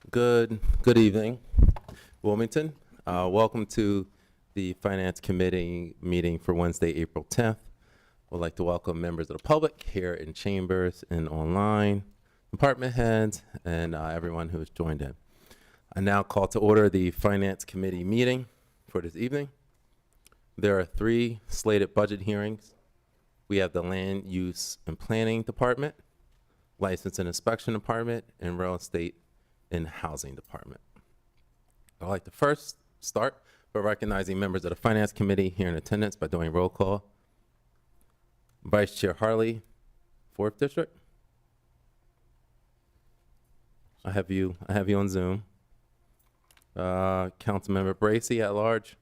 Good evening, Wilmington. Welcome to the Finance Committee meeting for Wednesday, April 10th. We'd like to welcome members of the public here in chambers and online, department heads, and everyone who has joined in. I now call to order the Finance Committee meeting for this evening. There are 3 slated budget hearings. We have the Land Use and Planning Department, License and Inspection Department, and Real Estate and Housing Department. I'd like to first start by recognizing members of the Finance Committee here in attendance by doing roll call. Vice Chair Harley, 4th District. I have you on Zoom. Councilmember Bracy at large.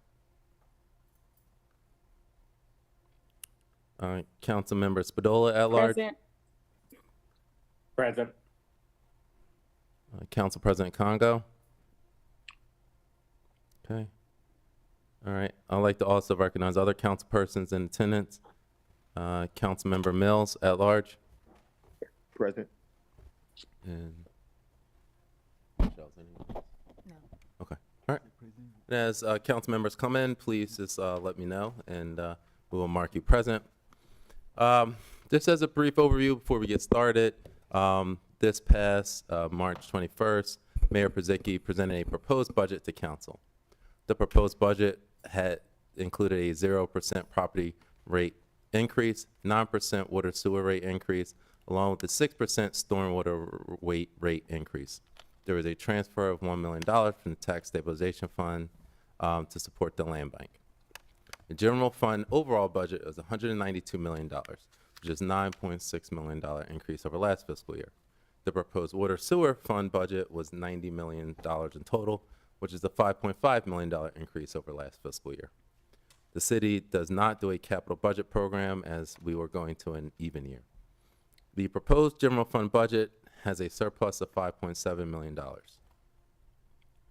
Councilmember Spadola at large. Present. Council President Congo. Okay. All right. I'd like to also recognize other council persons in attendance. Councilmember Mills at large. Present. And Michelle's anyone? No. Okay. All right. And as council members come in, please just let me know, and we will mark you present. Just as a brief overview before we get started, this past March 21st, Mayor Purzycki presented a proposed budget to council. The proposed budget had included a 0% property rate increase, 9% water sewer rate increase, along with the 6% stormwater rate increase. There was a transfer of $1 million from the Tax Stabilization Fund to support the land bank. The general fund overall budget was $192 million, which is $9.6 million increase over last fiscal year. The proposed water sewer fund budget was $90 million in total, which is a $5.5 million increase over last fiscal year. The city does not do a capital budget program as we were going to an even year. The proposed general fund budget has a surplus of $5.7 million.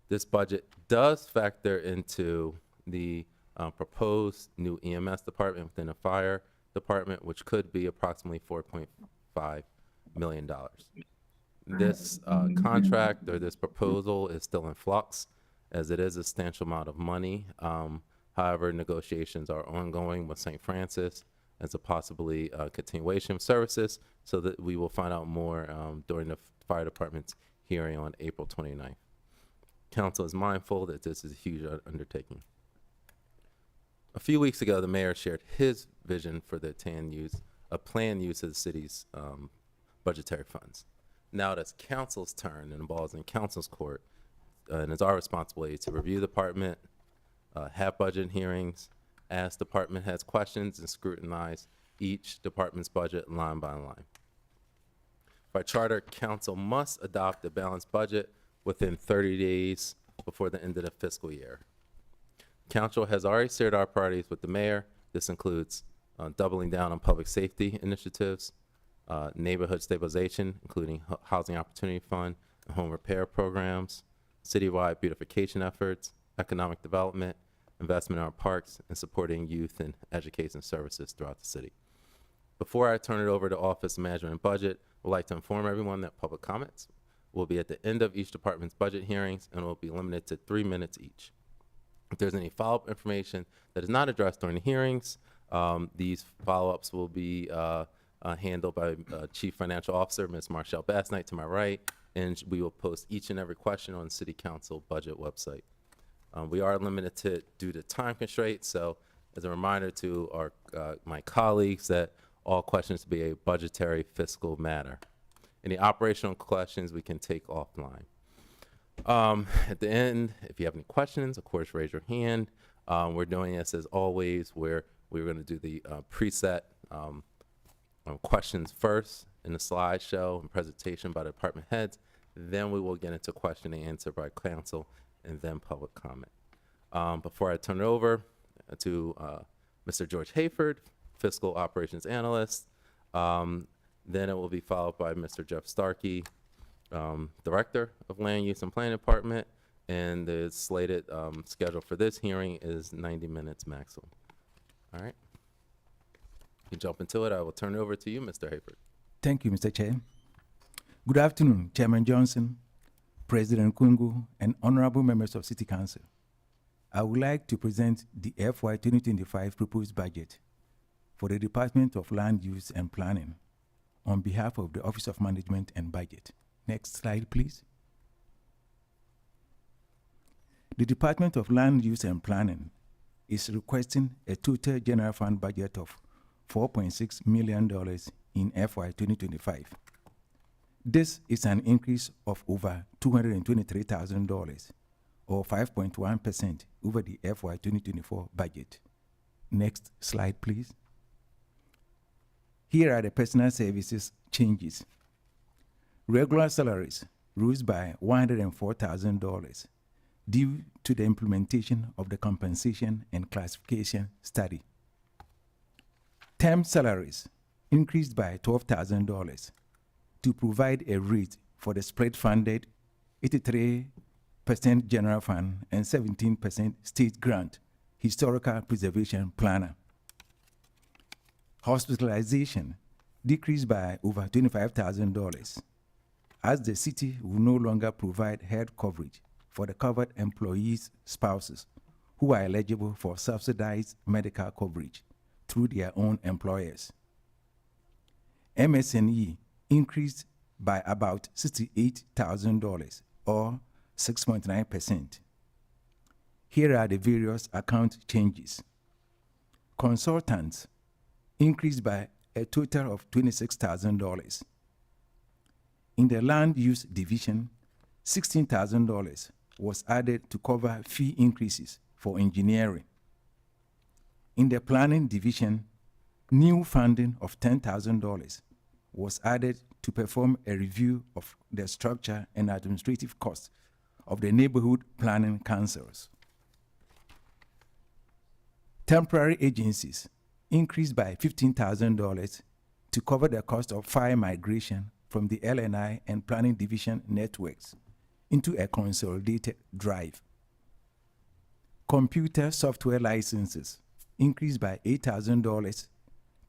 This budget does factor into the proposed new EMS department within the fire department, which could be approximately $4.5 million. This contract or this proposal is still in flux, as it is a substantial amount of money. However, negotiations are ongoing with St. Francis as a possibly continuation of services, so that we will find out more during the fire department's hearing on April 29th. Council is mindful that this is a huge undertaking. A few weeks ago, the mayor shared his vision for the planned use of the city's budgetary funds. Now it's council's turn and the ball's in council's court, and it's our responsibility to review the department, have budget hearings, ask department heads questions, and scrutinize each department's budget line by line. By charter, council must adopt a balanced budget within 30 days before the end of the fiscal year. Council has already shared our priorities with the mayor. This includes doubling down on public safety initiatives, neighborhood stabilization, including housing opportunity fund and home repair programs, citywide beautification efforts, economic development, investment in our parks, and supporting youth and education services throughout the city. Before I turn it over to Office of Management and Budget, I would like to inform everyone that public comments will be at the end of each department's budget hearings and will be limited to 3 minutes each. If there's any follow-up information that is not addressed during the hearings, these follow-ups will be handled by Chief Financial Officer, Ms. Marshall Bassnight, to my right, and we will post each and every question on the City Council budget website. We are limited due to time constraints, so as a reminder to our my colleagues that all questions be a budgetary fiscal matter. Any operational questions we can take offline. At the end, if you have any questions, of course, raise your hand. We're doing this as always, where we're going to do the preset questions first in the slideshow and presentation by the department heads. Then we will get into question and answer by council and then public comment. Before I turn it over to Mr. George Hayford, Fiscal Operations Analyst, then it will be followed by Mr. Jeff Starkey, Director of Land Use and Planning Department, and the slated schedule for this hearing is 90 minutes maximum. All right. You jump into it. I will turn it over to you, Mr. Hayford. Thank you, Mr. Chair. Good afternoon, Chairman Johnson, President Kungu, and honorable members of City Council. I would like to present the FY 2025 proposed budget for the Department of Land Use and Planning on behalf of the Office of Management and Budget. Next slide, please. The Department of Land Use and Planning is requesting a total general fund budget of $4.6 million in FY 2025. This is an increase of over $223,000 or 5.1% over the FY 2024 budget. Next slide, please. Here are the personal services changes. Regular salaries rose by $104,000 due to the implementation of the compensation and classification study. Term salaries increased by $12,000 to provide a rate for the spread-funded 83% general fund and 17% state grant historical preservation planner. Hospitalization decreased by over $25,000 as the city will no longer provide health coverage for the covered employees' spouses who are eligible for subsidized medical coverage through their own employers. MSNE increased by about $68,000 or 6.9%. Here are the various account changes. Consultants increased by a total of $26,000. In the land use division, $16,000 was added to cover fee increases for engineering. In the planning division, new funding of $10,000 was added to perform a review of the structure and administrative costs of the neighborhood planning councils. Temporary agencies increased by $15,000 to cover the cost of fire migration from the LNI and planning division networks into a consolidated drive. Computer software licenses increased by $8,000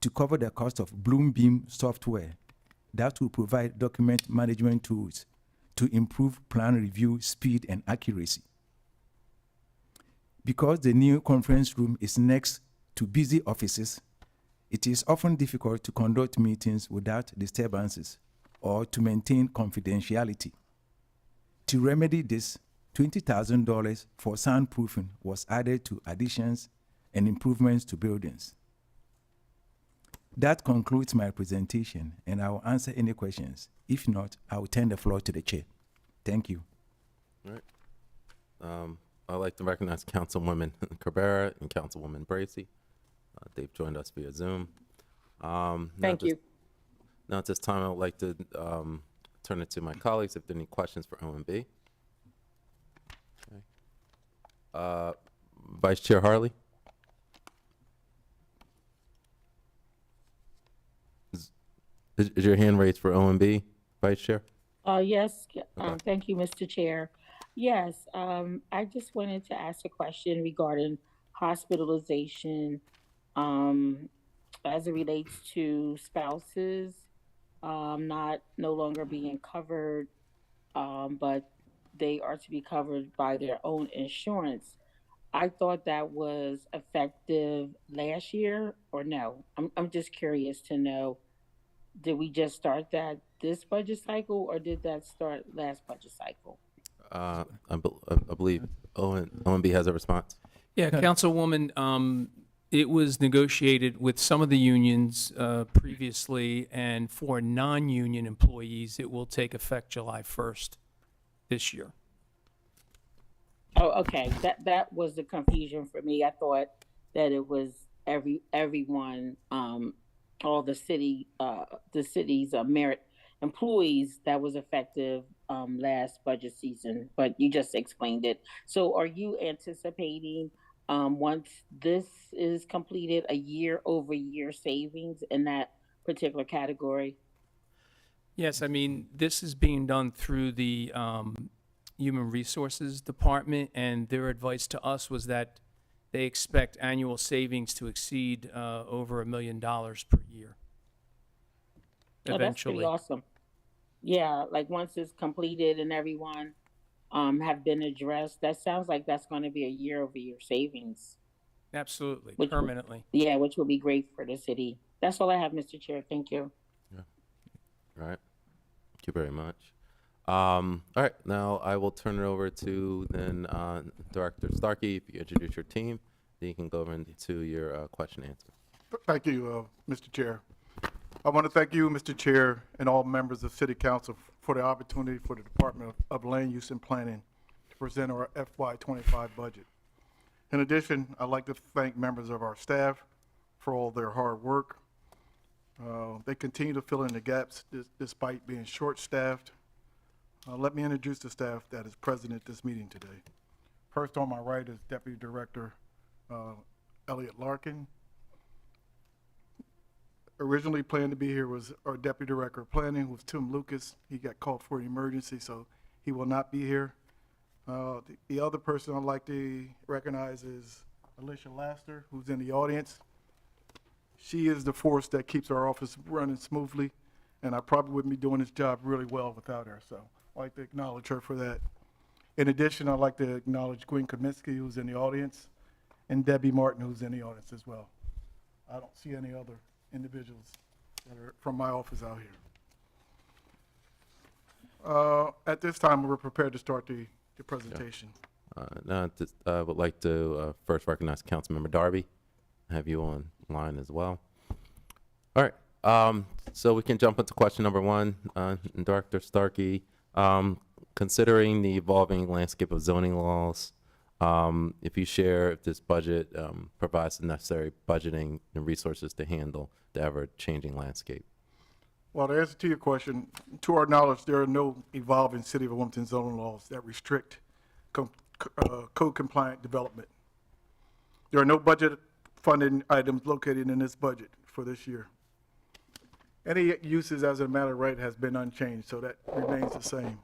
to cover the cost of Bloombeam software that will provide document management tools to improve plan review speed and accuracy. Because the new conference room is next to busy offices, it is often difficult to conduct meetings without disturbances or to maintain confidentiality. To remedy this, $20,000 for soundproofing was added to additions and improvements to buildings. That concludes my presentation, and I will answer any questions. If not, I will turn the floor to the chair. Thank you. All right. I'd like to recognize Councilwoman Cabrera and Councilwoman Bracy. They've joined us via Zoom. Thank you. Now at this time, I would like to turn it to my colleagues if there are any questions for OMB. Okay. Vice Chair Harley? Is your hand raised for OMB, Vice Chair? Yes, Okay. thank you, Mr. Chair. Yes, I just wanted to ask a question regarding hospitalization as it relates to spouses no longer being covered, but they are to be covered by their own insurance. I thought that was effective last year, or no? I'm just curious to know. Did we just start that this budget cycle, or did that start last budget cycle? I believe OMB has a response. Yeah, Councilwoman, it was negotiated with some of the unions previously, and for non-union employees, it will take effect July 1st this year. Oh, okay. That was the confusion for me. I thought that it was everyone, all the city's merit employees that was effective last budget season, but you just explained it. So are you anticipating once this is completed, a year-over-year savings in that particular category? Yes, I mean, this is being done through the Human Resources Department, and their advice to us was that they expect annual savings to exceed over $1 million per year. Oh, that's pretty awesome. Yeah, like once it's completed and everyone, have been addressed. That sounds like that's going to be a year-over-year savings, Absolutely, which permanently. yeah, which will be great for the city. That's all I have, Mr. Chair. Thank you. All right. Thank you very much. All right, now I will turn it over to then Director Starkey. If you introduce your team, then you can go over into your question and answer. Thank you, Mr. Chair. I want to thank you, Mr. Chair, and all members of City Council for the opportunity for the Department of Land Use and Planning to present our FY2025 budget. In addition, I'd like to thank members of our staff for all their hard work. They continue to fill in the gaps despite being short-staffed. Let me introduce the staff that is present at this meeting today. First on my right is Deputy Director Elliot Larkin. Originally planned to be here was our Deputy Director of Planning, was Tim Lucas. He got called for an emergency, so he will not be here. The other person I'd like to recognize is Alicia Laster, who's in the audience. She is the force that keeps our office running smoothly, and I probably wouldn't be doing this job really well without her, so I'd like to acknowledge her for that. In addition, I'd like to acknowledge Gwen Kaminsky, who's in the audience, and Debbie Martin, who's in the audience as well. I don't see any other individuals that are from my office out here. At this time, we're prepared to start the presentation. Now, I would like to first recognize Councilmember Darby. Have you online as well. All right, so we can jump into question number one. Director Starkey, considering the evolving landscape of zoning laws, if you share if this budget provides the necessary budgeting and resources to handle the ever-changing landscape. Well, to answer to your question, to our knowledge, there are no evolving City of Wilmington zoning laws that restrict code-compliant development. There are no budget funding items located in this budget for this year. Any uses as a matter of right has been unchanged, so that remains the same.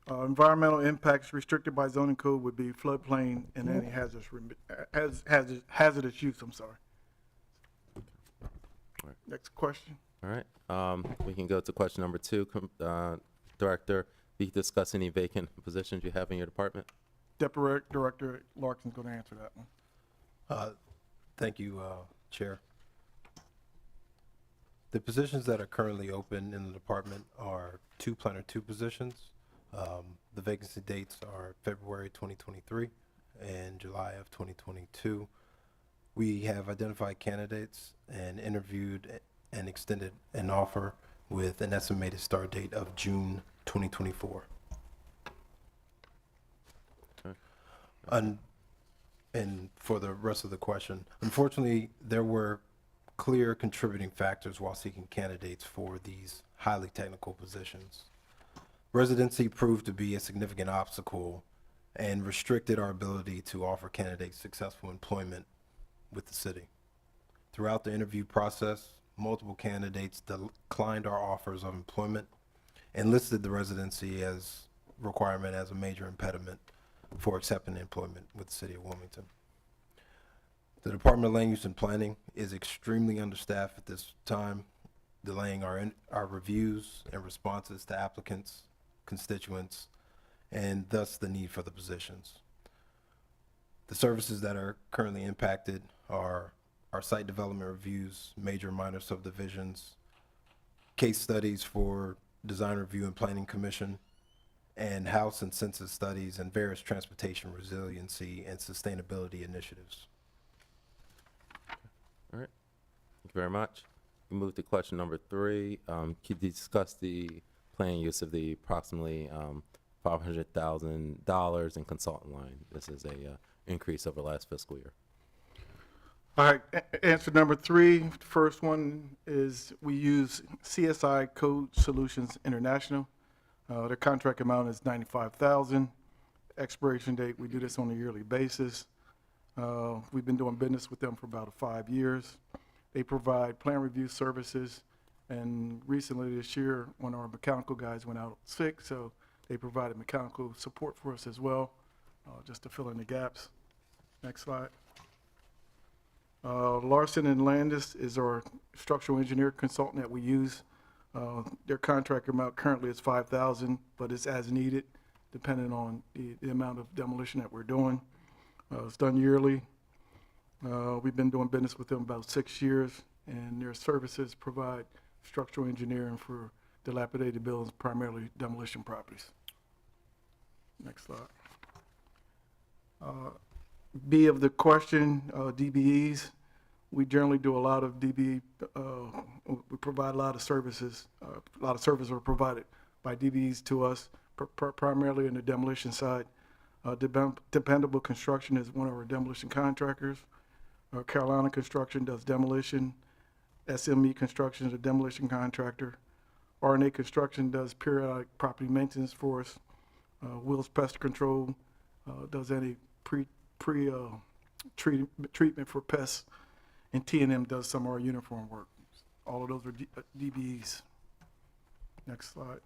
Environmental impacts restricted by zoning code would be floodplain and any hazardous use, I'm sorry. Right. Next question. All right, we can go to question number two. Director, will you discuss any vacant positions you have in your department? Deputy Director Larkin's going to answer that one. Thank you, Chair. The positions that are currently open in the department are two Planner 2 positions. The vacancy dates are February 2023 and July of 2022. We have identified candidates and interviewed and extended an offer with an estimated start date of June 2024. Okay. And for the rest of the question, unfortunately, there were clear contributing factors while seeking candidates for these highly technical positions. Residency proved to be a significant obstacle and restricted our ability to offer candidates successful employment with the city. Throughout the interview process, multiple candidates declined our offers of employment and listed the residency as requirement as a major impediment for accepting employment with the City of Wilmington. The Department of Land Use and Planning is extremely understaffed at this time, delaying our reviews and responses to applicants, constituents, and thus the need for the positions. The services that are currently impacted are our site development reviews, major and minor subdivisions, case studies for Design Review and Planning Commission, and house and census studies and various transportation resiliency and sustainability initiatives. All right, thank you very much. We move to question number three. Could you discuss the planned use of the approximately $500,000 in consultant line? This is a increase over last fiscal year. All right, answer number three. The first one is we use CSI Code Solutions International. Their contract amount is $95,000. Expiration date, we do this on a yearly basis. We've been doing business with them for about 5 years. They provide plan review services, and recently this year, one of our mechanical guys went out sick, so they provided mechanical support for us as well, just to fill in the gaps. Next slide. Larson and Landis is our structural engineer consultant that we use. Their contract amount currently is $5,000, but it's as needed, depending on the amount of demolition that we're doing. It's done yearly. We've been doing business with them about 6 years, and their services provide structural engineering for dilapidated buildings, primarily demolition properties. Next slide. B of the question, DBEs. We generally do a lot of DBE, we provide a lot of services. A lot of services are provided by DBEs to us, primarily in the demolition side. Dependable Construction is one of our demolition contractors. Carolina Construction does demolition. SME Construction is a demolition contractor. RE&H Construction does periodic property maintenance for us. Will's Pest Control does any treatment for pests, and T&M does some of our uniform work. All of those are DBEs. Next slide.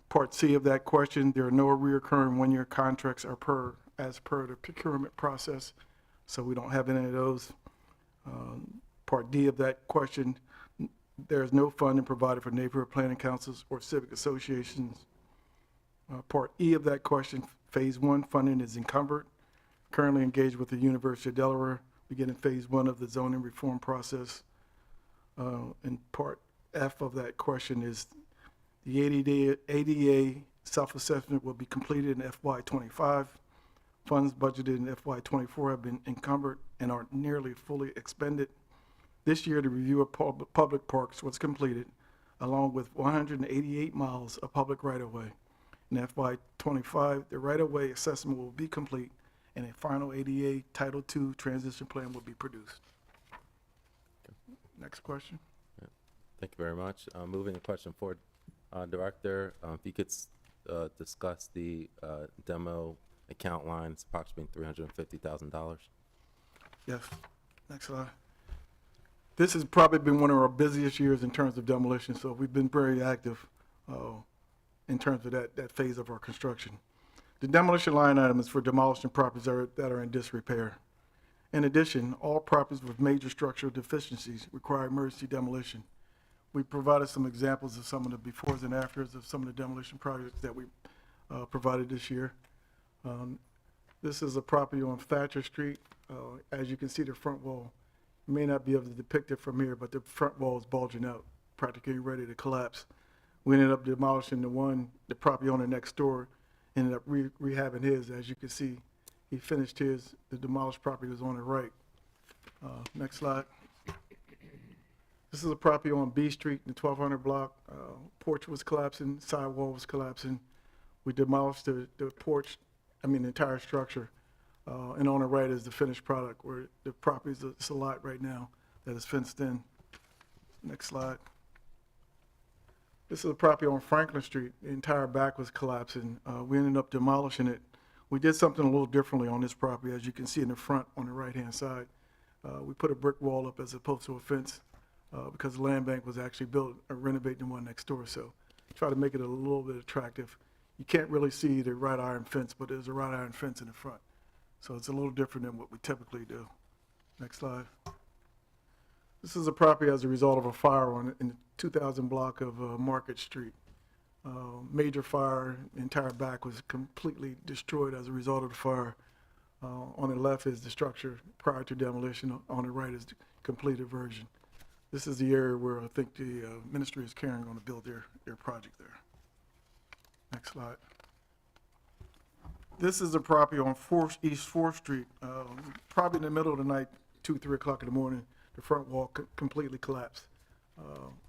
Part C of that question, there are no reoccurring one-year contracts as per the procurement process, so we don't have any of those. Part D of that question, there is no funding provided for neighborhood planning councils or civic associations. Part E of that question, phase 1 funding is encumbered. Currently engaged with the University of Delaware, beginning phase 1 of the zoning reform process. And part F of that question is the ADA self-assessment will be completed in FY2025. Funds budgeted in FY2024 have been encumbered and are nearly fully expended. This year, the review of public parks was completed, along with 188 miles of public right-of-way. In FY2025, the right-of-way assessment will be complete, and a final ADA Title II transition plan will be produced. Next question. Thank you very much. Moving to question 4, Director, if you could discuss the demo account lines, approximately $350,000. Yes. Next slide. This has probably been one of our busiest years in terms of demolition, so we've been very active in terms of that phase of our construction. The demolition line item is for demolishing properties that are in disrepair. In addition, all properties with major structural deficiencies require emergency demolition. We provided some examples of some of the befores and afters of some of the demolition projects that we provided this year. This is a property on Thatcher Street. As you can see, the front wall, you may not be able to depict it from here, but the front wall is bulging out, practically ready to collapse. We ended up demolishing the property owner next door, ended up rehabbing his. As you can see, he finished his. The demolished property was on the right. Next slide. This is a property on B Street in the 1200 block. Porch was collapsing, sidewall was collapsing. We demolished the porch, the entire structure. And on the right is the finished product, where the property is it's a lot right now that is fenced in. Next slide. This is a property on Franklin Street. The entire back was collapsing. We ended up demolishing it. We did something a little differently on this property, as you can see in the front on the right-hand side. We put a brick wall up as opposed to a fence because the land bank was actually built or renovating the one next door. So try to make it a little bit attractive. You can't really see the wrought iron fence, but there's a wrought iron fence in the front. So it's a little different than what we typically do. Next slide. This is a property as a result of a fire in the 2000 block of Market Street. Major fire, the entire back was completely destroyed as a result of the fire. On the left is the structure prior to demolition. On the right is the completed version. This is the area where I think the ministry is carrying on to build their project there. Next slide. This is a property on East 4th Street. Probably in the middle of the night, 2, 3 o'clock in the morning, the front wall completely collapsed.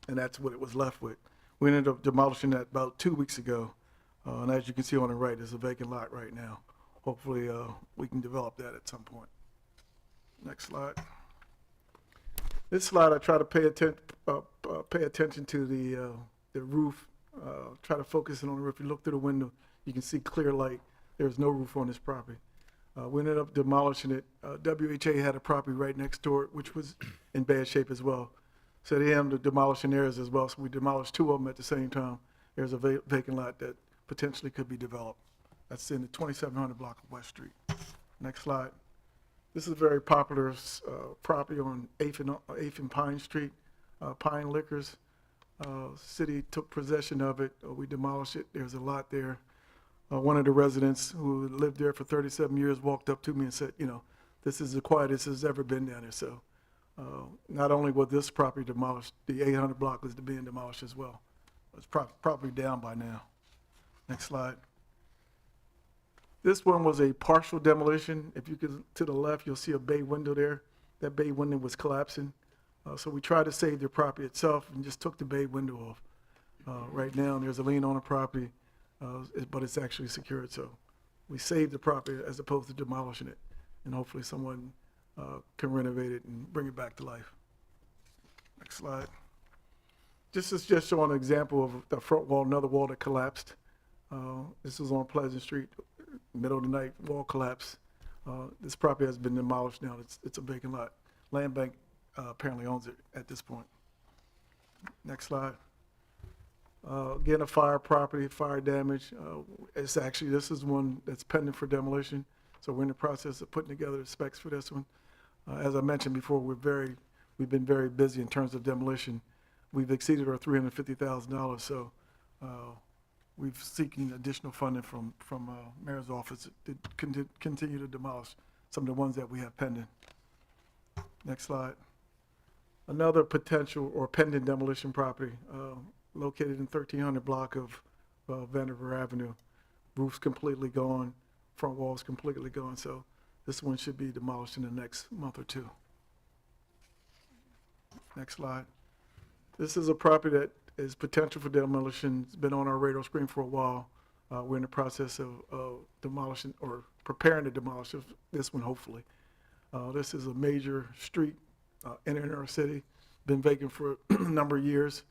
And that's what it was left with. We ended up demolishing that about 2 weeks ago. And as you can see on the right, there's a vacant lot right now. Hopefully we can develop that at some point. Next slide. This slide, I try to pay attention to the roof. Try to focus in on the roof. If you look through the window, you can see clear light. There's no roof on this property. We ended up demolishing it. WHA had a property right next door, which was in bad shape as well. So they ended up demolishing theirs as well. So we demolished 2 of them at the same time. There's a vacant lot that potentially could be developed. That's in the 2700 block of West Street. Next slide. This is a very popular property on 8th and Pine Street, Pine Liquors. City took possession of it. We demolished it. There's a lot there. One of the residents who lived there for 37 years walked up to me and said, you know, this is the quietest it's ever been down there. So not only was this property demolished, the 800 block was being demolished as well. It's probably down by now. Next slide. This one was a partial demolition. If you can, to the left, you'll see a bay window there. That bay window was collapsing. So we tried to save the property itself and just took the bay window off. Right now, there's a lien on the property, but it's actually secured. So we saved the property as opposed to demolishing it. And hopefully someone can renovate it and bring it back to life. Next slide. This is just showing an example of the front wall, another wall that collapsed. This was on Pleasant Street, middle of the night, wall collapse. This property has been demolished now. It's a vacant lot. Land Bank apparently owns it at this point. Next slide. Again, a fire property, fire damage. It's actually, this is one that's pending for demolition. So we're in the process of putting together the specs for this one. As I mentioned before, we've been very busy in terms of demolition. We've exceeded our $350,000, so we're seeking additional funding from Mayor's office to continue to demolish some of the ones that we have pending. Next slide. Another potential or pending demolition property located in 1300 block of Vanderveer Avenue. Roof's completely gone, front wall's completely gone, so this one should be demolished in the next month or two. Next slide. This is a property that is potential for demolition. It's been on our radar screen for a while. We're in the process of demolishing or preparing to demolish this one, hopefully. This is a major street in our city, been vacant for a number of years.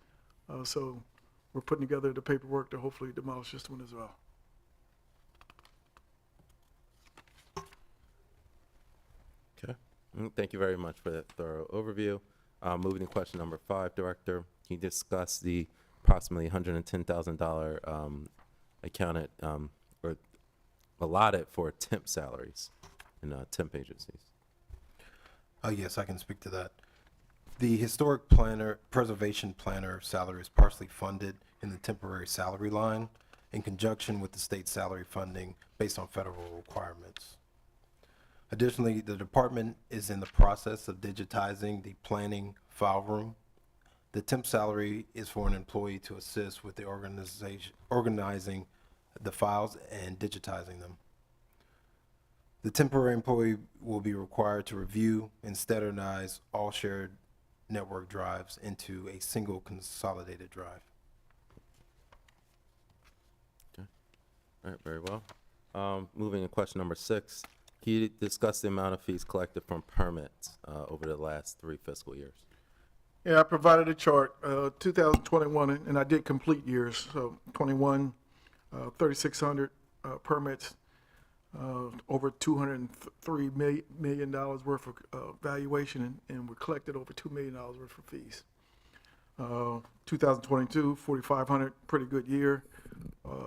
So we're putting together the paperwork to hopefully demolish this one as well. Okay. Thank you very much for that thorough overview. Moving to question number 5, Director. Can you discuss the approximately $110,000 accounted or allotted for temp salaries in temp agencies? Yes, I can speak to that. The historic planner, preservation planner salary is partially funded in the temporary salary line in conjunction with the state salary funding based on federal requirements. Additionally, the department is in the process of digitizing the planning file room. The temp salary is for an employee to assist with the organizing the files and digitizing them. The temporary employee will be required to review and standardize all shared network drives into a single consolidated drive. Okay. All right, very well. Moving to question number 6. Can you discuss the amount of fees collected from permits over the last 3 fiscal years? Yeah, I provided a chart, 2021, and I did complete years. So 21, 3,600 permits, over $203 million worth of valuation, and we collected over $2 million worth of fees. 2022, 4,500, pretty good year.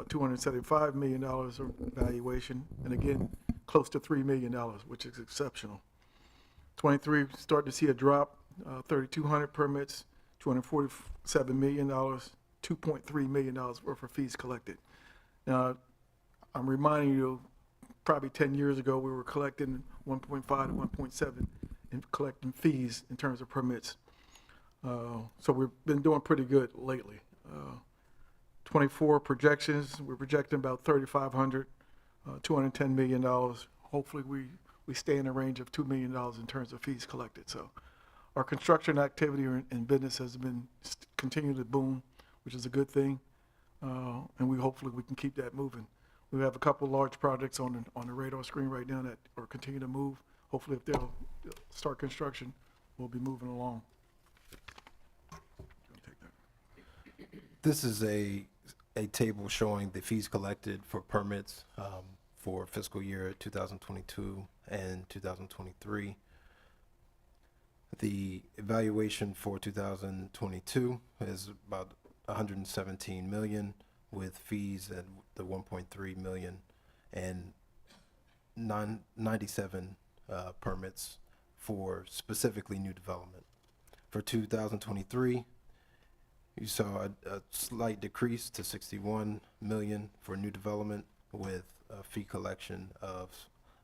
$275 million of valuation, and again, close to $3 million, which is exceptional. 23, start to see a drop, 3,200 permits, $247 million, $2.3 million worth of fees collected. Now, I'm reminding you, probably 10 years ago, we were collecting 1.5 to 1.7 in collecting fees in terms of permits. So we've been doing pretty good lately. 24 projections, we're projecting about 3,500, $210 million. Hopefully we stay in the range of $2 million in terms of fees collected. So our construction activity and business has been continuing to boom, which is a good thing. And hopefully we can keep that moving. We have a couple large projects on the radar screen right now that are continuing to move. Hopefully if they'll start construction, we'll be moving along. This is a table showing the fees collected for permits for fiscal year 2022 and 2023. The evaluation for 2022 is about 117 million, with fees at the 1.3 million, and 97 permits for specifically new development. For 2023, you saw a slight decrease to 61 million for new development, with a fee collection of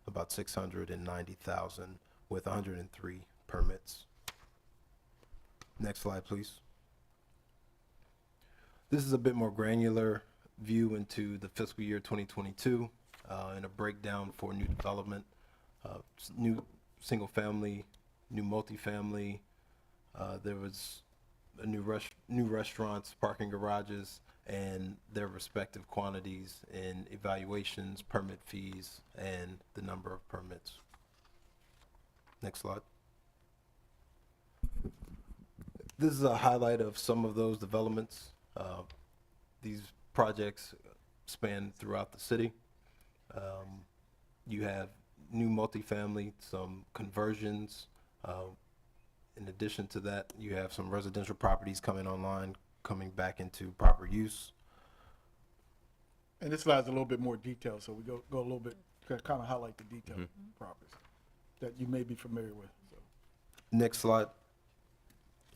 about 690,000 with 103 permits. Next slide, please. This is a bit more granular view into the fiscal year 2022 and a breakdown for new development, new single family, new multifamily. There was a new restaurants, parking garages, and their respective quantities in evaluations, permit fees, and the number of permits. Next slide. This is a highlight of some of those developments. These projects span throughout the city. You have new multifamily, some conversions. In addition to that, you have some residential properties coming online, coming back into proper use. And this slide's a little bit more detailed, so we go a little bit, kind of highlight the detailed properties that you may be familiar with. So. Next slide.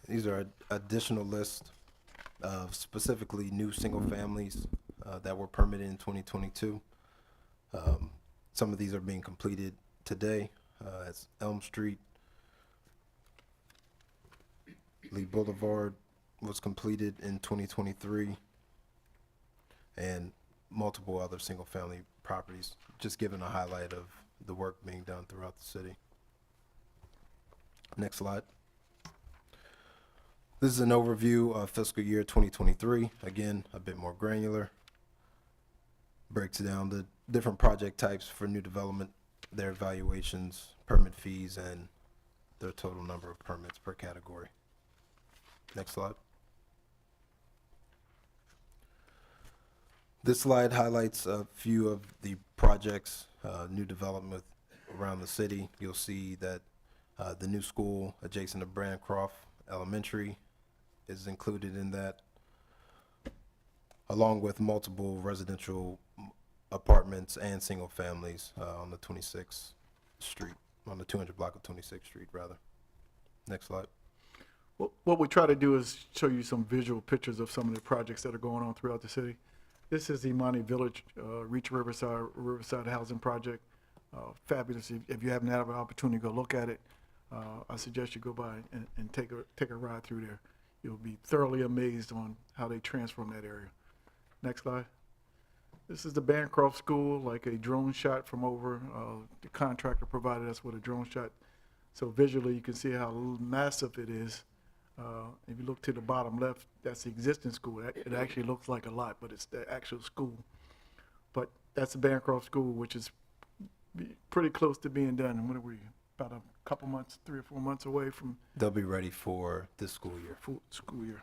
These are additional list of specifically new single families that were permitted in 2022. Some of these are being completed today. It's Elm Street, Lee Boulevard was completed in 2023, and multiple other single family properties, just giving a highlight of the work being done throughout the city. Next slide. This is an overview of fiscal year 2023. Again, a bit more granular. Breaks down the different project types for new development, their evaluations, permit fees, and their total number of permits per category. Next slide. This slide highlights a few of the projects, new development around the city. You'll see that the new school adjacent to Brandcroft Elementary is included in that, along with multiple residential apartments and single families on the 26th Street, on the 200 block of 26th Street, rather. Next slide. What we try to do is show you some visual pictures of some of the projects that are going on throughout the city. This is the Imani Village, Reach Riverside Housing Project. Fabulous. If you haven't had an opportunity to go look at it, I suggest you go by and take a ride through there. You'll be thoroughly amazed on how they transform that area. Next slide. This is the Bancroft School, like a drone shot from over. The contractor provided us with a drone shot. So visually you can see how massive it is. If you look to the bottom left, that's the existing school. It actually looks like a lot, but it's the actual school. But that's the Bancroft School, which is pretty close to being done. And what are we, about a couple months, 3 or 4 months away from They'll be ready for this school year. school year.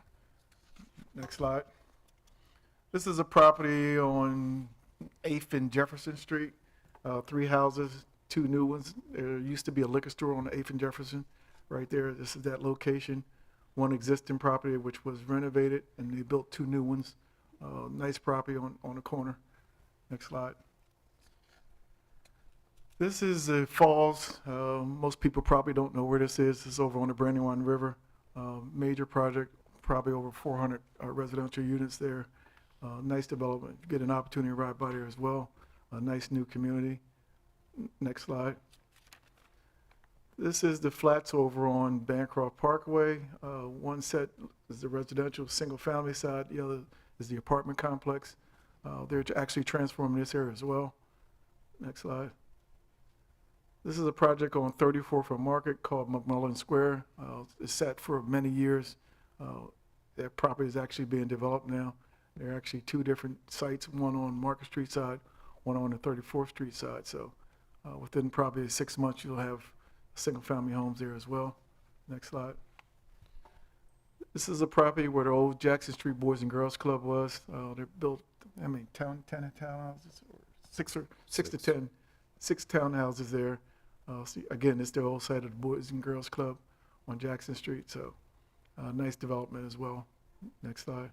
Next slide. This is a property on 8th and Jefferson Street. 3 houses, 2 new ones. There used to be a liquor store on 8th and Jefferson right there. This is that location. 1 existing property which was renovated, and they built 2 new ones. Nice property on the corner. Next slide. This is the Falls. Most people probably don't know where this is. It's over on the Brandywine River. Major project, probably over 400 residential units there. Nice development. You get an opportunity to ride by there as well. A nice new community. Next slide. This is the flats over on Bancroft Parkway. One set is the residential single family side. The other is the apartment complex. They're actually transforming this area as well. Next slide. This is a project on 34th and Market called McMullen Square. It's sat for many years. That property is actually being developed now. There are actually 2 different sites, one on Market Street side, one on the 34th Street side. So within probably 6 months, you'll have single-family homes there as well. Next slide. This is a property where the old Jackson Street Boys and Girls Club was. They built, 10 townhouses, or 6 to 10, 6 townhouses there. See, again, it's the old site of the Boys and Girls Club on Jackson Street. So nice development as well. Next slide.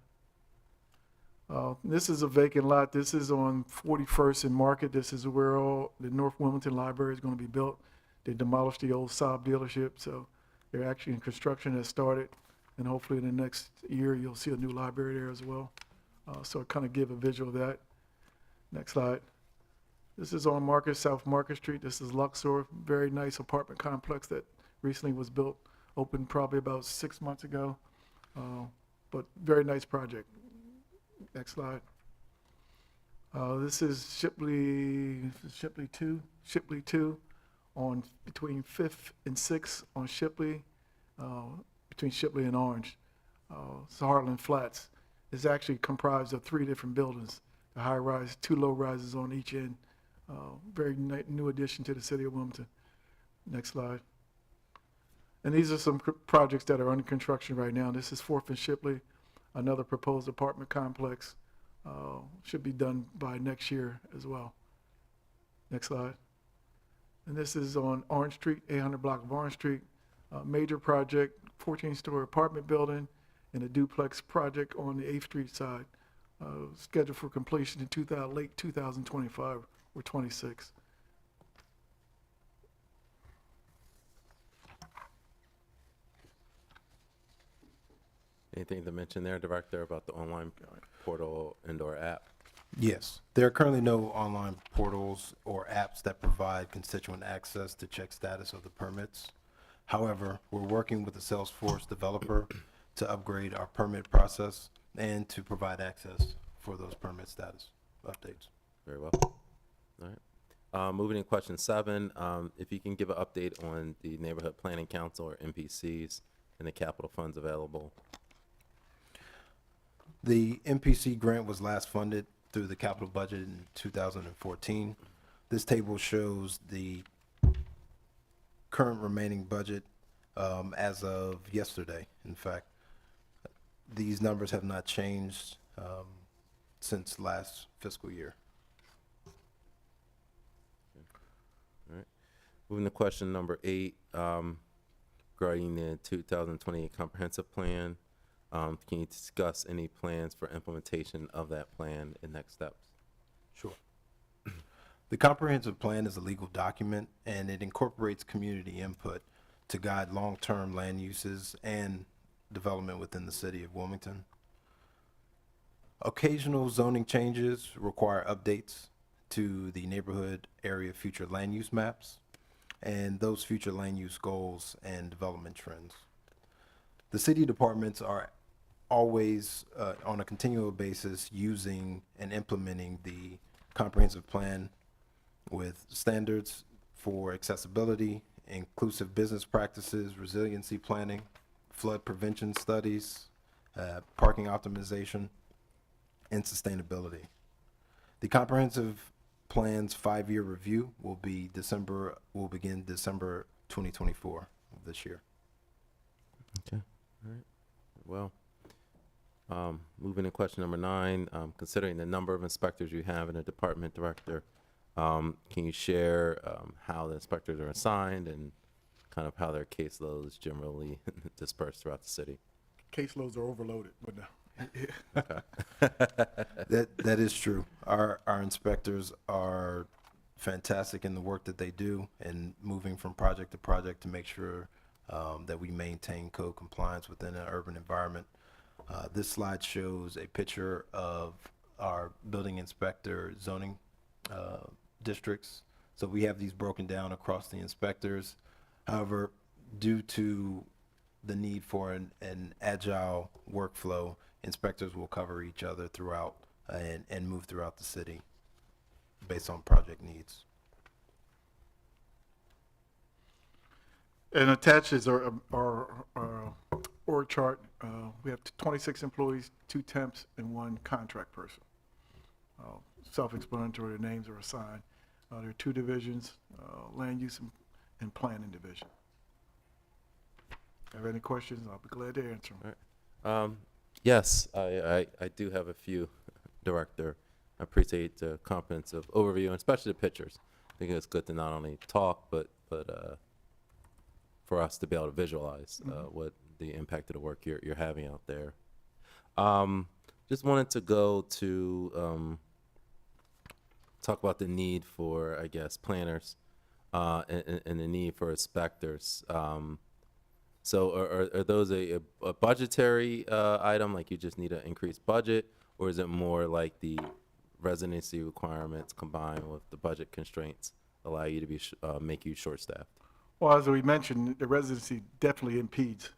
This is a vacant lot. This is on 41st and Market. This is where all the North Wilmington Library is going to be built. They demolished the old Saab dealership, so they're actually in construction that started, and hopefully in the next year you'll see a new library there as well. So I kind of give a visual of that. Next slide. This is on South Market Street. This is Luxor, very nice apartment complex that recently was built, opened probably about 6 months ago. But very nice project. Next slide. This is Shipley 2 on between 5th and 6th on Shipley, between Shipley and Orange. It's Heartland Flats. It's actually comprised of 3 different buildings, the high rise, 2 low rises on each end. Very new addition to the city of Wilmington. Next slide. And these are some projects that are under construction right now. This is 4th and Shipley, another proposed apartment complex. Should be done by next year as well. Next slide. And this is on Orange Street, 800 block of Orange Street. Major project, 14-story apartment building and a duplex project on the 8th Street side. Scheduled for completion in late 2025 or 26. Anything to mention there, Director, about the online portal and/or app? Yes, there are currently no online portals or apps that provide constituent access to check status of the permits. However, we're working with the Salesforce developer to upgrade our permit process and to provide access for those permit status updates. Very well. All right. Moving to question 7, if you can give an update on the Neighborhood Planning Council or NPCs and the capital funds available. The MPC grant was last funded through the capital budget in 2014. This table shows the current remaining budget as of yesterday. In fact, these numbers have not changed since last fiscal year. All right. Moving to question number 8, regarding the 2028 comprehensive plan. Can you discuss any plans for implementation of that plan and next steps? Sure. The comprehensive plan is a legal document and it incorporates community input to guide long-term land uses and development within the city of Wilmington. Occasional zoning changes require updates to the neighborhood area future land use maps and those future land use goals and development trends. The city departments are always on a continual basis using and implementing the comprehensive plan with standards for accessibility, inclusive business practices, resiliency planning, flood prevention studies, parking optimization, and sustainability. The comprehensive plan's 5-year review will begin December 2024 of this year. Okay. All right. Well, moving to question number 9, considering the number of inspectors you have in a department, Director, can you share how the inspectors are assigned and kind of how their caseloads generally dispersed throughout the city? Caseloads are overloaded, but no. That is true. Our inspectors are fantastic in the work that they do and moving from project to project to make sure that we maintain code compliance within an urban environment. This slide shows a picture of our building inspector zoning districts. So we have these broken down across the inspectors. However, due to the need for an agile workflow, inspectors will cover each other throughout and move throughout the city based on project needs. And attached is our org chart. We have 26 employees, 2 temps, and 1 contract person. Self-explanatory, their names are assigned. There are 2 divisions, land use and planning division. Have any questions? I'll be glad to answer them. All right. Yes, I do have a few, Director. I appreciate the comprehensive overview, and especially the pictures. I think it's good to not only talk, but for us to be able to visualize what the impact of the work you're having out there. Just wanted to go to talk about the need for, I guess, planners and the need for inspectors. So are those a budgetary item, like you just need an increased budget, or is it more like the residency requirements combined with the budget constraints allow you to be make you short-staffed? Well, as we mentioned, the residency definitely impedes,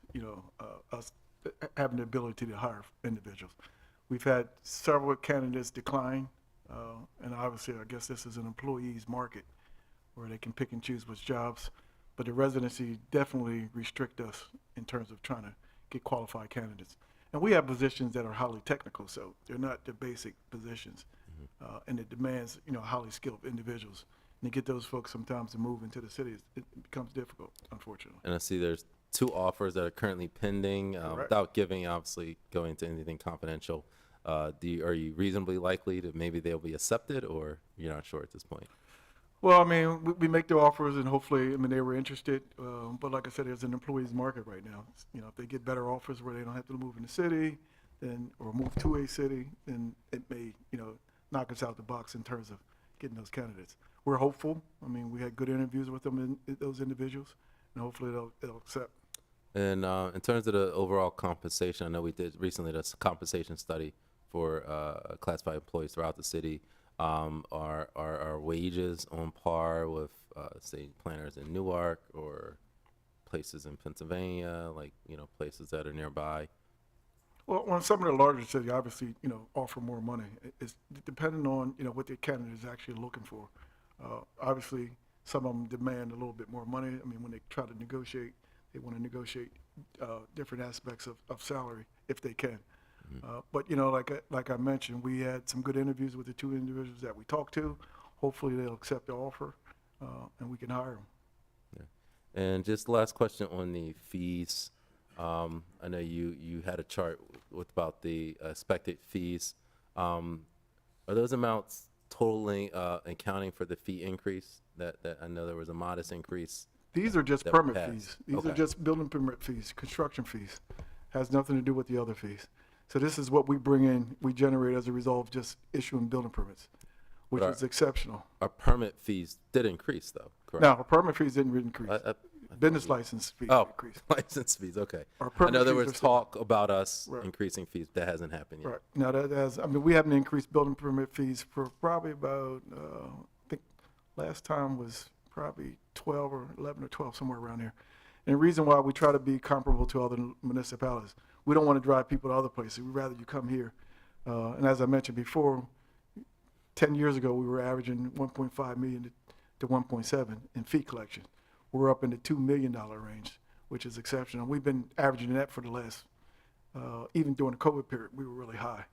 us having the ability to hire individuals. We've had several candidates decline, and obviously, I guess this is an employee's market where they can pick and choose which jobs, but the residency definitely restrict us in terms of trying to get qualified candidates. And we have positions that are highly technical, so they're not the basic positions, and it demands, highly skilled individuals. And to get those folks sometimes to move into the cities, it becomes difficult, unfortunately. And I see there's 2 offers that are currently pending. Correct. Without obviously going into anything confidential, are you reasonably likely that maybe they'll be accepted, or you're not sure at this point? Well, I mean, we make the offers, and hopefully, they were interested. But like I said, there's an employee's market right now. If they get better offers where they don't have to move in the city, or move to a city, then it may, knock us out the box in terms of getting those candidates. We're hopeful. I mean, we had good interviews with them, those individuals, and hopefully they'll accept. And in terms of the overall compensation, I know we did recently this compensation study for classified employees throughout the city. Are our wages on par with, say, planners in Newark or places in Pennsylvania, like, places that are nearby? Well, on some of the larger cities, obviously, offer more money. It's depending on, what the candidate is actually looking for. Obviously, some of them demand a little bit more money. I mean, when they try to negotiate, they want to negotiate different aspects of salary if they can. But, like I mentioned, we had some good interviews with the 2 individuals that we talked to. Hopefully, they'll accept the offer, and we can hire them. Yeah. And just last question on the fees. I know you had a chart with about the expected fees. Are those amounts totaling accounting for the fee increase? That I know there was a modest increase. These are just That permit passed. fees. These are Okay. just building permit fees, construction fees. Has nothing to do with the other fees. So this is what we bring in, we generate as a result of just issuing building permits, which But is exceptional. Our permit fees did increase, though, correct? Now, our permit fees didn't increase. I Business license fees Oh, increased. license fees, okay. Our I permit know there fees was are still- talk about us Right. increasing fees. That hasn't happened yet. Right. Now, we haven't increased building permit fees for probably about, I think last time was probably 12 or 11 or 12, somewhere around there. And the reason why we try to be comparable to other municipalities, we don't want to drive people to other places. We'd rather you come here. And as I mentioned before, 10 years ago, we were averaging 1.5 million to 1.7 in fee collection. We're up in the $2 million range, which is exceptional. We've been averaging that for the last, even during the COVID period, we were really high,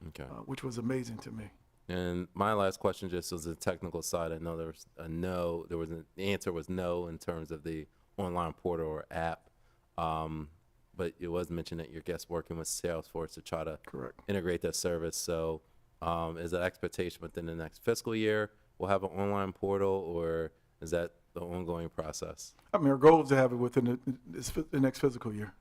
Okay. which was amazing to me. And my last question, just was the technical side. I know there was a no. The answer was no in terms of the online portal or app. But it was mentioned that your guests working with Salesforce to try to Correct. integrate that service. So is that expectation within the next fiscal year we'll have an online portal, or is that the ongoing process? I mean, our goal is to have it within the next fiscal year.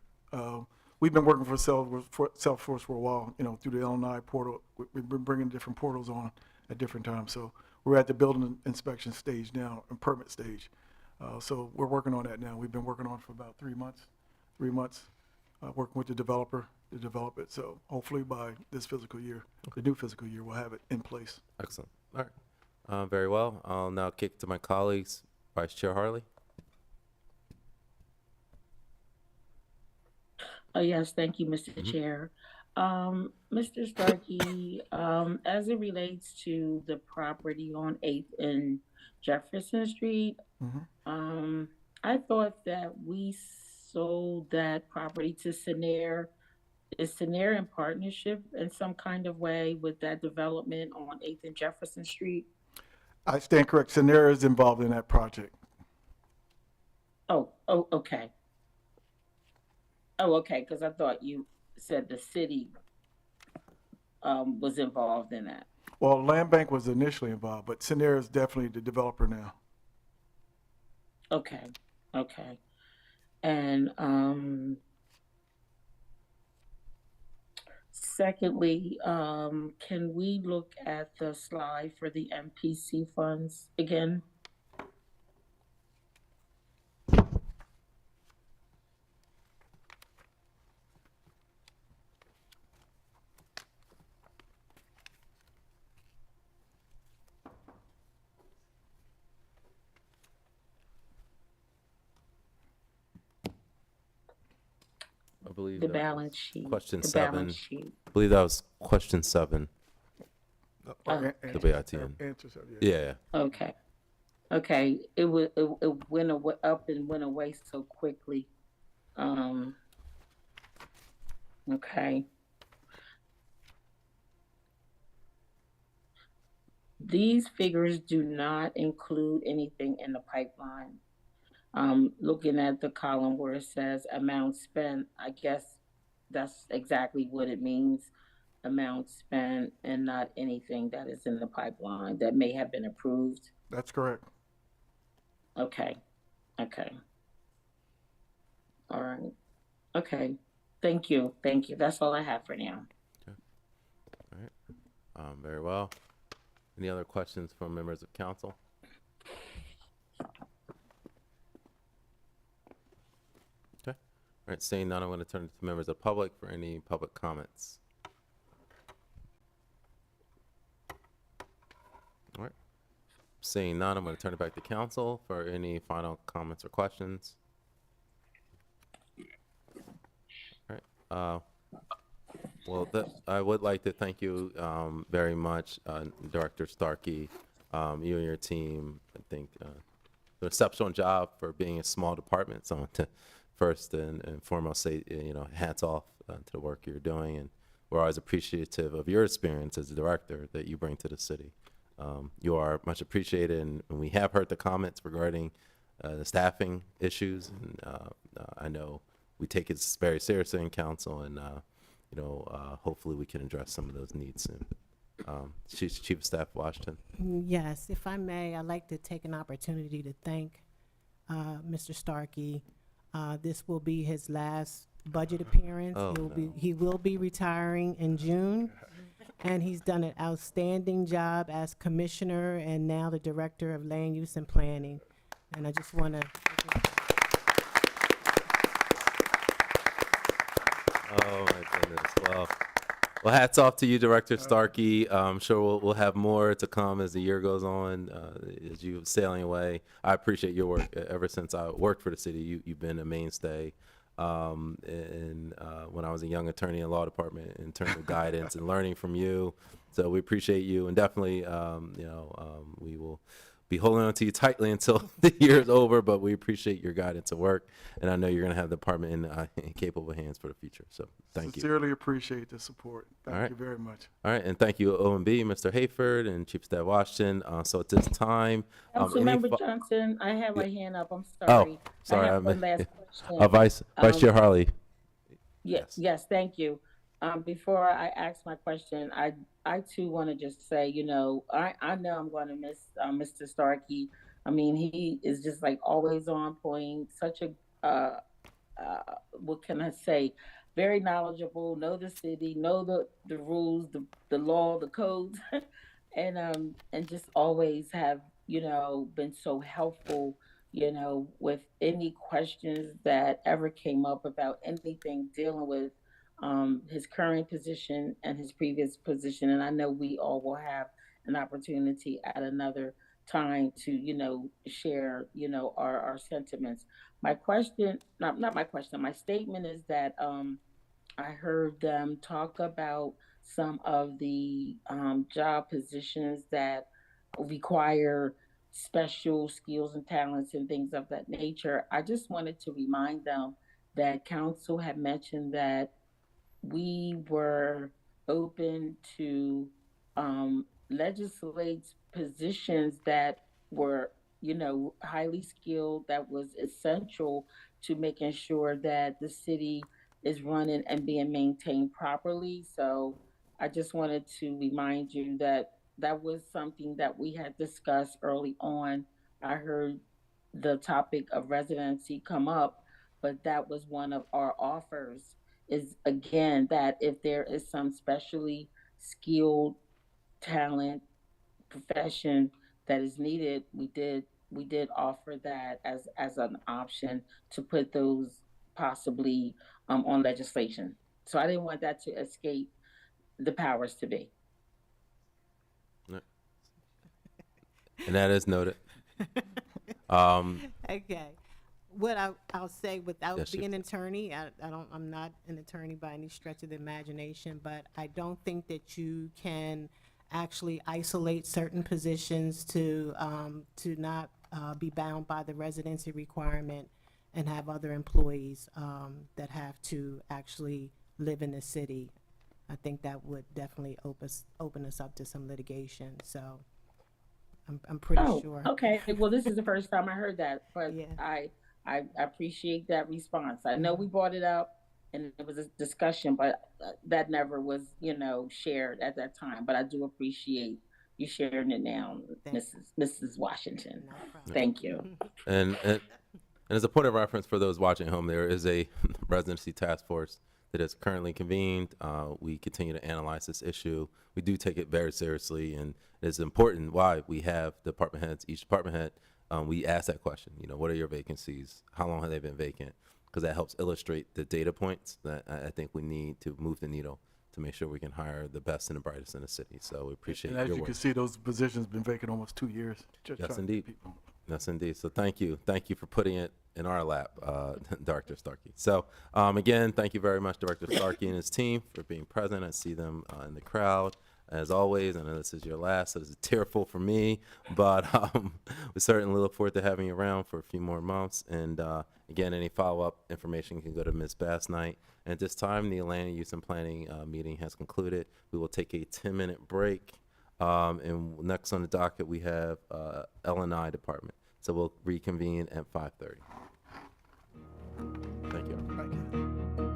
We've been working for Salesforce for a while, through the L&I portal. We've been bringing different portals on at different times. So we're at the building inspection stage now and permit stage. So we're working on that now. We've been working on it for about 3 months, working with the developer to develop it. So hopefully by this fiscal year, the new fiscal year, we'll have it in place. Excellent. All right. Very well. I'll now kick to my colleagues. Vice Chair Harley. Yes, thank you, Mr. Chair. Mr. Starkey, as it relates to the property on 8th and Jefferson Street, I thought that we sold that property to Scenair. Is Scenair in partnership in some kind of way with that development on 8th and Jefferson Street? I stand correct. Scenair is involved in that project. Oh, okay. Oh, okay, because I thought you said the city was involved in that. Well, Land Bank was initially involved, but Scenair is definitely the developer now. Okay. And secondly, can we look at the slide for the MPC funds again? I believe The that was balance sheet. question The 7. balance sheet. I believe that was question 7. Or The BITN. answers, Yeah. Okay. Okay. It went away, up and went away so quickly. Okay. These figures do not include anything in the pipeline. Looking at the column where it says amount spent, I guess that's exactly what it means. Amount spent and not anything that is in the pipeline that may have been approved. That's correct. Okay. Okay. All right. Okay. Thank you. Thank you. That's all I have for now. All right. Very well. Any other questions from members of council? Okay. All right. Seeing none, I'm going to turn it to members of the public for any public comments. All right. Seeing none, I'm going to turn it back to council for any final comments or questions. All right. Well, I would like to thank you very much, Director Starkey, you and your team. I think did an exceptional job for being a small department. So I want to first and foremost say, hats off to the work you're doing, and we're always appreciative of your experience as a director that you bring to the city. You are much appreciated, and we have heard the comments regarding the staffing issues, and I know we take it very seriously in council, and hopefully we can address some of those needs soon. Chief of Staff Washington. Yes, if I may, I'd like to take an opportunity to thank Mr. Starkey. This will be his last budget appearance. Oh, He will be retiring in June, and he's done an outstanding job as commissioner and now the director of land use and planning. And I just want to. Oh my goodness! Well, hats off to you, Director Starkey. I'm sure we'll have more to come as the year goes on, as you sailing away. I appreciate your work. Ever since I worked for the city, you've been a mainstay. And when I was a young attorney in the law department, in terms of guidance and learning from you, so we appreciate you, and definitely, we will be holding on to you tightly until the year is over, but we appreciate your guidance and work, and I know you're going to have the department in capable hands for the future, so thank you. Sincerely appreciate the support. All Thank right. you very much. All right, and thank you, OMB, Mr. Hayford, and Chief of Staff Washington. So at this time, Councilmember Johnson, I have my hand up. I'm oh, sorry. sorry, I I have one meant- last question. Vice Chair Harley. Yes, thank you. Before I ask my question, I too want to just say, I know I'm going to miss Mr. Starkey. I mean, he is just like always on point, such a, what can I say, very knowledgeable, know the city, know the rules, the law, the codes, and just always have, been so helpful, with any questions that ever came up about anything dealing with his current position and his previous position. And I know we all will have an opportunity at another time to, share, our sentiments. My question, not my question, my statement is that I heard them talk about some of the job positions that require special skills and talents and things of that nature. I just wanted to remind them that council had mentioned that we were open to legislate positions that were, highly skilled, that was essential to making sure that the city is running and being maintained properly. So I just wanted to remind you that that was something that we had discussed early on. I heard the topic of residency come up, but that was one of our offers, is again that if there is some specially skilled talent profession that is needed, we did offer that as an option to put those possibly on legislation. So I didn't want that to escape the powers to be. And that is noted. Okay. What I'll say without Yes, being Chief. an attorney, I'm not an attorney by any stretch of the imagination, but I don't think that you can actually isolate certain positions to not be bound by the residency requirement and have other employees that have to actually live in the city. I think that would definitely open us up to some litigation, so I'm pretty Oh, sure. okay. Well, this is the first time I heard that, but Yeah. I appreciate that response. I know we brought it up and it was a discussion, but that never was, shared at that time. But I do appreciate you sharing it now, Thank- Mrs. Washington. No problem. Thank you. And as a point of reference for those watching at home, there is a residency task force that is currently convened. We continue to analyze this issue. We do take it very seriously, and it's important why we have department heads. Each department head, we ask that question. What are your vacancies? How long have they been vacant? Because that helps illustrate the data points that I think we need to move the needle to make sure we can hire the best and the brightest in the city. So we appreciate And as your you work. can see, those positions been vacant almost 2 years. Just Yes, trying to indeed. get people. Yes, indeed. So thank you for putting it in our lap, Director Starkey. So again, thank you very much, Director Starkey and his team, for being present. I see them in the crowd. As always, I know this is your last, so this is tearful for me, but we certainly look forward to having you around for a few more months. And again, any follow-up information can go to Ms. Bass-Knight. And at this time, the Land Use and Planning meeting has concluded. We will take a 10-minute break. And next on the docket, we have L&I Department. So we'll reconvene at 5:30. Thank you.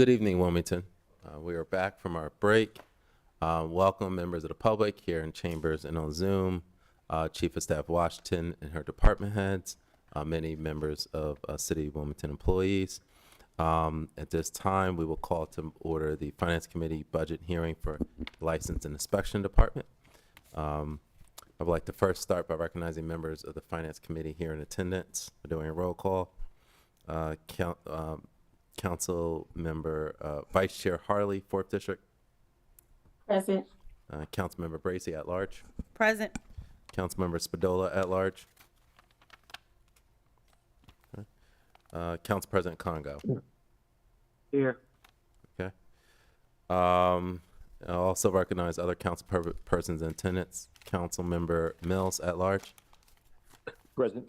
Good evening, Wilmington. We are back from our break. Welcome members of the public here in chambers and on Zoom, Chief of Staff Washington and her department heads, many members of City of Wilmington employees. At this time, we will call to order the Finance Committee budget hearing for License and Inspection Department. I would like to first start by recognizing members of the Finance Committee here in attendance. We're doing a roll call. Council member, Vice Chair Harley, 4th District. Present. Council member Bracy at large. Present. Council member Spadola at large. Council President Congo. Here. Okay. I also recognize other council persons in attendance. Council member Mills at large. Present.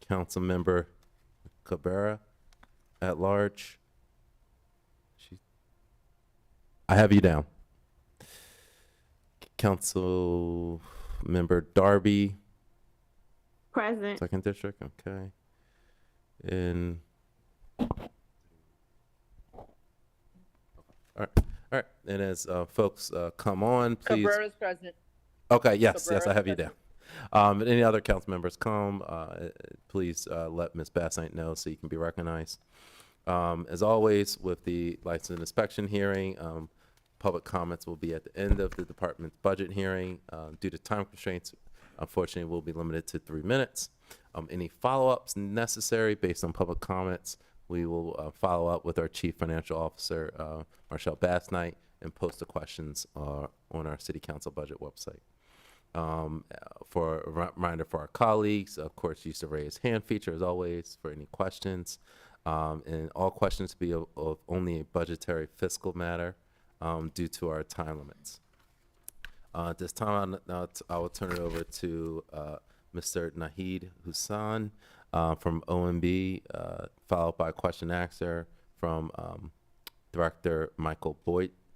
Council member Cabrera at large. I have you down. Council member Darby, Present. 2nd District. Okay. And all right. And as folks come on, please. Cabrera's present. Okay. Yes. Cabrera's I have you present. down. Any other council members come, please let Ms. Bassnight know so you can be recognized. As always, with the license and inspection hearing, public comments will be at the end of the department's budget hearing. Due to time constraints, unfortunately, we'll be limited to 3 minutes. Any follow-ups necessary based on public comments, we will follow up with our Chief Financial Officer, Marshall Bassnight, and post the questions on our City Council budget website. For a reminder for our colleagues, of course, use the raise hand feature as always for any questions. And all questions be of only a budgetary fiscal matter due to our time limits. At this time, I will turn it over to Mr. Nahid Hussan from OMB, followed by a question answer from Director Michael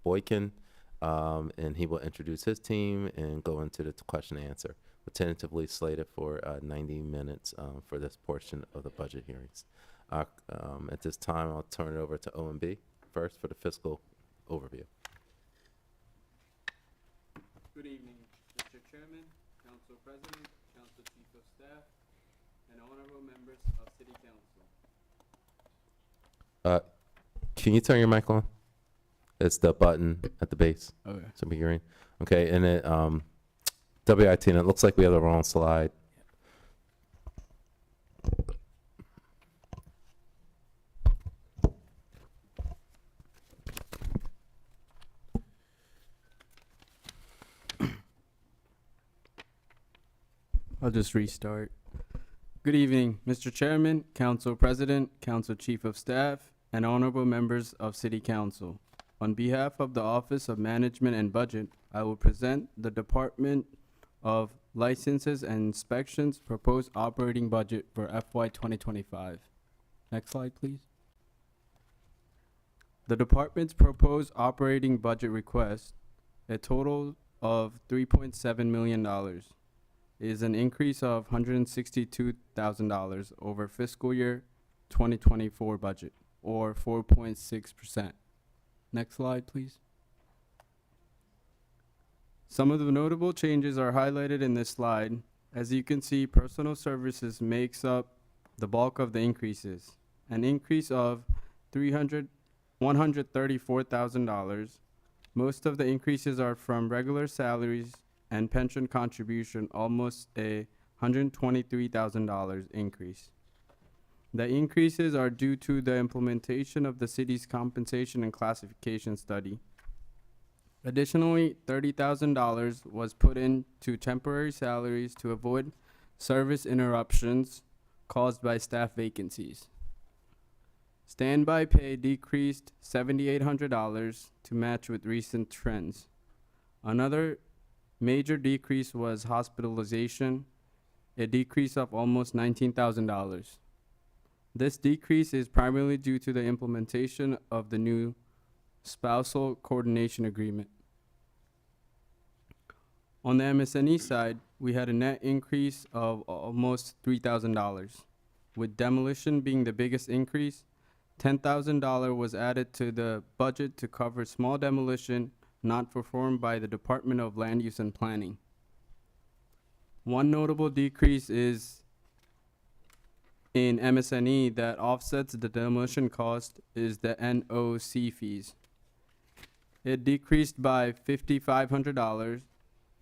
Boykin, and he will introduce his team and go into the question and answer. We're tentatively slated for 90 minutes for this portion of the budget hearings. At this time, I'll turn it over to OMB first for the fiscal overview. Good evening, Mr. Chairman, Council President, Council Chief of Staff, and honorable members of City Council. Can you turn your mic on? It's the button at the base. Okay. So be hearing. Okay, and it WIT, and it looks like we have the wrong slide. I'll just restart. Good evening, Mr. Chairman, Council President, Council Chief of Staff, and honorable members of City Council. On behalf of the Office of Management and Budget, I will present the Department of Licenses and Inspections proposed operating budget for FY 2025. Next slide, please. The department's proposed operating budget request, a total of $3.7 million, is an increase of $162,000 over fiscal year 2024 budget, or 4.6%. Next slide, please. Some of the notable changes are highlighted in this slide. As you can see, personal services makes up the bulk of the increases, an increase of $134,000. Most of the increases are from regular salaries and pension contribution, almost a $123,000 increase. The increases are due to the implementation of the city's compensation and classification study. Additionally, $30,000 was put into temporary salaries to avoid service interruptions caused by staff vacancies. Standby pay decreased $7,800 to match with recent trends. Another major decrease was hospitalization, a decrease of almost $19,000. This decrease is primarily due to the implementation of the new spousal coordination agreement. On the MS&E side, we had a net increase of almost $3,000, with demolition being the biggest increase. $10,000 was added to the budget to cover small demolition not performed by the Department of Land Use and Planning. One notable decrease is in MSNE that offsets the demolition cost is the NOC fees. It decreased by $5,500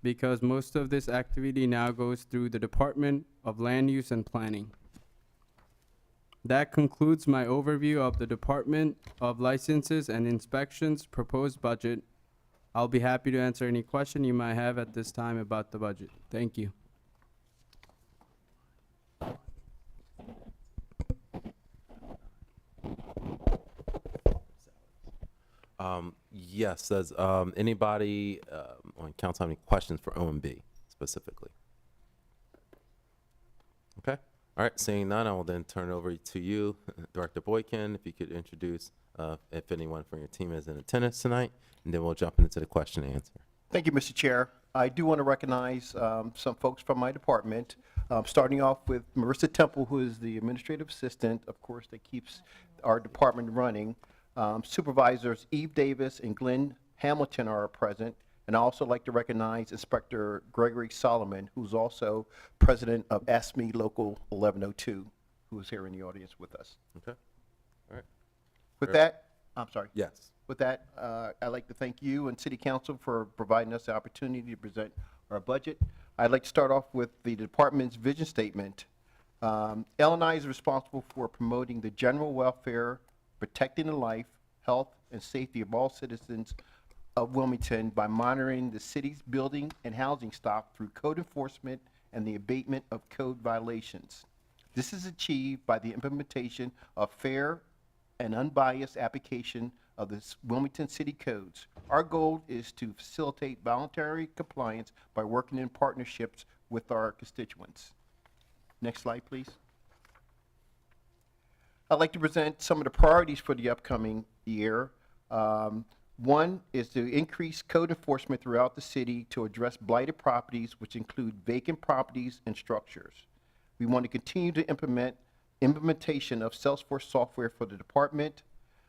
because most of this activity now goes through the Department of Land Use and Planning. That concludes my overview of the Department of Licenses and Inspections proposed budget. I'll be happy to answer any question you might have at this time about the budget. Thank you. Yes, does anybody on council have any questions for OMB specifically? Okay, all right, seeing none, I will then turn it over to you, Director Boykin, if you could introduce if anyone from your team is in attendance tonight, and then we'll jump into the question and answer. Thank you, Mr. Chair. I do want to recognize some folks from my department, starting off with Marissa Temple, who is the administrative assistant, of course, that keeps our department running. Supervisors Eve Davis and Glenn Hamilton are present, and I also like to recognize Inspector Gregory Solomon, who's also president of ASME Local 1102, who is here in the audience with us. Okay, all right. With Sure. that, I'm sorry. Yes. With that, I'd like to thank you and City Council for providing us the opportunity to present our budget. I'd like to start off with the department's vision statement. L&I is responsible for promoting the general welfare, protecting the life, health, and safety of all citizens of Wilmington by monitoring the city's building and housing stock through code enforcement and the abatement of code violations. This is achieved by the implementation of fair and unbiased application of the Wilmington City Codes. Our goal is to facilitate voluntary compliance by working in partnerships with our constituents. Next slide, please. I'd like to present some of the priorities for the upcoming year. One is to increase code enforcement throughout the city to address blighted properties, which include vacant properties and structures. We want to continue to implementation of Salesforce software for the department,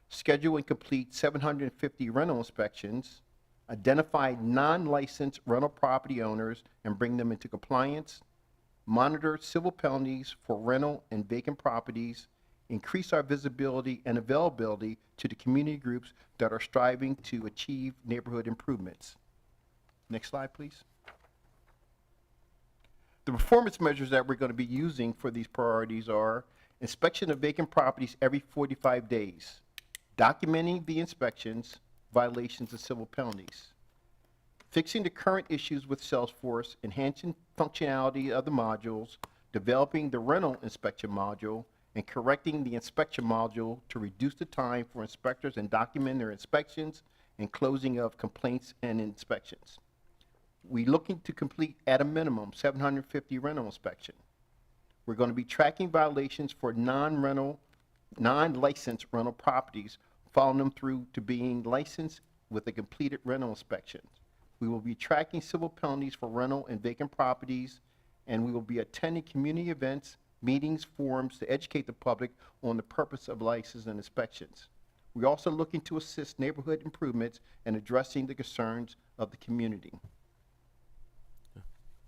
schedule and complete 750 rental inspections, identify non-licensed rental property owners and bring them into compliance, monitor civil penalties for rental and vacant properties, increase our visibility and availability to the community groups that are striving to achieve neighborhood improvements. Next slide, please. The performance measures that we're going to be using for these priorities are inspection of vacant properties every 45 days, documenting the inspections, violations, and civil penalties, fixing the current issues with Salesforce, enhancing functionality of the modules, developing the rental inspection module, and correcting the inspection module to reduce the time for inspectors and document their inspections and closing of complaints and inspections. We're looking to complete at a minimum 750 rental inspection. We're going to be tracking violations for non-licensed rental properties, following them through to being licensed with a completed rental inspection. We will be tracking civil penalties for rental and vacant properties, and we will be attending community events, meetings, forums to educate the public on the purpose of licenses and inspections. We're also looking to assist neighborhood improvements and addressing the concerns of the community.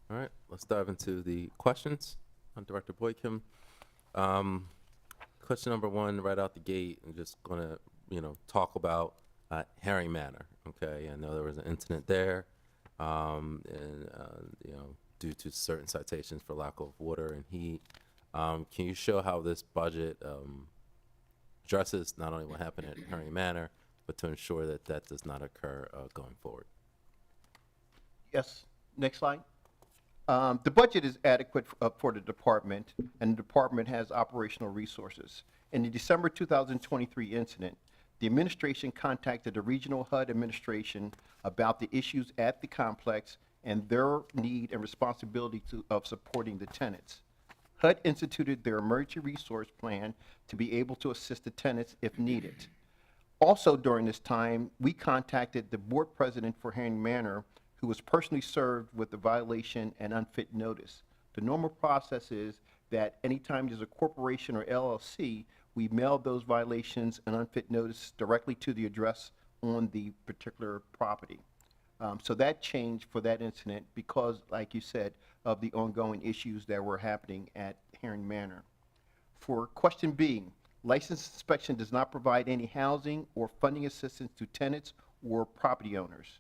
All right, let's dive into the questions. I'm Director Boykin. Question number one, right out the gate, I'm just gonna, talk about Herring Manor. Okay, I know there was an incident there, due to certain citations for lack of water and heat. Can you show how this budget addresses not only what happened at Herring Manor, but to ensure that that does not occur going forward? Yes, next slide. The budget is adequate for the department, and the department has operational resources. In the December 2023 incident, the administration contacted the regional HUD administration about the issues at the complex and their need and responsibility of supporting the tenants. HUD instituted their emergency resource plan to be able to assist the tenants if needed. Also during this time, we contacted the board president for Herring Manor, who was personally served with the violation and unfit notice. The normal process is that anytime there's a corporation or LLC, we mailed those violations and unfit notice directly to the address on the particular property. So that changed for that incident because, like you said, of the ongoing issues that were happening at Herring Manor. For question B, license inspection does not provide any housing or funding assistance to tenants or property owners.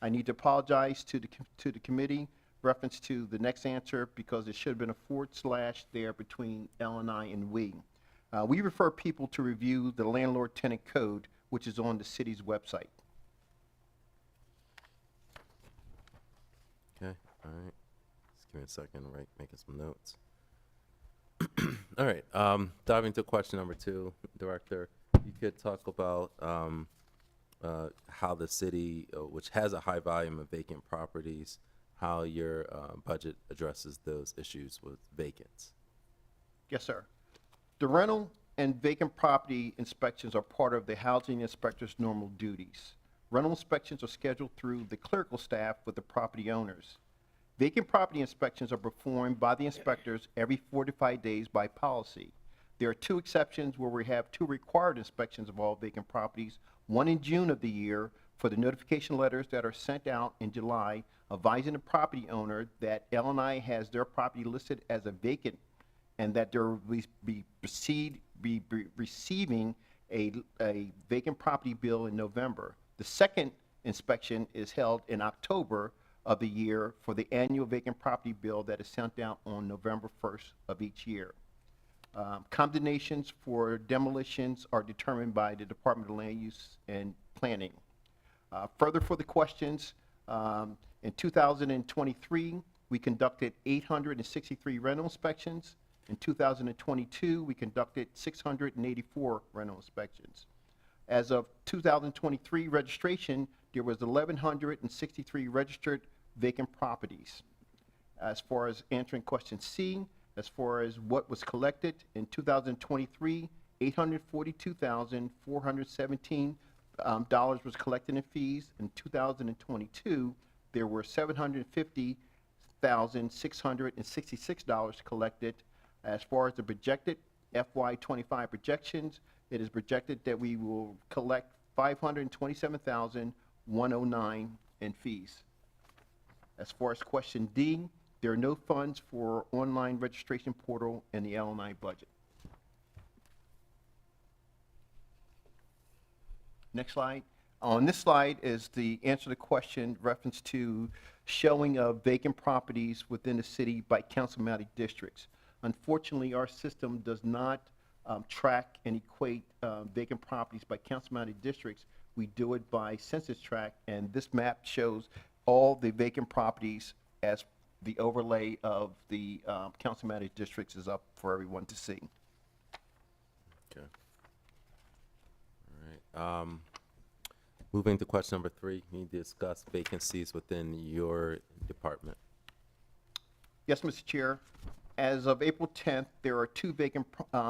I need to apologize to the committee, reference to the next answer, because it should have been a / there between L&I and we. We refer people to review the landlord-tenant code, which is on the city's website. Okay, all right. Just give me a second, right, making some notes. All right, diving into question number 2, Director, you could talk about how the city, which has a high volume of vacant properties, how your budget addresses those issues with vacants. Yes, sir. The rental and vacant property inspections are part of the housing inspector's normal duties. Rental inspections are scheduled through the clerical staff with the property owners. Vacant property inspections are performed by the inspectors every 45 days by policy. There are 2 exceptions where we have 2 required inspections of all vacant properties, one in June of the year for the notification letters that are sent out in July advising the property owner that L&I has their property listed as a vacant and that they'll be receiving a vacant property bill in November. The second inspection is held in October of the year for the annual vacant property bill that is sent out on November 1st of each year. Condemnations for demolitions are determined by the Department of Land Use and Planning. Further for the questions, in 2023, we conducted 863 rental inspections. In 2022, we conducted 684 rental inspections. As of 2023 registration, there was 1,163 registered vacant properties. As far as answering question C, as far as what was collected in 2023, $842,417 was collected in fees. In 2022, there were $750,666 collected. As far as the projected FY2025 projections, it is projected that we will collect $527,109 in fees. As far as question D, there are no funds for online registration portal in the L&I budget. Next slide. On this slide is the answer to the question reference to showing of vacant properties within the city by councilmatic districts. Unfortunately, our system does not track and equate vacant properties by councilmatic districts. We do it by census tract, and this map shows all the vacant properties as the overlay of the councilmatic districts is up for everyone to see. Okay. All right. Moving to question number 3, can you discuss vacancies within your department? Yes, Mr. Chair. As of April 10th, there are 2 vacant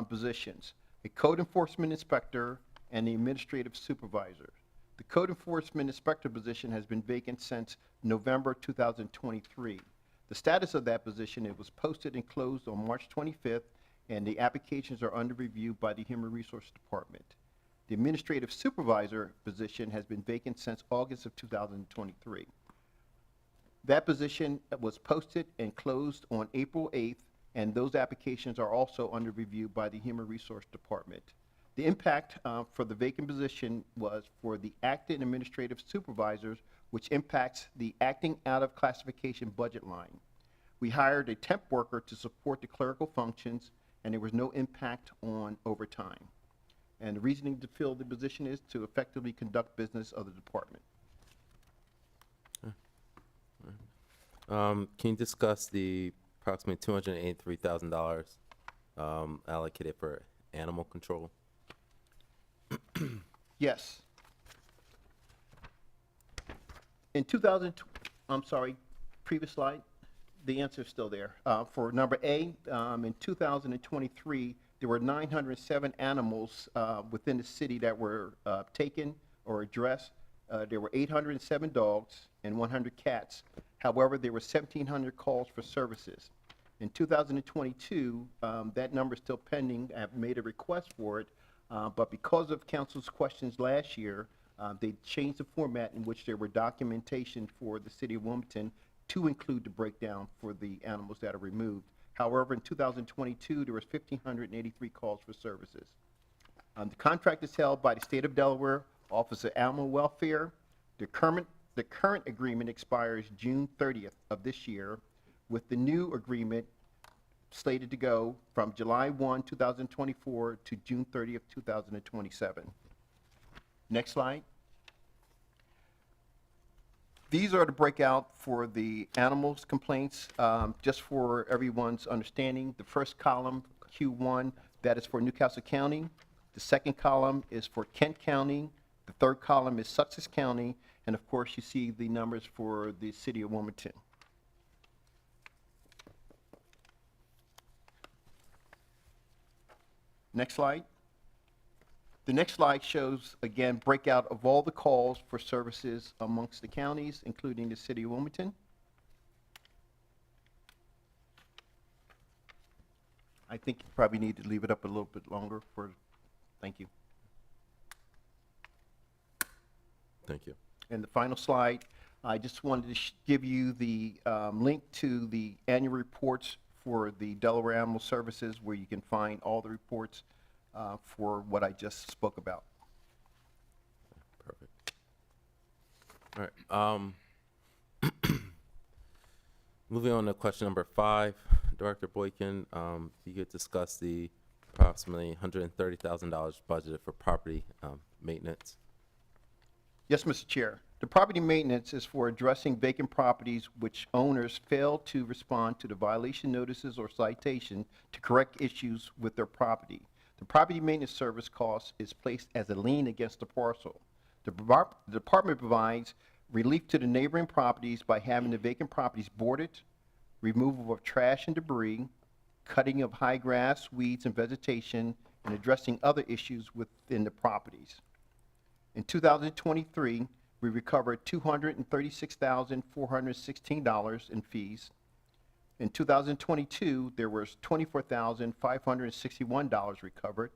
positions, a code enforcement inspector and the administrative supervisor. The code enforcement inspector position has been vacant since November 2023. The status of that position, it was posted and closed on March 25th, and the applications are under review by the Human Resource Department. The administrative supervisor position has been vacant since August of 2023. That position was posted and closed on April 8th, and those applications are also under review by the Human Resource Department. The impact for the vacant position was for the acting administrative supervisors, which impacts the acting out of classification budget line. We hired a temp worker to support the clerical functions, and there was no impact on overtime. And the reasoning to fill the position is to effectively conduct business of the department. Can you discuss the approximately $283,000 allocated for animal control? Yes. In 2000, I'm sorry, previous slide, the answer is still there. For number A, in 2023, there were 907 animals within the city that were taken or addressed. There were 807 dogs and 100 cats. However, there were 1,700 calls for services. In 2022, that number is still pending. I have made a request for it, but because of council's questions last year, they changed the format in which there were documentation for the city of Wilmington to include the breakdown for the animals that are removed. However, in 2022, there was 1,583 calls for services. The contract is held by the State of Delaware Office of Animal Welfare. The current agreement expires June 30th of this year, with the new agreement slated to go from July 1, 2024 to June 30th, 2027. Next slide. These are the breakout for the animals complaints, just for everyone's understanding. The first column, Q1, that is for Newcastle County. The second column is for Kent County. The third column is Sussex County. And of course, you see the numbers for the city of Wilmington. Next slide. The next slide shows, again, breakout of all the calls for services amongst the counties, including the city of Wilmington. I think you probably need to leave it up a little bit longer for, thank you. Thank you. And the final slide, I just wanted to give you the link to the annual reports for the Delaware Animal Services, where you can find all the reports for what I just spoke about. Perfect. All right. Moving on to question number 5, Director Boykin, you could discuss the approximately $130,000 budgeted for property maintenance. Yes, Mr. Chair. The property maintenance is for addressing vacant properties which owners fail to respond to the violation notices or citation to correct issues with their property. The property maintenance service cost is placed as a lien against the parcel. The department provides relief to the neighboring properties by having the vacant properties boarded, removal of trash and debris, cutting of high grass, weeds, and vegetation, and addressing other issues within the properties. In 2023, we recovered $236,416 in fees. In 2022, there was $24,561 recovered.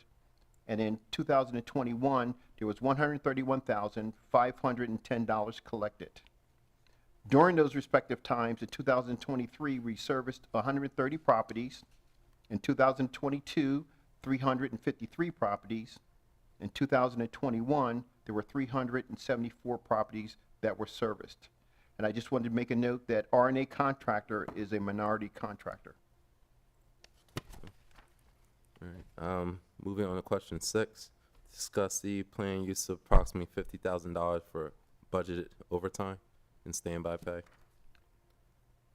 And in 2021, there was $131,510 collected. During those respective times, in 2023, we serviced 130 properties. In 2022, 353 properties. In 2021, there were 374 properties that were serviced. And I just wanted to make a note that RE&H contractor is a minority contractor. All right. Moving on to question 6, discuss the planned use of approximately $50,000 for budgeted overtime and standby pay.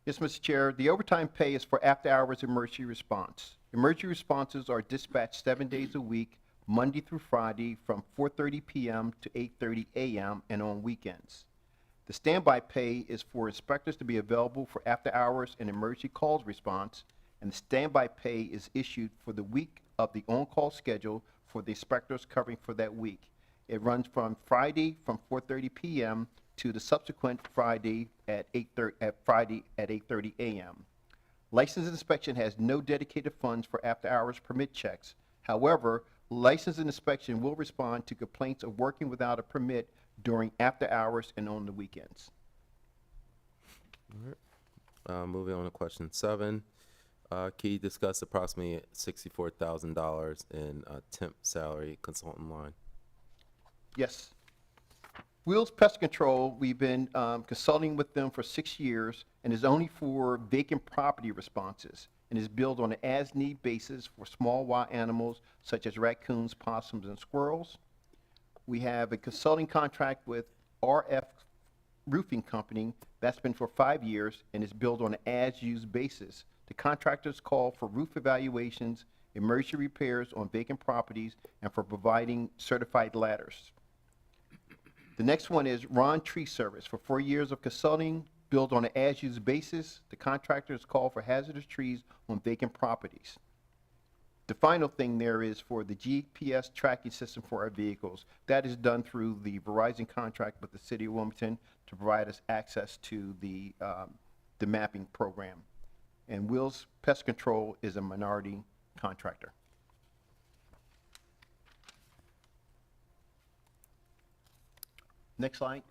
Yes, Mr. Chair, the overtime pay is for after-hours emergency response. Emergency responses are dispatched 7 days a week, Monday through Friday, from 4:30 p.m. to 8:30 a.m. and on weekends. The standby pay is for inspectors to be available for after-hours and emergency calls response, and the standby pay is issued for the week of the on-call schedule for the inspectors covering for that week. It runs from Friday from 4:30 p.m. to the subsequent Friday at 8:30 a.m. License inspection has no dedicated funds for after-hours permit checks. However, license and inspection will respond to complaints of working without a permit during after hours and on the weekends. All right. Moving on to question 7, can you discuss approximately $64,000 in temp salary consultant line? Yes. Wheels Pest Control, we've been consulting with them for 6 years and is only for vacant property responses, and is billed on an as-need basis for small wild animals such as raccoons, possums, and squirrels. We have a consulting contract with RF Roofing Company that's been for 5 years and is billed on an as-used basis. The contractors call for roof evaluations, emergency repairs on vacant properties, and for providing certified ladders. The next one is Ron Tree Service for 4 years of consulting, billed on an as-used basis. The contractors call for hazardous trees on vacant properties. The final thing there is for the GPS tracking system for our vehicles. That is done through the Verizon contract with the City of Wilmington to provide us access to the mapping program. and Will's Pest Control is a minority contractor. Next slide.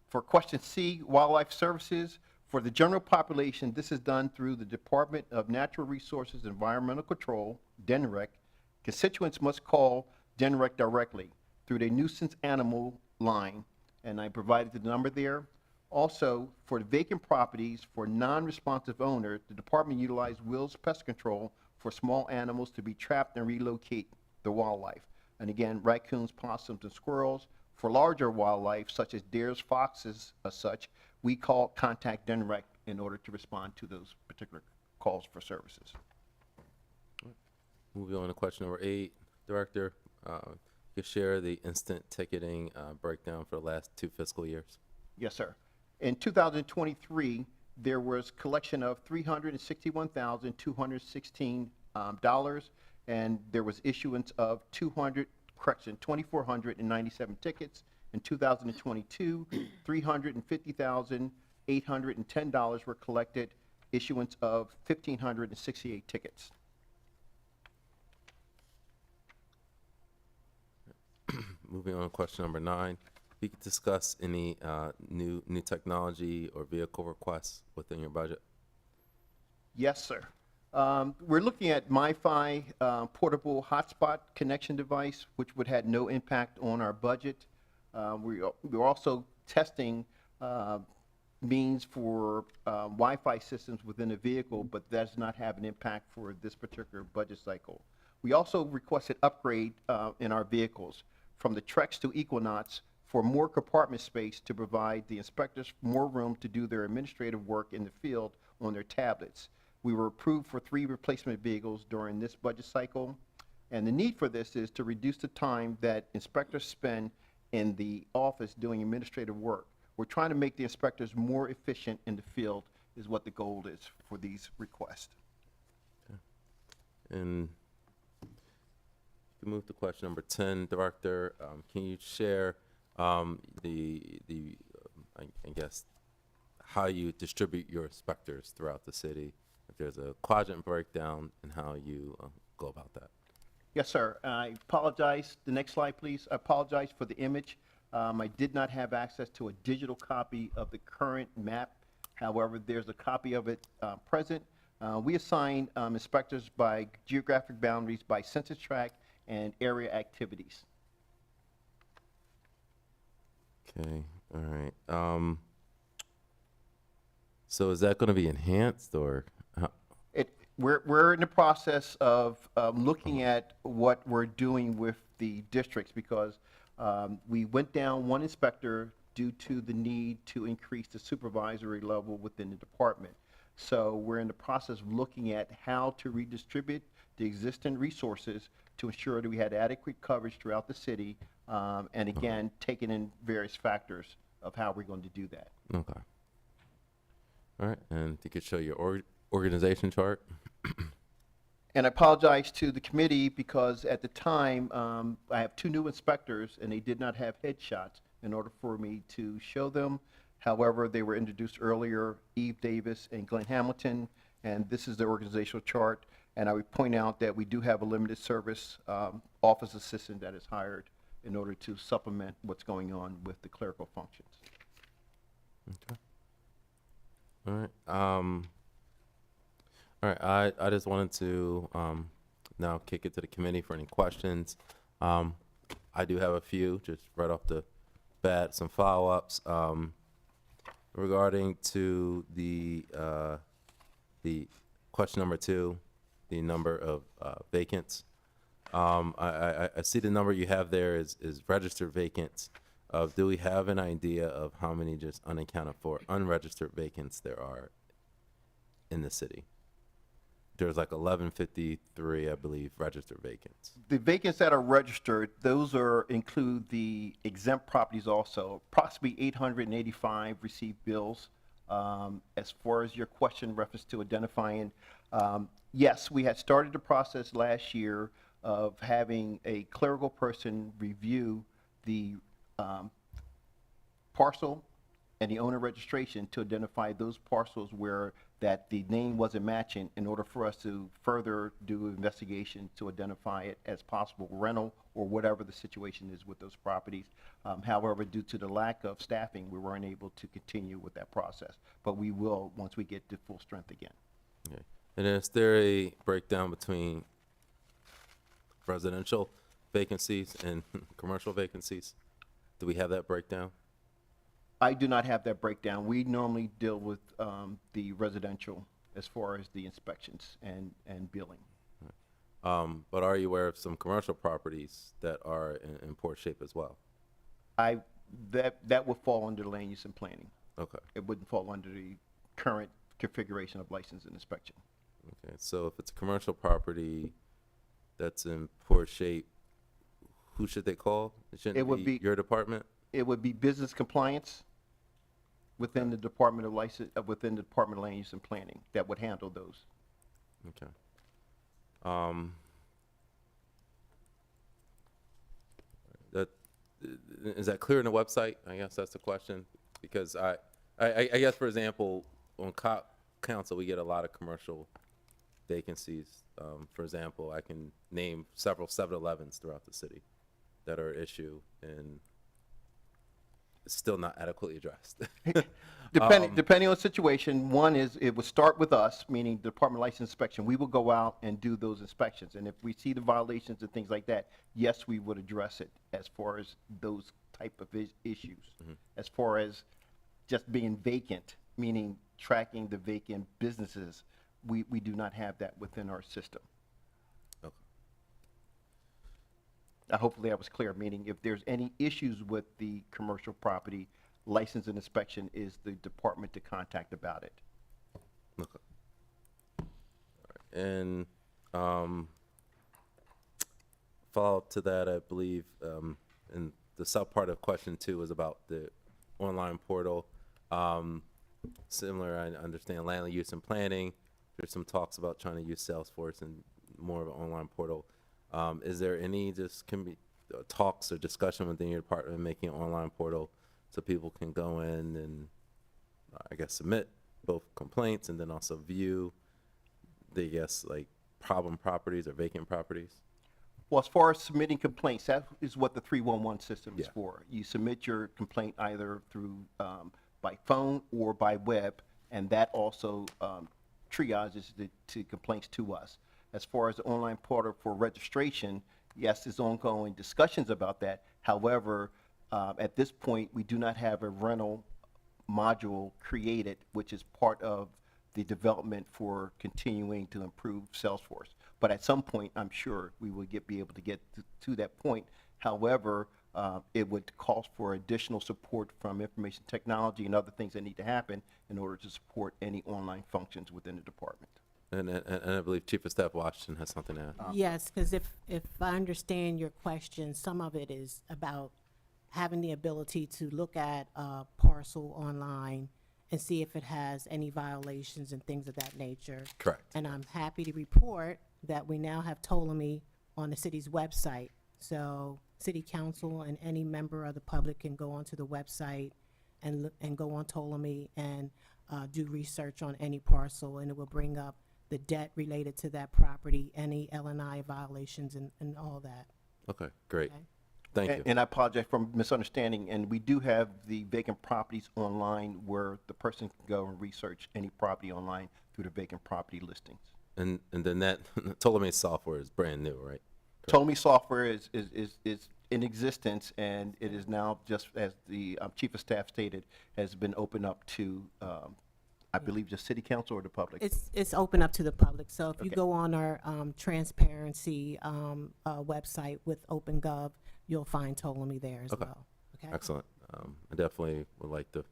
For question C, Wildlife Services, for the general population, this is done through the Department of Natural Resources and Environmental Control, DENREC. Constituents must call DENREC directly through their nuisance animal line, and I provided the number there. Also, for the vacant properties for non-responsive owner, the department utilized Will's Pest Control for small animals to be trapped and relocate the wildlife. And again, raccoons, possums, and squirrels. For larger wildlife, such as deers, foxes, as such, we contact DENREC in order to respond to those particular calls for services. Moving on to question number 8, Director, you share the instant ticketing breakdown for the last 2 fiscal years. Yes, sir. In 2023, there was collection of $361,216, and there was issuance of 2,497 tickets. In 2022, $350,810 were collected, issuance of 1,568 tickets. Moving on to question number 9, you could discuss any new technology or vehicle requests within your budget. Yes, sir. We're looking at MiFi portable hotspot connection device, which would have no impact on our budget. We're also testing means for Wi-Fi systems within a vehicle, but that does not have an impact for this particular budget cycle. We also requested upgrade in our vehicles from the Trex to Equinox for more compartment space to provide the inspectors more room to do their administrative work in the field on their tablets. We were approved for 3 replacement vehicles during this budget cycle, and the need for this is to reduce the time that inspectors spend in the office doing administrative work. We're trying to make the inspectors more efficient in the field is what the goal is for these requests. And you can move to question number 10, Director. Can you share I guess, how you distribute your inspectors throughout the city? If there's a quadrant breakdown and how you go about that. Yes, sir. I apologize. The next slide, please. I apologize for the image. I did not have access to a digital copy of the current map. However, there's a copy of it present. We assign inspectors by geographic boundaries, by census tract, and area activities. Okay, all right. So is that going to be enhanced or? We're in the process of looking at what we're doing with the districts because we went down 1 inspector due to the need to increase the supervisory level within the department. So we're in the process of looking at how to redistribute the existing resources to ensure that we had adequate coverage throughout the city, and again, taking in various factors of how we're going to do that. Okay. All right, and you could show your organization chart. And I apologize to the committee because at the time, I have 2 new inspectors and they did not have headshots in order for me to show them. However, they were introduced earlier, Eve Davis and Glenn Hamilton, and this is the organizational chart. And I would point out that we do have a limited service office assistant that is hired in order to supplement what's going on with the clerical functions. Okay. All right. All right. I just wanted to now kick it to the committee for any questions. I do have a few, just right off the bat, some follow-ups regarding to the question number 2, the number of vacants. I see the number you have there is registered vacants. Do we have an idea of how many just unaccounted for unregistered vacants there are in the city? There's like 1153, I believe, registered vacants. The vacants that are registered, those include the exempt properties also. Approximately 885 received bills. As far as your question reference to identifying, yes, we had started the process last year of having a clerical person review the parcel and the owner registration to identify those parcels where that the name wasn't matching in order for us to further do investigation to identify it as possible rental or whatever the situation is with those properties. However, due to the lack of staffing, we weren't able to continue with that process, but we will once we get to full strength again. Okay. And is there a breakdown between residential vacancies and commercial vacancies? Do we have that breakdown? I do not have that breakdown. We normally deal with the residential as far as the inspections and billing. But are you aware of some commercial properties that are in poor shape as well? That would fall under land use and planning. Okay. It wouldn't fall under the current configuration of license and inspection. Okay. So if it's a commercial property that's in poor shape, who should they call? It would be- your department? It would be business compliance within the Department of License, within the Department of Land Use and Planning that would handle those. Okay. That is that clear in the website? I guess that's the question, because I guess, for example, on council we get a lot of commercial vacancies. For example, I can name several 7-Elevens throughout the city that are an issue and it's still not adequately addressed. Depending on the situation, one is it would start with us, meaning the Department of License Inspection. We will go out and do those inspections. And if we see the violations and things like that, yes, we would address it as far as those type of issues. As far as just being vacant, meaning tracking the vacant businesses, we do not have that within our system. Okay. Hopefully I was clear, meaning if there's any issues with the commercial property, license and inspection is the department to contact about it. Okay. All right. And follow up to that, I believe, and the sub part of question 2 was about the online portal. Similar, I understand land use and planning. There's some talks about trying to use Salesforce and more of an online portal. Is there any talks or discussion within your department making an online portal so people can go in and I guess submit both complaints and then also view like problem properties or vacant properties? Well, as far as submitting complaints, that is what the 311 system is Yeah. for. You submit your complaint either through by phone or by web, and that also triages the complaints to us. As far as the online portal for registration, yes, there's ongoing discussions about that. However, at this point, we do not have a rental module created, which is part of the development for continuing to improve Salesforce. But at some point, I'm sure we will be able to get to that point. However, it would call for additional support from information technology and other things that need to happen in order to support any online functions within the department. And I believe Chief of Staff Washington has something to add. Yes, because if I understand your question, some of it is about having the ability to look at a parcel online and see if it has any violations and things of that nature. Correct. And I'm happy to report that we now have Ptolemy on the city's website. So city council and any member of the public can go onto the website and go on Ptolemy and do research on any parcel, and it will bring up the debt related to that property, any L&I violations and all that. Okay, great. Okay. Thank you. And I apologize for misunderstanding, and we do have the vacant properties online where the person can go and research any property online through the vacant property listings. And then that Ptolemy software is brand new, right? Ptolemy software is in existence, and it is now, just as the Chief of Staff stated, has been opened up to, I believe, just city council or the public. It's open up to the public. So if you Okay. go on our transparency website with OpenGov, you'll find Ptolemy there as Okay. well. Okay. Excellent. I definitely would like to.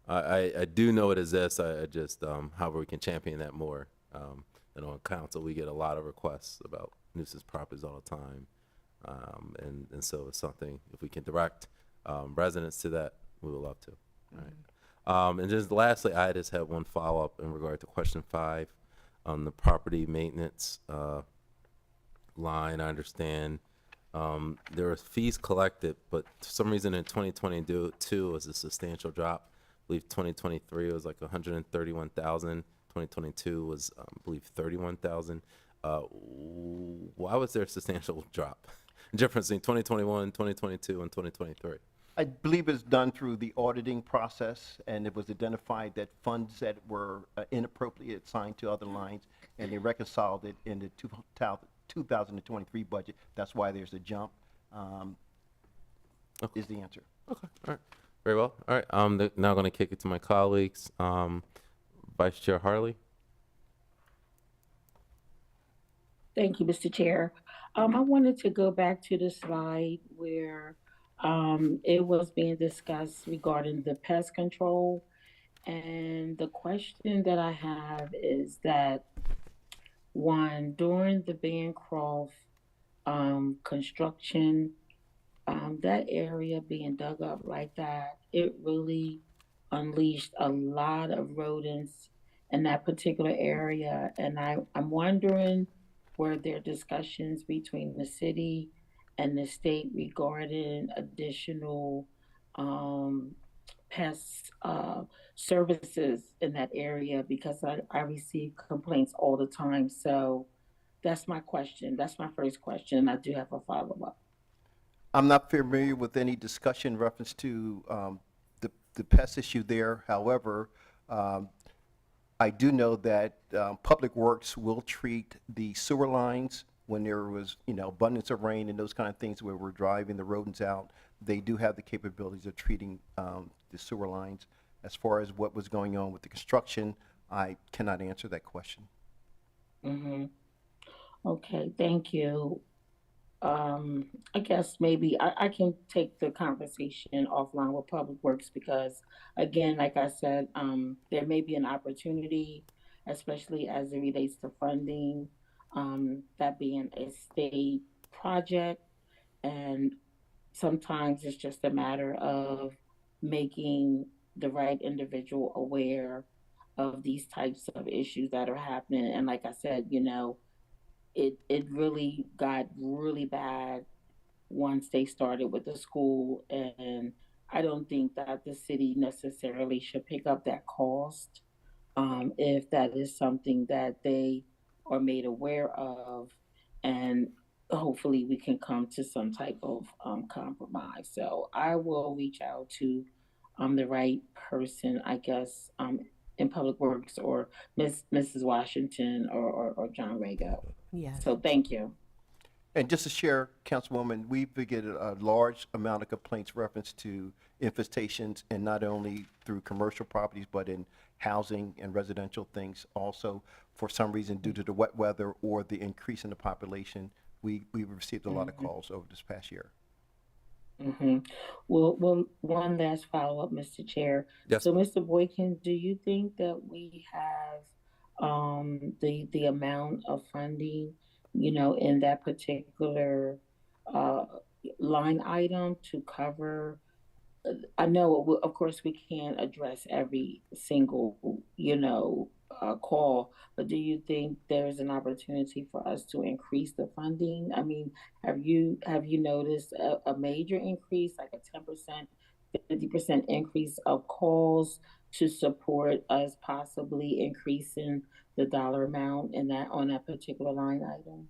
I do know it exists. I just however we can champion that more. And on council, we get a lot of requests about nuisance properties all the time, and so it's something if we can direct residents to that, we would love to. All right. And just lastly, I just have one follow up in regard to question 5 on the property maintenance line. I understand. There were fees collected, but for some reason in 2022 was a substantial drop. I believe 2023 was like 131,000. 2022 was, I believe, 31,000. Why was there a substantial drop? Difference in 2021, 2022, and 2023. I believe it's done through the auditing process, and it was identified that funds that were inappropriately assigned to other lines, and they reconciled it in the 2023 budget. That's why there's a jump, is the answer. Okay, all right, very well. All right, I'm now going to kick it to my colleagues. Vice Chair Harley. Thank you, Mr. Chair. I wanted to go back to the slide where it was being discussed regarding the pest control. And the question that I have is that, one, during the Bancroft construction, that area being dug up like that, it really unleashed a lot of rodents in that particular area. And I'm wondering, were there discussions between the city and the state regarding additional pest services in that area? Because I receive complaints all the time. So that's my question. That's my first question. I do have a follow-up. I'm not familiar with any discussion in reference to the pest issue there. However, I do know that Public Works will treat the sewer lines when there was, abundance of rain and those kind of things where we're driving the rodents out. They do have the capabilities of treating the sewer lines. As far as what was going on with the construction, I cannot answer that question. Mm-hmm. Okay, thank you. I guess maybe I can take the conversation offline with Public Works because, again, like I said, there may be an opportunity, especially as it relates to funding, that being a state project. And sometimes it's just a matter of making the right individual aware of these types of issues that are happening. And like I said, it really got really bad once they started with the school, and I don't think that the city necessarily should pick up that cost if that is something that they are made aware of, and hopefully we can come to some type of compromise. So I will reach out to the right person, I guess, in Public Works, or Mrs. Washington, or John Rago. Yes. So thank you. And just to share, Councilwoman, we get a large amount of complaints reference to infestations, and not only through commercial properties, but in housing and residential things also. For some reason, due to the wet weather or the increase in the population, we received a lot of calls over this past year. Mm-hmm. Well, one last follow-up, Mr. Chair. Yes. So, Mr. Boykin, do you think that we have the amount of funding, in that particular line item to cover? I know, of course, we can't address every single, call, but do you think there's an opportunity for us to increase the funding? I mean, have you noticed a major increase, like a 10%, 50% increase of calls to support us possibly increasing the dollar amount in that on that particular line item?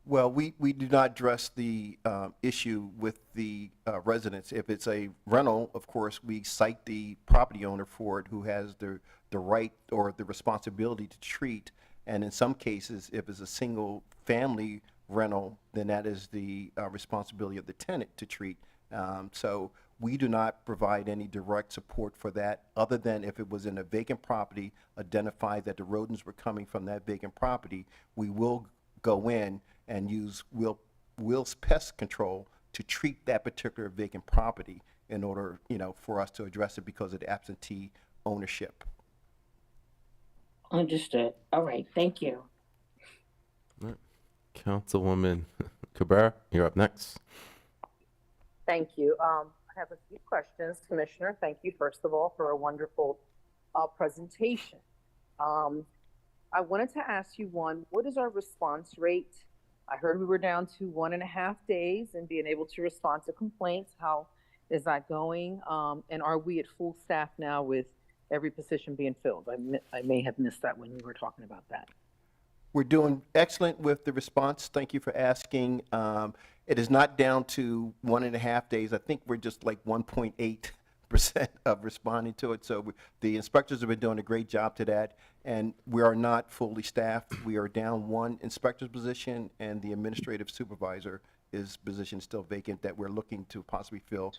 Well, we do not address the issue with the residents. If it's a rental, of course, we cite the property owner for it, who has the right or the responsibility to treat. And in some cases, if it's a single family rental, then that is the responsibility of the tenant to treat. So we do not provide any direct support for that, other than if it was in a vacant property, identified that the rodents were coming from that vacant property, we will go in and use Will's Pest Control to treat that particular vacant property in order, for us to address it because of the absentee ownership. Understood. All right. Thank you. All right. Councilwoman Cabrera, you're up next. Thank you. I have a few questions, Commissioner. Thank you, first of all, for a wonderful presentation. I wanted to ask you one, what is our response rate? I heard we were down to 1.5 days and being able to respond to complaints. How is that going? And are we at full staff now with every position being filled? I may have missed that when you were talking about that. We're doing excellent with the response. Thank you for asking. It is not down to 1.5 days. I think we're just like 1.8% of responding to it. So the inspectors have been doing a great job to that. And we are not fully staffed. We are down one inspector's position, and the administrative supervisor position is still vacant that we're looking to possibly fill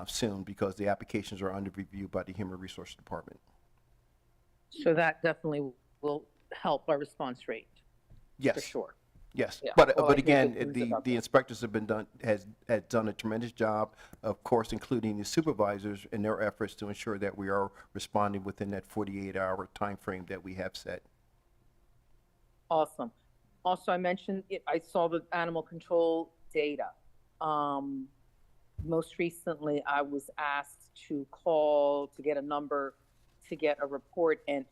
soon because the applications are under review by the Human Resources Department. So that definitely will help our response rate. Yes. For sure. Yes, Yeah. but Well, I hear again, good news about the that. inspectors have done a tremendous job, of course, including the supervisors in their efforts to ensure that we are responding within that 48-hour time frame that we have set. Awesome. Also, I mentioned it, I saw the animal control data. Most recently, I was asked to call to get a number to get a report and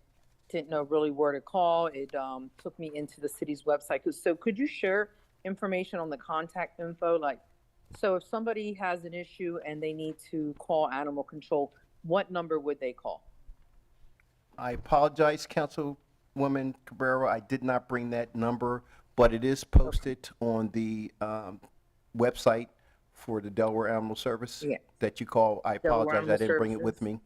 didn't know really where to call. It took me into the city's website. So could you share information on the contact info? Like, so if somebody has an issue and they need to call animal control, what number would they call? I apologize, Councilwoman Cabrera, I did not bring that number, but it is posted on the website for the Delaware Animal Service Yeah. that you call. I Delaware apologize, Animal I didn't bring it with Services. me,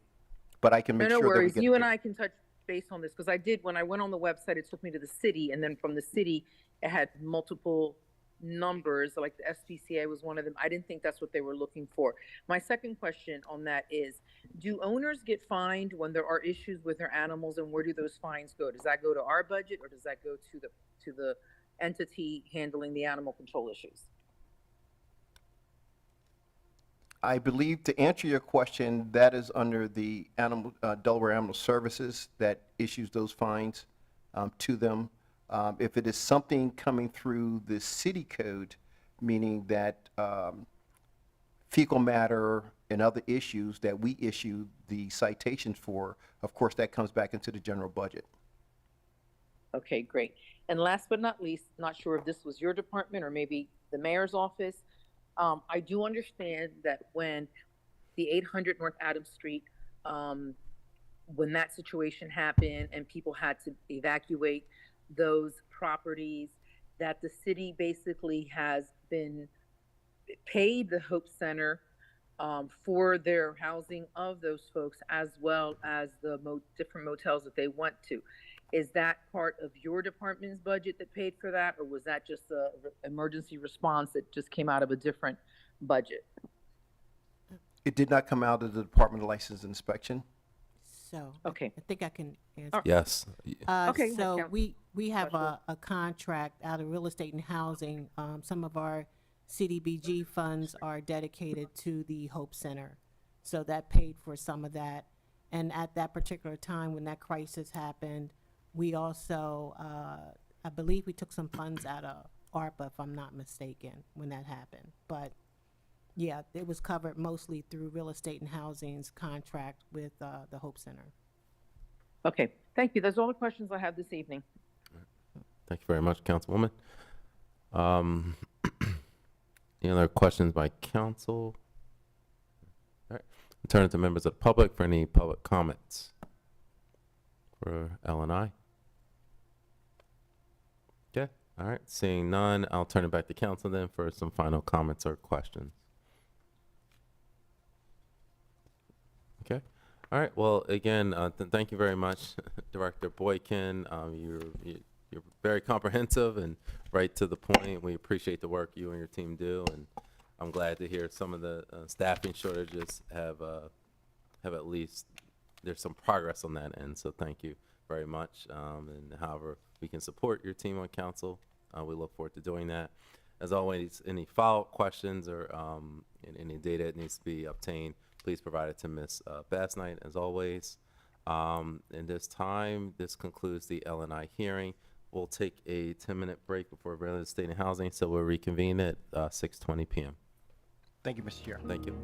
but I can make No sure that we worries. get You it and there. I can touch base on this because I did, when I went on the website, it took me to the city, and then from the city, it had multiple numbers, like the SPCA was one of them. I didn't think that's what they were looking for. My second question on that is, do owners get fined when there are issues with their animals, and where do those fines go? Does that go to our budget, or does that go to the entity handling the animal control issues? I believe, to answer your question, that is under the Delaware Animal Services that issues those fines to them. If it is something coming through the city code, meaning that fecal matter and other issues that we issue the citations for, of course, that comes back into the general budget. Okay, great. And last but not least, not sure if this was your department or maybe the mayor's office. I do understand that when the 800 North Adams Street, when that situation happened and people had to evacuate those properties, that the city basically has been paid the Hope Center for their housing of those folks, as well as the different motels that they went to. Is that part of your department's budget that paid for that, or was that just a emergency response that just came out of a different budget? It did not come out of the Department of License and Inspection. So, Okay. I think I can answer. Yes. Okay, So Council- we have Question. a contract out of real estate and housing. Some of our CDBG funds are dedicated to the Hope Center. So that paid for some of that. And at that particular time when that crisis happened, we also, I believe we took some funds out of ARPA, if I'm not mistaken, when that happened. But yeah, it was covered mostly through real estate and housing's contract with the Hope Center. Okay, thank you. That's all the questions I have this evening. Thank you very much, Councilwoman. Any other questions by council? All right, I'll turn it to members of the public for any public comments for L&I. Okay, all right, seeing none, I'll turn it back to council then for some final comments or questions. Okay, all right, well, again, thank you very much, Director Boykin. You're very comprehensive and right to the point. We appreciate the work you and your team do, and I'm glad to hear some of the staffing shortages have at least, there's some progress on that end, so thank you very much. And however we can support your team on council, we look forward to doing that. As always, any follow-up questions or any data that needs to be obtained, please provide it to Ms. Basnight, as always. In this time, this concludes the L&I hearing. We'll take a 10-minute break before real estate and housing, so we'll reconvene at 6:20 p.m. Thank you, Mr. Chair. Thank you.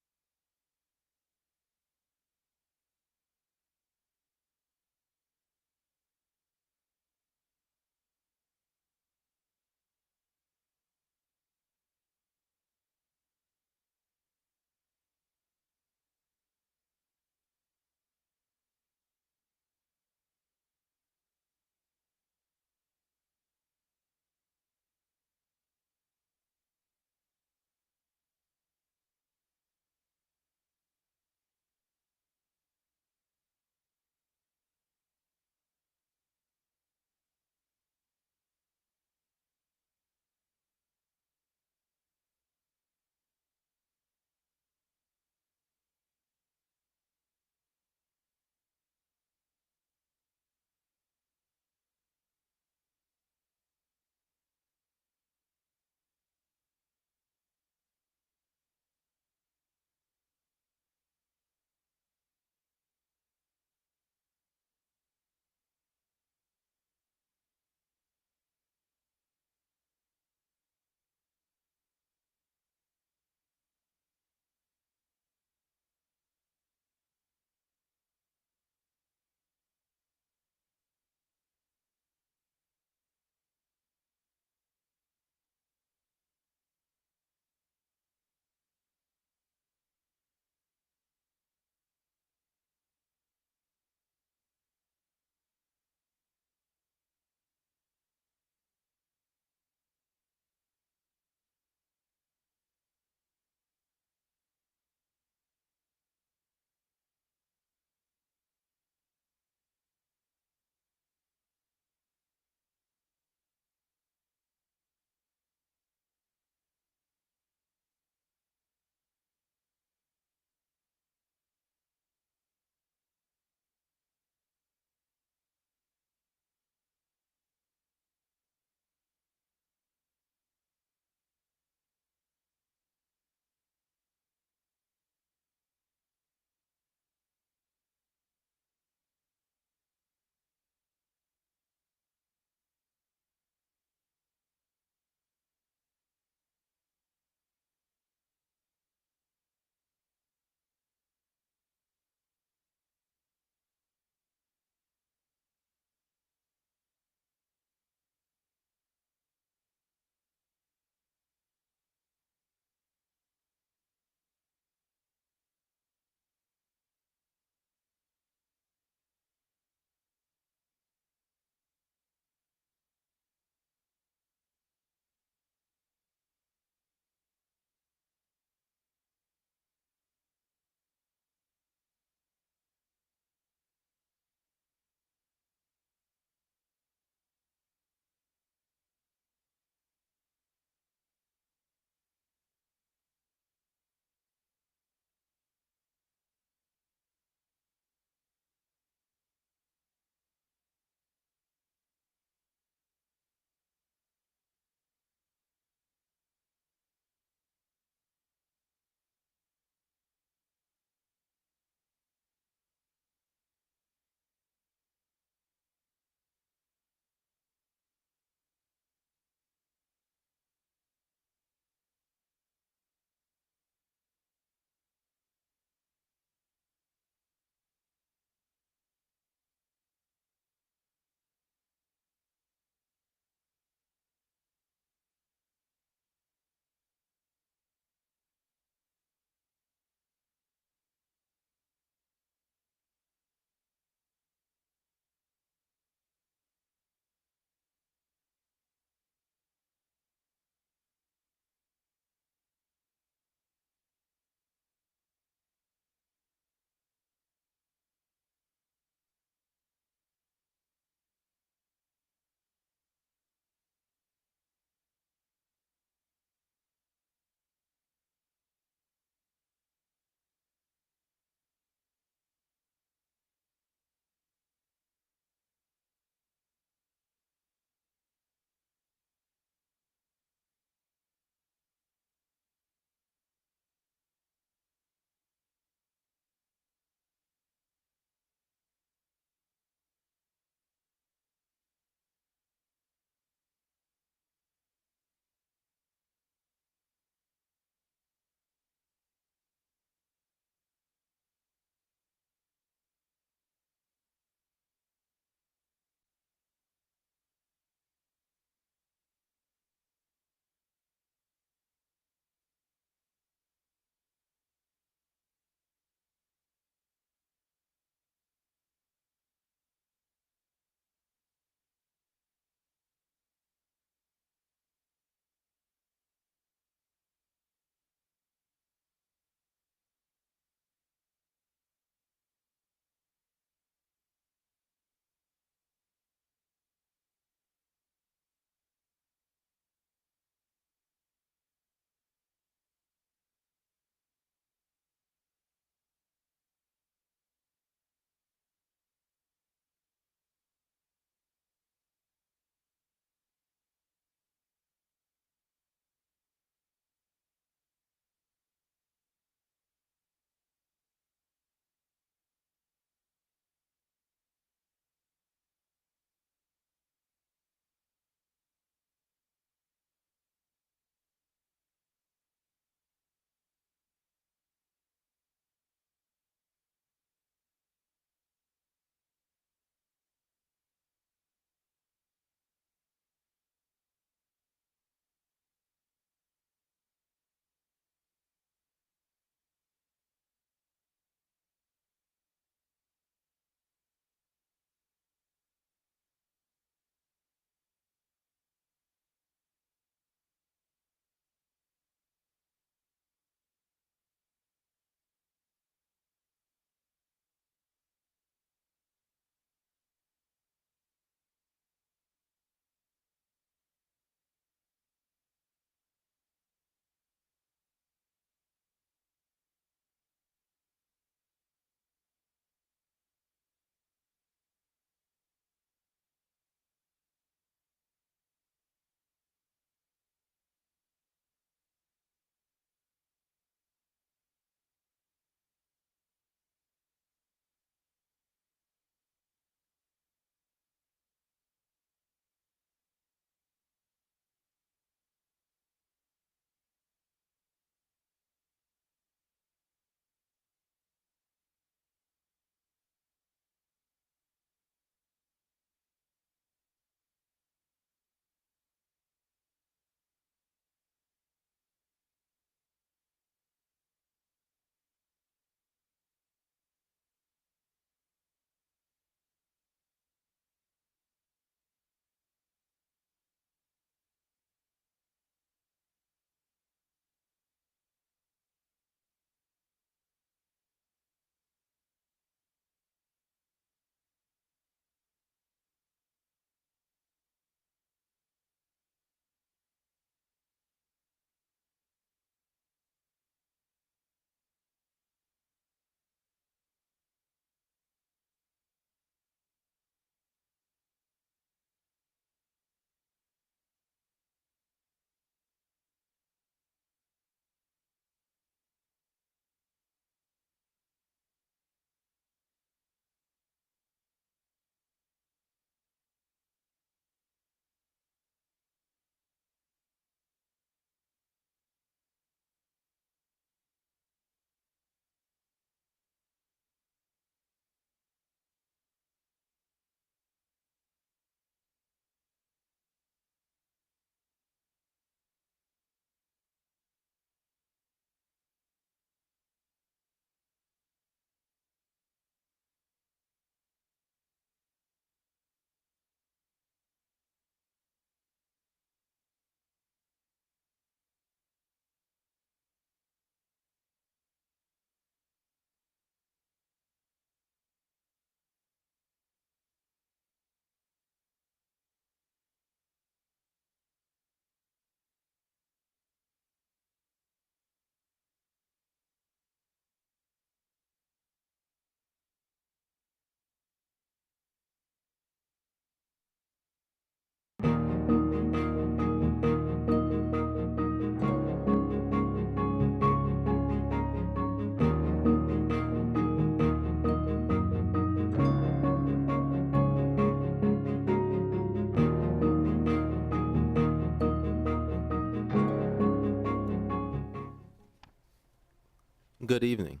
good evening.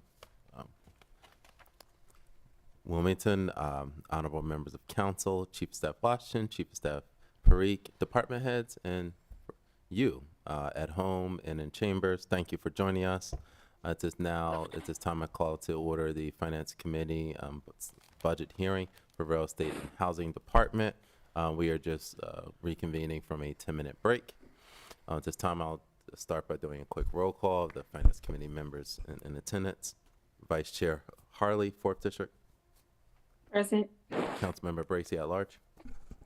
Wilmington, honorable members of council, Chief of Staff Washington, Chief of Staff Parikh, department heads, and you at home and in chambers, thank you for joining us. At this time I call to order the Finance Committee budget hearing for Real Estate and Housing Department. We are just reconvening from a 10-minute break. At this time, I'll start by doing a quick roll call of the Finance Committee members in attendance. Vice Chair Harley, 4th District. Present. Councilmember Bracy at large.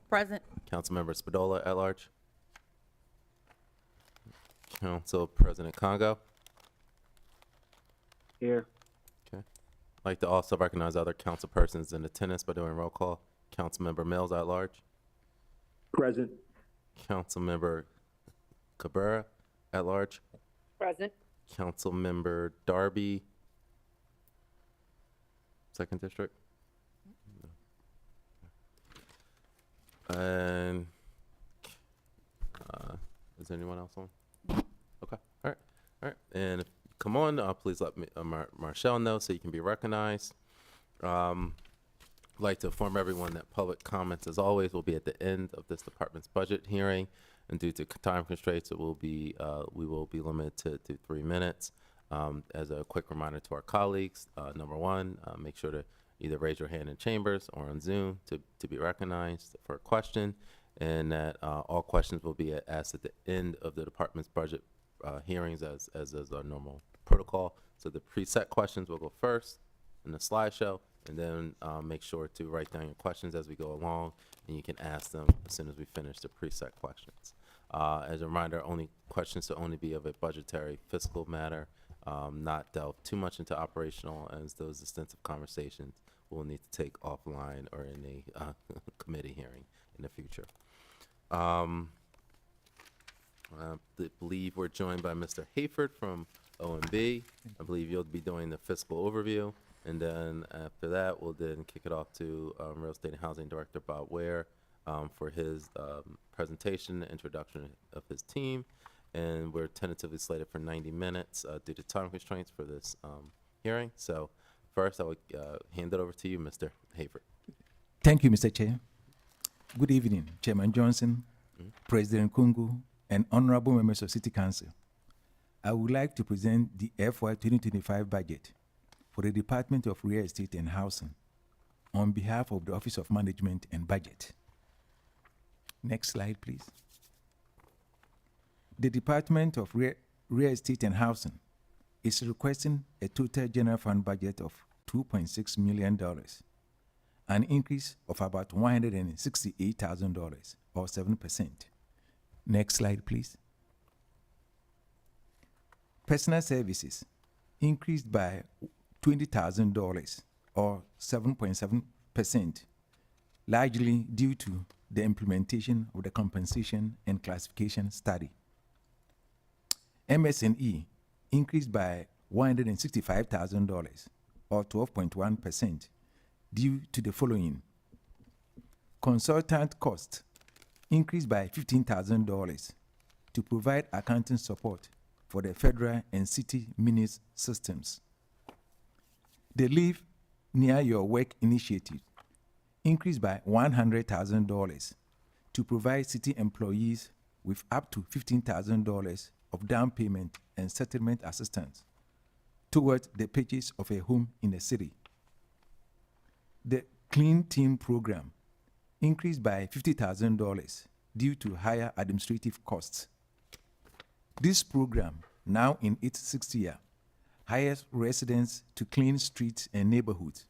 Present. Councilmember Spadola at large. Council President Congo. Here. Okay. I'd like to also recognize other council persons in attendance by doing roll call. Councilmember Mills at large. Present. Councilmember Cabrera at large. Present. Councilmember Darby, 2nd District. And is anyone else on? Okay, all right. And if you come on, please let me Marshall know so you can be recognized. I'd like to inform everyone that public comments, as always, will be at the end of this department's budget hearing, and due to time constraints, we will be limited to 3 minutes. As a quick reminder to our colleagues, number one, make sure to either raise your hand in chambers or on Zoom to be recognized for a question, and that all questions will be asked at the end of the department's budget hearings as is our normal protocol. So the preset questions will go first in the slideshow, and then make sure to write down your questions as we go along, and you can ask them as soon as we finish the preset questions. As a reminder, questions to only be of a budgetary fiscal matter, not delve too much into operational, as those extensive conversations we'll need to take offline or in a committee hearing in the future. I believe we're joined by Mr. Hayford from OMB. I believe you'll be doing the fiscal overview, and then after that, we'll then kick it off to Real Estate and Housing Director Bob Ware for his presentation, introduction of his team, and we're tentatively slated for 90 minutes due to time constraints for this hearing. So first, I will hand it over to you, Mr. Hayford. Thank you, Mr. Chair. Good evening, Chairman Johnson, President Kungu, and honorable members of City Council. I would like to present the FY2025 budget for the Department of Real Estate and Housing on behalf of the Office of Management and Budget. Next slide, please. The Department of Real Estate and Housing is requesting a total general fund budget of $2.6 million, an increase of about $168,000 or 7%. Next slide, please. Personal services increased by $20,000 or 7.7%, largely due to the implementation of the compensation and classification study. MS&E increased by $165,000 or 12.1% due to the following. Consultant costs increased by $15,000 to provide accounting support for the federal and city minutes systems. The Live Near Your Work initiative increased by $100,000 to provide city employees with up to $15,000 of down payment and settlement assistance towards the purchase of a home in the city. The Clean Team program increased by $50,000 due to higher administrative costs. This program, now in its 6th year, hires residents to clean streets and neighborhoods,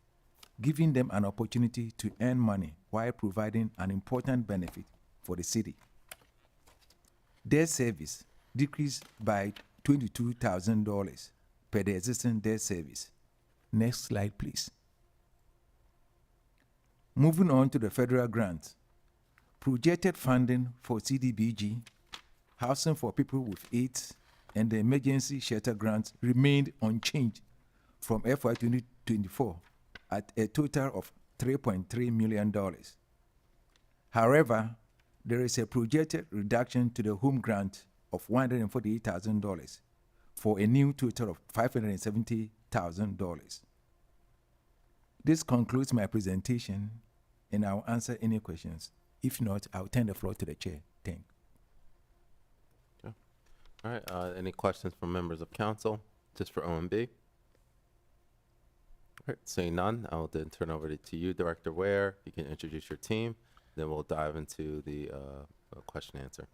giving them an opportunity to earn money while providing an important benefit for the city. Debt service decreased by $22,000 per the existing debt service. Next slide, please. Moving on to the federal grants. Projected funding for CDBG, Housing for People with AIDS, and the Emergency Shelter Grants remained unchanged from FY 2024 at a total of $3.3 million. However, there is a projected reduction to the home grant of $148,000 for a new total of $570,000 $1,000. This concludes my presentation, and I'll answer any questions. If not, I'll turn the floor to the chair. Thank you. All right, any questions from members of council, just for OMB? All right, seeing none, I will then turn over to you, Director Ware. You can introduce your team, then we'll dive into the question and answer.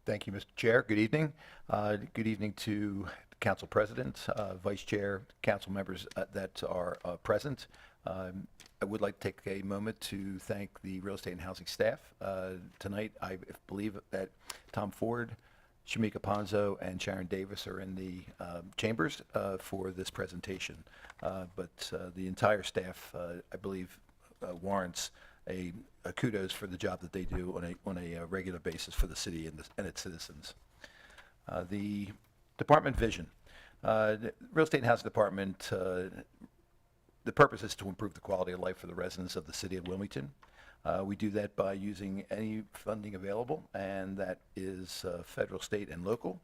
Thank you, Mr. Chair. Good evening. Good evening to the Council President, Vice Chair, council members that are present. I would like to take a moment to thank the real estate and housing staff. Tonight, I believe that Tom Ford, Shamika Ponzo, and Sharon Davis are in the chambers for this presentation. But the entire staff, I believe, warrants a kudos for the job that they do on a regular basis for the city and its citizens. The department vision. The Real Estate and Housing Department, the purpose is to improve the quality of life for the residents of the city of Wilmington. We do that by using any funding available, and that is federal, state, and local.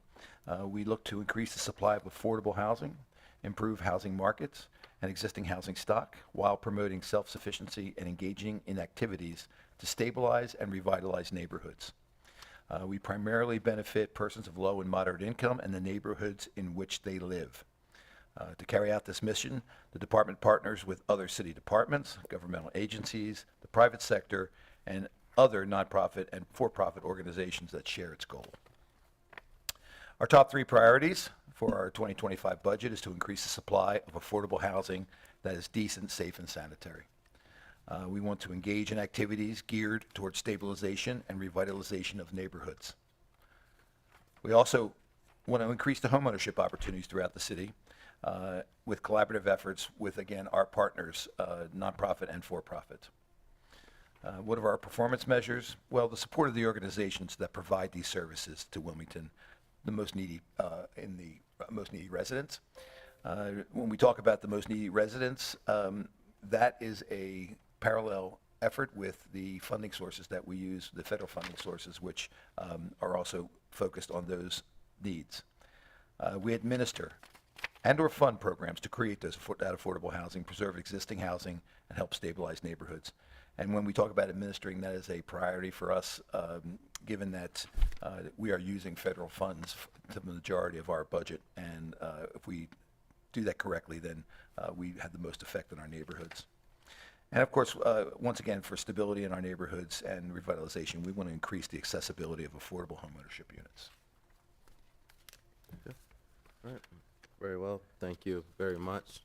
We look to increase the supply of affordable housing, improve housing markets and existing housing stock, while promoting self-sufficiency and engaging in activities to stabilize and revitalize neighborhoods. We primarily benefit persons of low and moderate income and the neighborhoods in which they live. To carry out this mission, the department partners with other city departments, governmental agencies, the private sector, and other nonprofit and for-profit organizations that share its goal. Our top three priorities for our 2025 budget is to increase the supply of affordable housing that is decent, safe, and sanitary. We want to engage in activities geared towards stabilization and revitalization of neighborhoods. We also want to increase the homeownership opportunities throughout the city with collaborative efforts with, again, our partners, nonprofit and for-profit. What are our performance measures? Well, the support of the organizations that provide these services to Wilmington, the most needy most needy residents. When we talk about the most needy residents, that is a parallel effort with the funding sources that we use, the federal funding sources, which are also focused on those needs. We administer and/or fund programs to create that affordable housing, preserve existing housing, and help stabilize neighborhoods. And when we talk about administering, that is a priority for us, given that we are using federal funds to the majority of our budget. And if we do that correctly, then we have the most effect on our neighborhoods. And of course, once again, for stability in our neighborhoods and revitalization, we want to increase the accessibility of affordable homeownership units. Okay. All right. Very well. Thank you very much.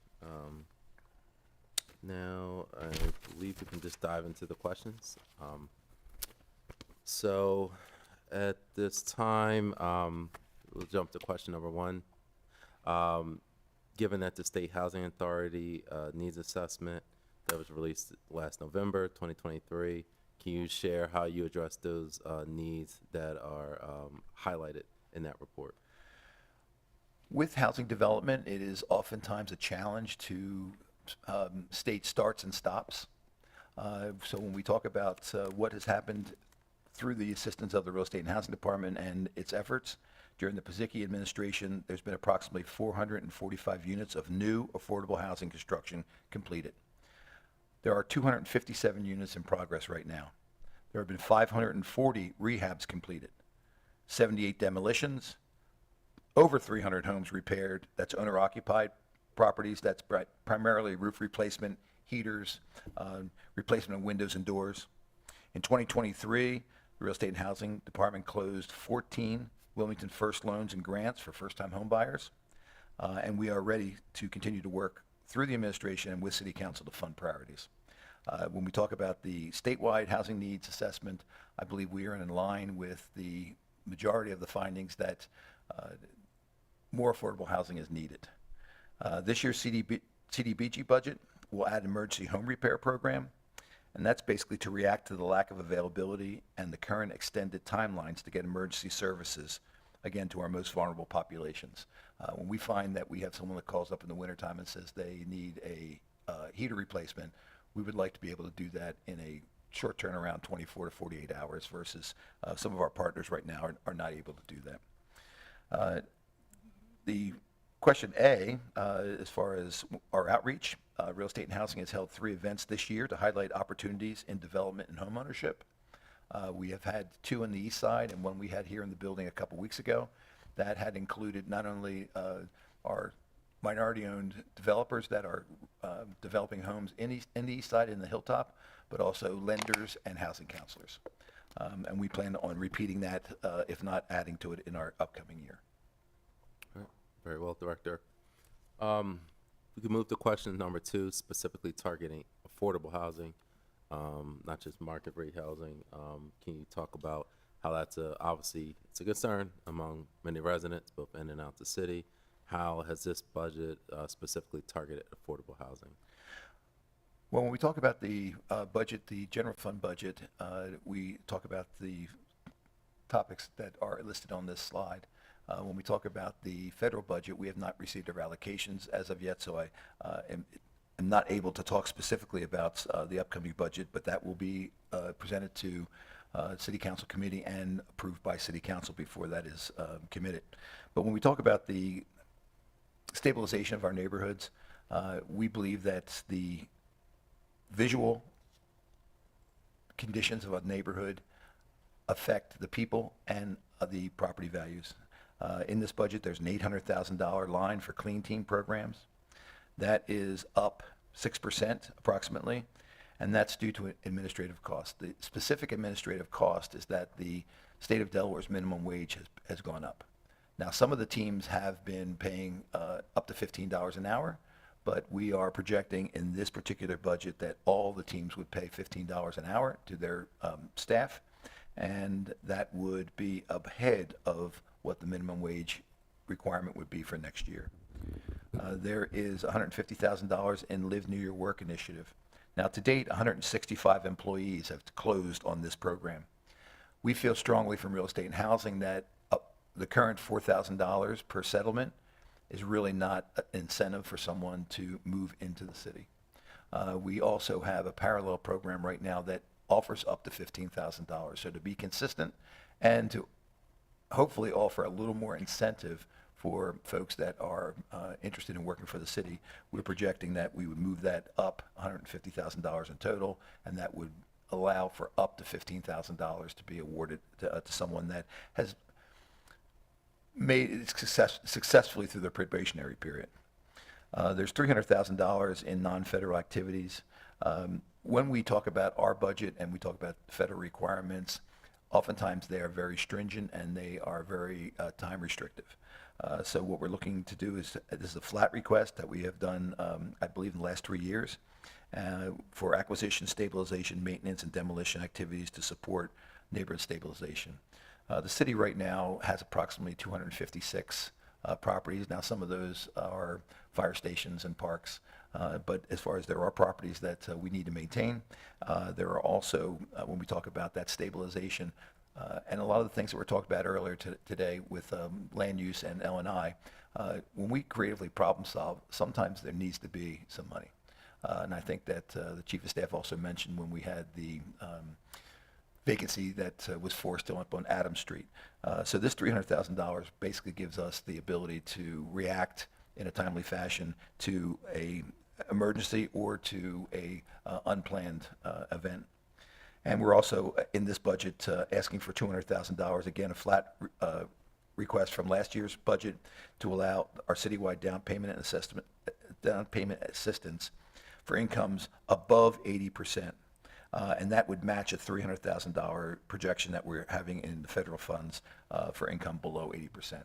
Now, I believe we can just dive into the questions. So at this time, we'll jump to question number one. Given that the State Housing Authority needs assessment that was released last November 2023, can you share how you address those needs that are highlighted in that report? With housing development, it is oftentimes a challenge to state starts and stops. So when we talk about what has happened through the assistance of the Real Estate and Housing Department and its efforts, during the Pizicki administration, there's been approximately 445 units of new affordable housing construction completed. There are 257 units in progress right now. There have been 540 rehabs completed, 78 demolitions, over 300 homes repaired. That's owner-occupied properties. That's primarily roof replacement, heaters, replacement of windows and doors. In 2023, the Real Estate and Housing Department closed 14 Wilmington First loans and grants for first-time home buyers. And we are ready to continue to work through the administration and with City Council to fund priorities. When we talk about the statewide housing needs assessment, I believe we are in line with the majority of the findings that more affordable housing is needed. This year's CDBG budget will add an emergency home repair program, and that's basically to react to the lack of availability and the current extended timelines to get emergency services, again, to our most vulnerable populations. When we find that we have someone that calls up in the wintertime and says they need a heater replacement, we would like to be able to do that in a short turnaround, 24 to 48 hours, versus some of our partners right now are not able to do that. The Question A, as far as our outreach, Real Estate and Housing has held 3 events this year to highlight opportunities in development and homeownership. We have had 2 on the east side and 1 we had here in the building a couple weeks ago. That had included not only our minority-owned developers that are developing homes in the east side in the Hilltop, but also lenders and housing counselors. And we plan on repeating that, if not adding to it in our upcoming year. All right. Very well, Director. We can move to question number 2, specifically targeting affordable housing, not just market rate housing. Can you talk about how that's obviously it's a concern among many residents, both in and out the city. How has this budget specifically targeted affordable housing? Well, when we talk about the budget, the general fund budget, we talk about the topics that are listed on this slide. When we talk about the federal budget, we have not received our allocations as of yet, so I am not able to talk specifically about the upcoming budget, but that will be presented to City Council Committee and approved by City Council before that is committed. But when we talk about the stabilization of our neighborhoods, we believe that the visual conditions of a neighborhood affect the people and the property values. In this budget, there's an $800,000 line for clean team programs. That is up 6% approximately, and that's due to administrative cost. The specific administrative cost is that the state of Delaware's minimum wage has gone up. Now, some of the teams have been paying up to $15 an hour, but we are projecting in this particular budget that all the teams would pay $15 an hour to their staff, and that would be ahead of what the minimum wage requirement would be for next year. There is $150,000 in Live Near Your Work initiative. Now, to date, 165 employees have closed on this program. We feel strongly from Real Estate and Housing that the current $4,000 per settlement is really not an incentive for someone to move into the city. We also have a parallel program right now that offers up to $15,000. So to be consistent and to hopefully offer a little more incentive for folks that are interested in working for the city, we're projecting that we would move that up $150,000 in total, and that would allow for up to $15,000 to be awarded to someone that has made it successfully through their probationary period. There's $300,000 in non-federal activities. When we talk about our budget and we talk about federal requirements, oftentimes they are very stringent and they are very time restrictive. So what we're looking to do is, this is a flat request that we have done, I believe, in the last 3 years, for acquisition, stabilization, maintenance, and demolition activities to support neighborhood stabilization. The city right now has approximately 256 properties. Now, some of those are fire stations and parks, but as far as there are properties that we need to maintain, there are also, when we talk about that stabilization, and a lot of the things that were talked about earlier today with land use and L&I, when we creatively problem solve, sometimes there needs to be some money. And I think that the Chief of Staff also mentioned when we had the vacancy that was forced up on Adams Street. So this $300,000 basically gives us the ability to react in a timely fashion to a emergency or to a unplanned event. And we're also in this budget asking for $200,000, again, a flat request from last year's budget to allow our citywide down payment assistance for incomes above 80%. And that would match a $300,000 projection that we're having in the federal funds for income below 80%.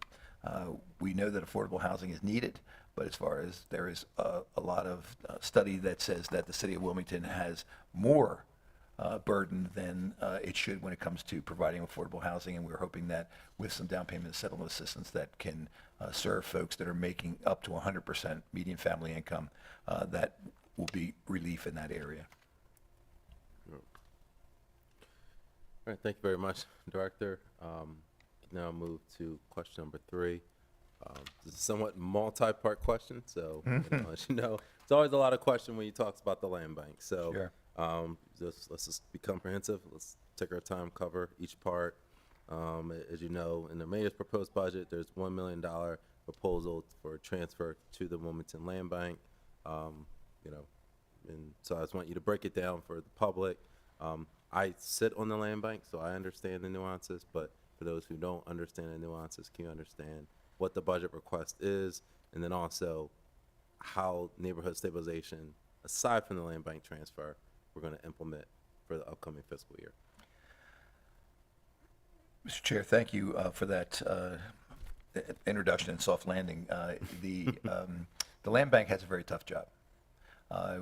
We know that affordable housing is needed, but as far as there is a lot of study that says that the city of Wilmington has more burden than it should when it comes to providing affordable housing, and we're hoping that with some down payment settlement assistance that can serve folks that are making up to 100% median family income, that will be relief in that area. All right, thank you very much, Director. Now move to question number 3. This is a somewhat multi-part question, so as you know, it's always a lot of question when you talk about the land bank. So Sure. let's just be comprehensive. Let's take our time, cover each part. As you know, in the mayor's proposed budget, there's $1 million proposal for transfer to the Wilmington Land Bank. You know, and so I just want you to break it down for the public. I sit on the land bank, so I understand the nuances, but for those who don't understand the nuances, can you understand what the budget request is, and then also how neighborhood stabilization, aside from the land bank transfer, we're going to implement for the upcoming fiscal year? Mr. Chair, thank you for that introduction and soft landing. The land bank has a very tough job.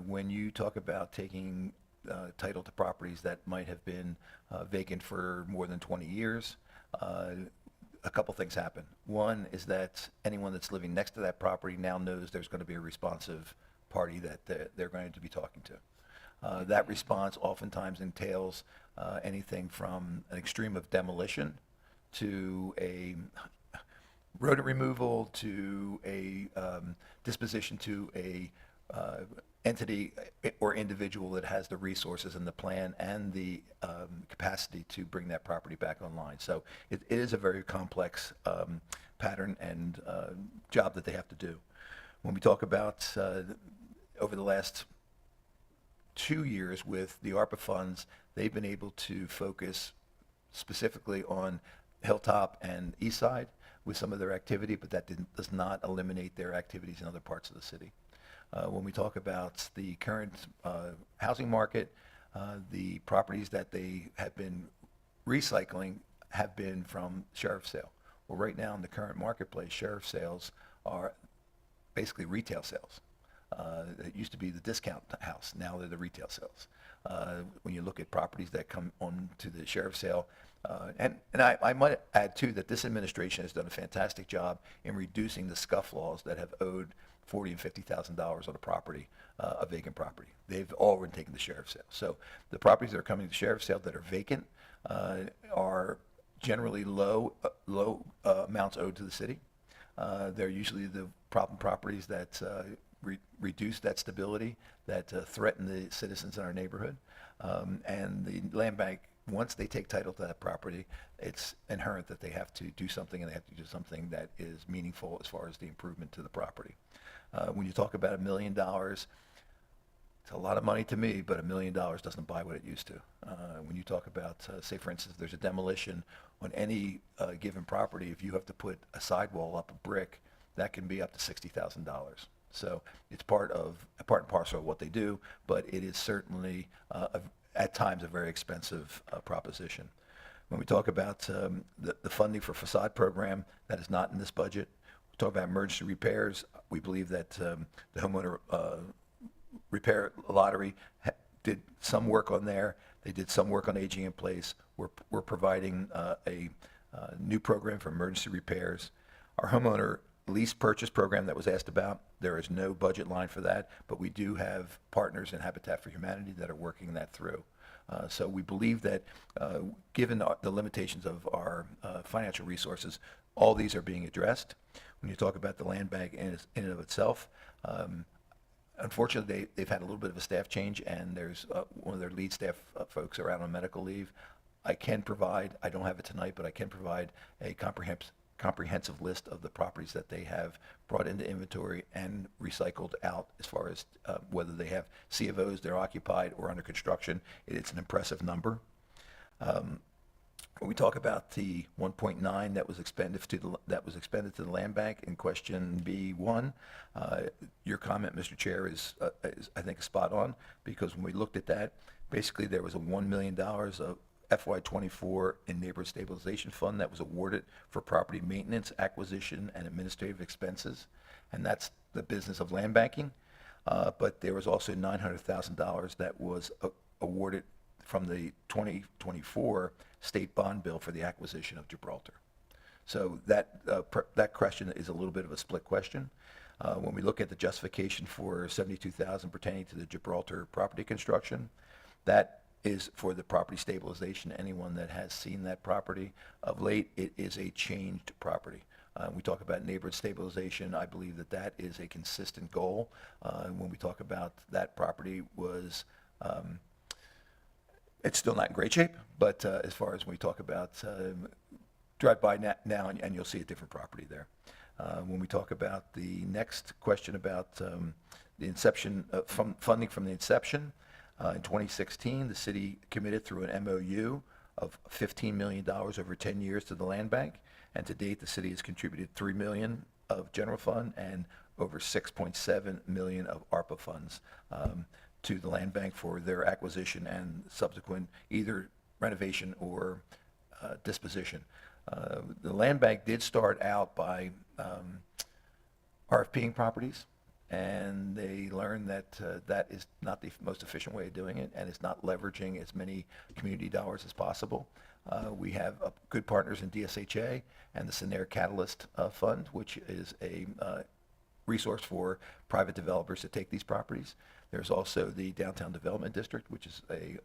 When you talk about taking title to properties that might have been vacant for more than 20 years, a couple things happen. One is that anyone that's living next to that property now knows there's going to be a responsive party that they're going to be talking to. That response oftentimes entails anything from an extreme of demolition to a rodent removal to a disposition to a entity or individual that has the resources and the plan and the capacity to bring that property back online. So it is a very complex pattern and job that they have to do. When we talk about over the last 2 years with the ARPA funds, they've been able to focus specifically on Hilltop and East Side with some of their activity, but that does not eliminate their activities in other parts of the city. When we talk about the current housing market, the properties that they have been recycling have been from sheriff's sale. Well, right now in the current marketplace, sheriff's sales are basically retail sales. It used to be the discount house, now they're the retail sales. When you look at properties that come on to the sheriff's sale, and I might add too that this administration has done a fantastic job in reducing the scufflaws that have owed $40,000 and $50,000 on a property, a vacant property. They've all been taken to sheriff's sale. So the properties that are coming to sheriff's sale that are vacant are generally low amounts owed to the city. They're usually the problem properties that reduce that stability, that threaten the citizens in our neighborhood. And the land bank, once they take title to that property, it's inherent that they have to do something, and they have to do something that is meaningful as far as the improvement to the property. When you talk about $1 million, it's a lot of money to me, but $1 million doesn't buy what it used to. When you talk about, say for instance, there's a demolition on any given property, if you have to put a sidewall up a brick, that can be up to $60,000. So it's part and parcel of what they do, but it is certainly at times a very expensive proposition. When we talk about the funding for facade program, that is not in this budget. We talk about emergency repairs. We believe that the homeowner repair lottery did some work on there. They did some work on aging in place. We're providing a new program for emergency repairs. Our homeowner lease purchase program that was asked about, there is no budget line for that, but we do have partners in Habitat for Humanity that are working that through. So we believe that given the limitations of our financial resources, all these are being addressed. When you talk about the land bank in and of itself, unfortunately they've had a little bit of a staff change, and there's one of their lead staff folks are out on medical leave. I can provide, I don't have it tonight, but I can provide a comprehensive list of the properties that they have brought into inventory and recycled out as far as whether they have C of Os, they're occupied or under construction. It's an impressive number. When we talk about the 1.9 that was expended to the land bank in question B1, your comment, Mr. Chair, is I think spot on, because when we looked at that, basically there was a $1 million of FY2024 in neighborhood stabilization fund that was awarded for property maintenance, acquisition, and administrative expenses, and that's the business of land banking. But there was also $900,000 that was awarded from the 2024 state bond bill for the acquisition of Gibraltar. So that question is a little bit of a split question. When we look at the justification for $72,000 pertaining to the Gibraltar property construction, that is for the property stabilization. Anyone that has seen that property of late, it is a changed property. We talk about neighborhood stabilization. I believe that that is a consistent goal. When we talk about that property was, it's still not in great shape, but as far as when we talk about, drive by now and you'll see a different property there. When we talk about the next question about the inception, funding from the inception, in 2016, the city committed through an MOU of $15 million over 10 years to the land bank, and to date, the city has contributed $3 million of general fund and over $6.7 million of ARPA funds to the land bank for their acquisition and subsequent either renovation or disposition. The land bank did start out by RFPing properties, and they learned that that is not the most efficient way of doing it, and it's not leveraging as many community dollars as possible. We have good partners in DSHA and the Scenario Catalyst Fund, which is a resource for private developers to take these properties. There's also the Downtown Development District, which is a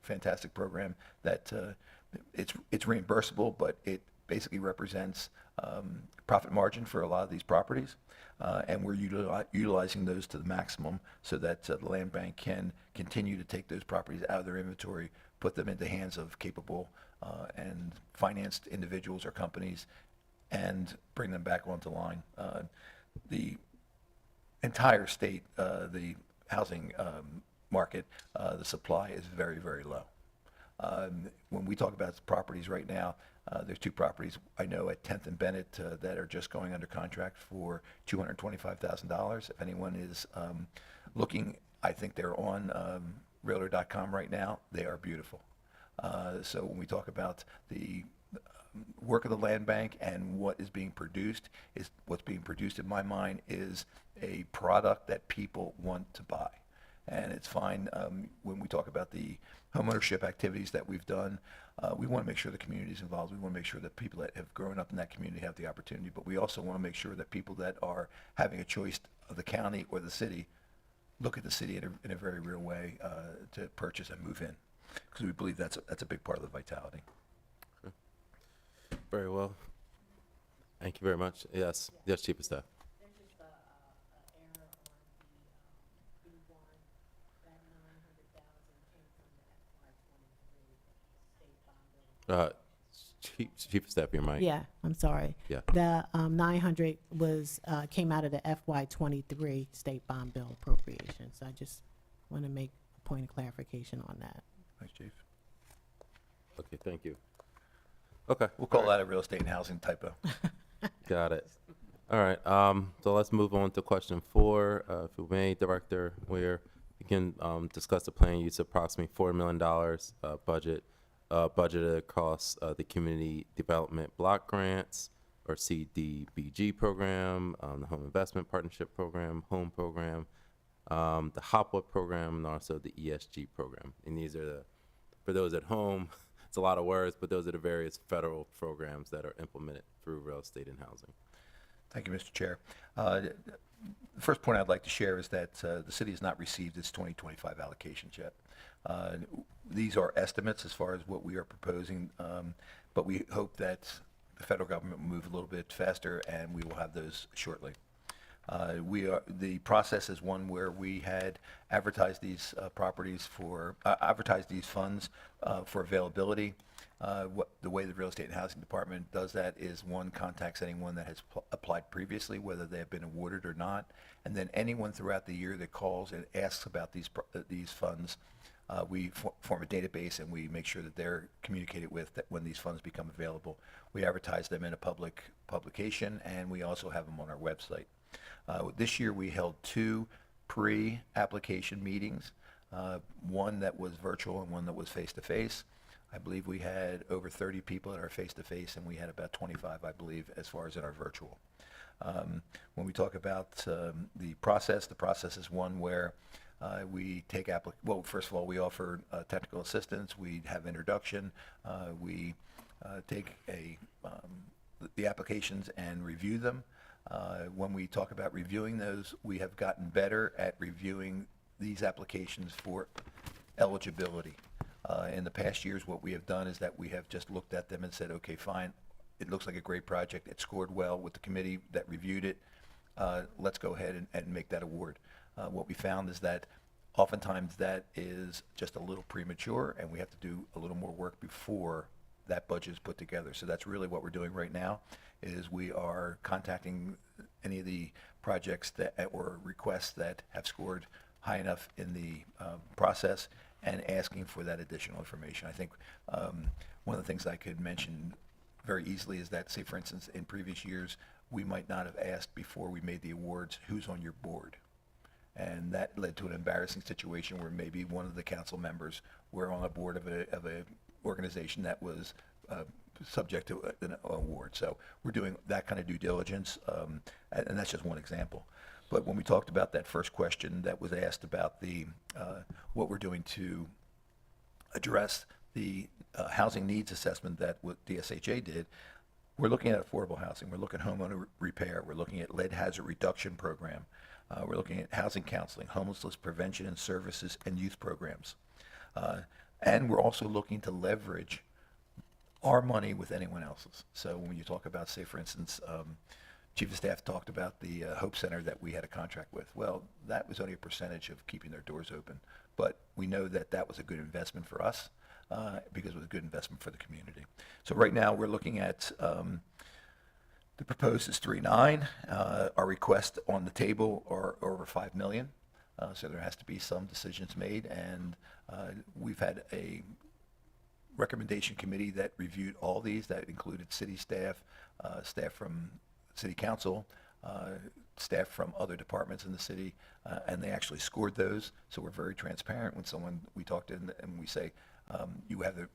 fantastic program that it's reimbursable, but it basically represents profit margin for a lot of these properties. And we're utilizing those to the maximum so that the land bank can continue to take those properties out of their inventory, put them into the hands of capable and financed individuals or companies, and bring them back onto line. The entire state, the housing market, the supply is very, very low. When we talk about properties right now, there's two properties I know at 10th and Bennett that are just going under contract for $225,000. If anyone is looking, I think they're on Realtor.com right now. They are beautiful. So when we talk about the work of the land bank and what is being produced, is what's being produced in my mind is a product that people want to buy. And it's fine when we talk about the homeownership activities that we've done. We want to make sure the community is involved. We want to make sure that people that have grown up in that community have the opportunity. But we also want to make sure that people that are having a choice of the county or the city look at the city in a very real way to purchase and move in, because we believe that's a big part of the vitality. Very well. Thank you very much. Yes, yes, Chief of Staff. There's just a error on the B1, that 900,000 came from the FY2023 state bond bill. Chief of Staff, your mic. Yeah, I'm sorry. Yeah. The 900 was, came out of the FY23 state bond bill appropriation. So I just want to make a point of clarification on that. Thanks, Chief. Okay, thank you. Okay. We'll call that a real estate and housing typo. Got it. All right. So let's move on to question 4. If you may, Director Weir, we can discuss the plan use of approximately $4 million budgeted across the Community Development Block Grants, or CDBG program, the Home Investment Partnership Program, Home Program, the Hopwood Program, and also the ESG Program. And these are for those at home, it's a lot of words, but those are the various federal programs that are implemented through real estate and housing. Thank you, Mr. Chair. The first point I'd like to share is that the city has not received its 2025 allocations yet. These are estimates as far as what we are proposing, but we hope that the federal government will move a little bit faster, and we will have those shortly. The process is one where we had advertised these advertised these funds for availability. The way the Real Estate and Housing Department does that is one contacts anyone that has applied previously, whether they have been awarded or not, and then anyone throughout the year that calls and asks about these funds, we form a database and we make sure that they're communicated with that when these funds become available. We advertise them in a public publication, and we also have them on our website. This year we held 2 pre-application meetings, one that was virtual and one that was face-to-face. I believe we had over 30 people at our face-to-face, and we had about 25, I believe, as far as in our virtual. When we talk about the process is one where we take well, first of all, we offer technical assistance. We have introduction. We take the applications and review them. When we talk about reviewing those, we have gotten better at reviewing these applications for eligibility. In the past years, what we have done is that we have just looked at them and said, okay, fine, it looks like a great project. It scored well with the committee that reviewed it. Let's go ahead and make that award. What we found is that oftentimes that is just a little premature, and we have to do a little more work before that budget is put together. So that's really what we're doing right now, is we are contacting any of the projects that, or requests that have scored high enough in the process and asking for that additional information. I think one of the things I could mention very easily is that, say, for instance, in previous years, we might not have asked before we made the awards, who's on your board? And that led to an embarrassing situation where maybe one of the council members were on a board of a organization that was subject to an award. So we're doing that kind of due diligence, and that's just one example. But when we talked about that first question that was asked about the what we're doing to address the housing needs assessment that what DSHA did, we're looking at affordable housing. We're looking at homeowner repair. We're looking at lead hazard reduction program. We're looking at housing counseling, homelessness prevention and services, and youth programs. And we're also looking to leverage our money with anyone else's. So when you talk about, say, for instance, Chief of Staff talked about the Hope Center that we had a contract with. Well, that was only a percentage of keeping their doors open. But we know that that was a good investment for us because it was a good investment for the community. So right now we're looking at the proposed is 3.9. Our request on the table are over $5 million. So there has to be some decisions made, and we've had a recommendation committee that reviewed all these. That included city staff, staff from city council, staff from other departments in the city, and they actually scored those. So we're very transparent when we talk to them and we say, you have the,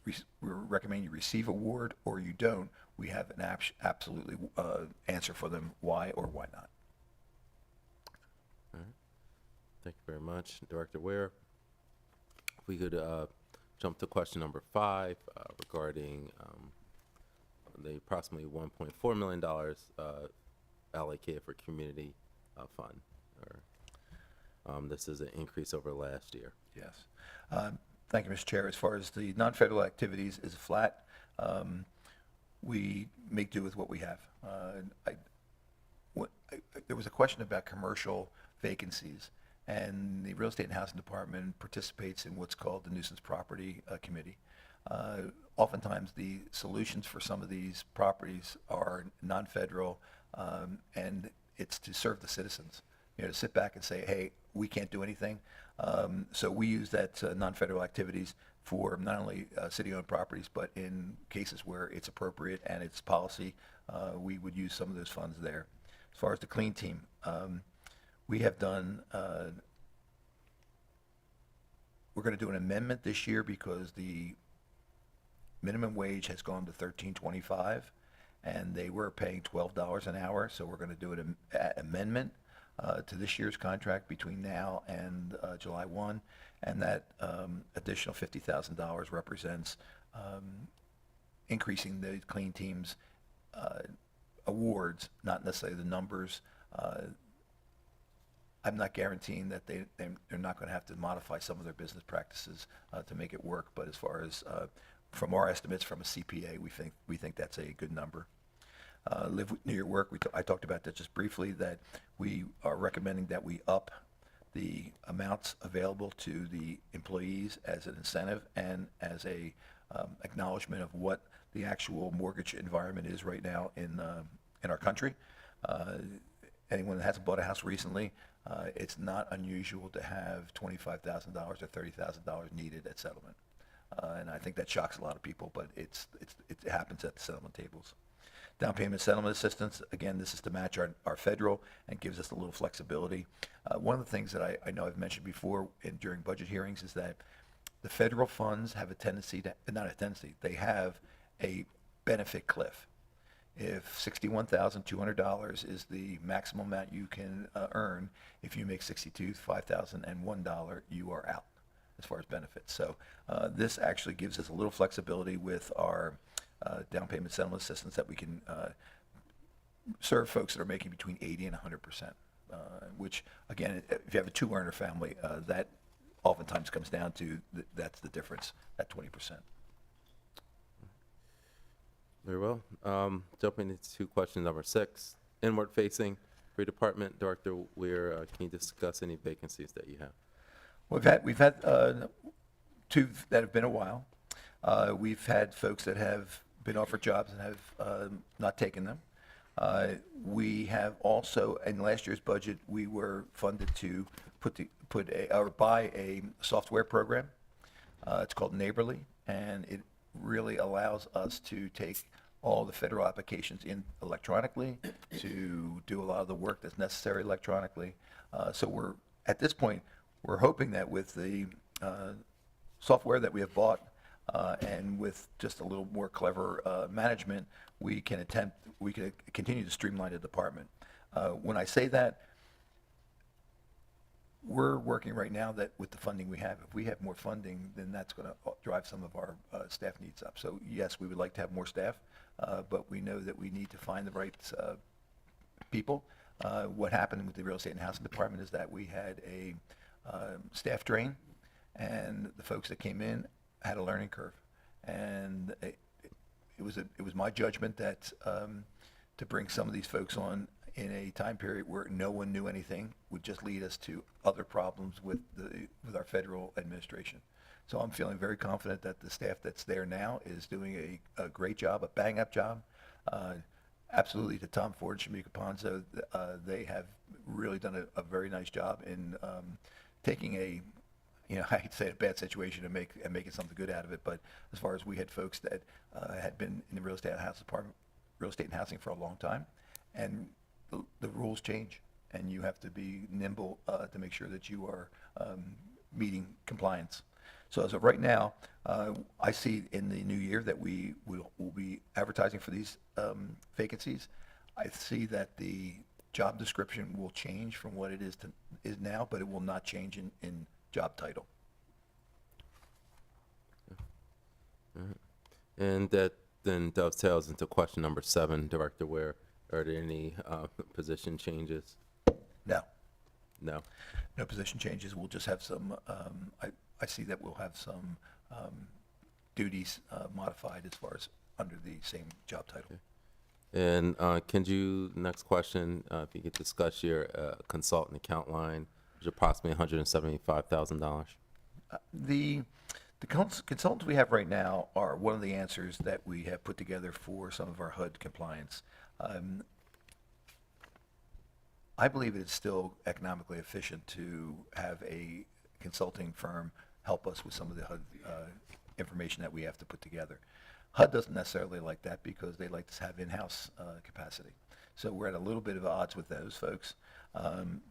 we recommend you receive award or you don't. We have an absolutely answer for them, why or why not. All right. Thank you very much, Director Ware. If we could jump to question number 5 regarding the approximately $1.4 million allocated for community fund. This is an increase over last year. Yes. Thank you, Mr. Chair. As far as the non-federal activities is flat, we make do with what we have. There was a question about commercial vacancies, and the Real Estate and Housing Department participates in what's called the Nuisance Property Committee. Oftentimes, the solutions for some of these properties are non-federal, and it's to serve the citizens. To sit back and say, hey, we can't do anything. So we use that non-federal activities for not only city-owned properties, but in cases where it's appropriate and it's policy, we would use some of those funds there. As far as the clean team, we have done, we're going to do an amendment this year because the minimum wage has gone to $13.25, and they were paying $12 an hour. So we're going to do an amendment to this year's contract between now and July 1, and that additional $50,000 represents increasing the clean team's awards, not necessarily the numbers. I'm not guaranteeing that they're not going to have to modify some of their business practices to make it work, but as far as from our estimates from a CPA, we think that's a good number. Live near your work, I talked about that just briefly, that we are recommending that we up the amounts available to the employees as an incentive and as a acknowledgement of what the actual mortgage environment is right now in our country. Anyone that hasn't bought a house recently, it's not unusual to have $25,000 or $30,000 needed at settlement. And I think that shocks a lot of people, but it happens at the settlement tables. Down payment settlement assistance, again, this is to match our federal and gives us a little flexibility. One of the things that I know I've mentioned before during budget hearings is that the federal funds have a tendency to, not a tendency, they have a benefit cliff. If $61,200 is the maximum amount you can earn, if you make $62,501, you are out as far as benefits. So this actually gives us a little flexibility with our down payment settlement assistance that we can serve folks that are making between 80 and 100%, which, again, if you have a 2-earner family, that oftentimes comes down to, that's the difference, at 20%. Very well. Jumping into question number 6, inward facing for department. Director Weir, can you discuss any vacancies that you have? We've had 2 that have been a while. We've had folks that have been offered jobs and have not taken them. We have also, in last year's budget, we were funded to buy a software program. It's called Neighborly, and it really allows us to take all the federal applications in electronically, to do a lot of the work that's necessary electronically. So at this point, we're hoping that with the software that we have bought, and with just a little more clever management, we can continue to streamline the department. When I say that, we're working right now that with the funding we have, if we have more funding, then that's going to drive some of our staff needs up. So yes, we would like to have more staff, but we know that we need to find the right people. What happened with the real estate and housing department is that we had a staff drain, and the folks that came in had a learning curve, and it was my judgment that to bring some of these folks on in a time period where no one knew anything would just lead us to other problems with our federal administration. So I'm feeling very confident that the staff that's there now is doing a great job, a bang-up job. Absolutely to Tom Ford and Shamika Ponzo, they have really done a very nice job in taking I hate to say a bad situation and making something good out of it, but as far as we had folks that had been in the real estate and housing for a long time, and the rules change, and you have to be nimble to make sure that you are meeting compliance. So as of right now, I see in the new year that we will be advertising for these vacancies. I see that the job description will change from what it is now, but it will not change in job title. And that then dovetails into question number 7, Director Ware. Are there any position changes? No. No. No position changes. We'll just have some, I see that we'll have some duties modified as far as under the same job title. Okay. And next question, if you could discuss your consultant account line, which is approximately $175,000. The consultants we have right now are one of the answers that we have put together for some of our HUD compliance. I believe it's still economically efficient to have a consulting firm help us with some of the HUD information that we have to put together. HUD doesn't necessarily like that because they like to have in-house capacity. So we're at a little bit of odds with those folks.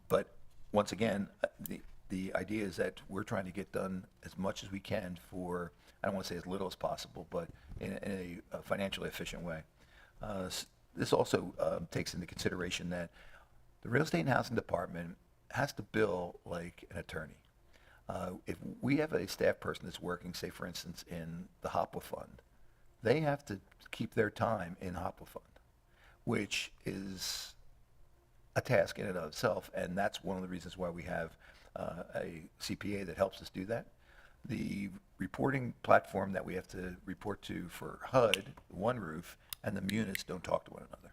But once again, the idea is that we're trying to get done as much as we can for, I don't want to say as little as possible, but in a financially efficient way. This also takes into consideration that the real estate and housing department has to bill like an attorney. If we have a staff person that's working, say for instance, in the HOPWA fund, they have to keep their time in HOPWA fund, which is a task in and of itself, and that's one of the reasons why we have a CPA that helps us do that. The reporting platform that we have to report to for HUD, One Roof, and the munis don't talk to one another.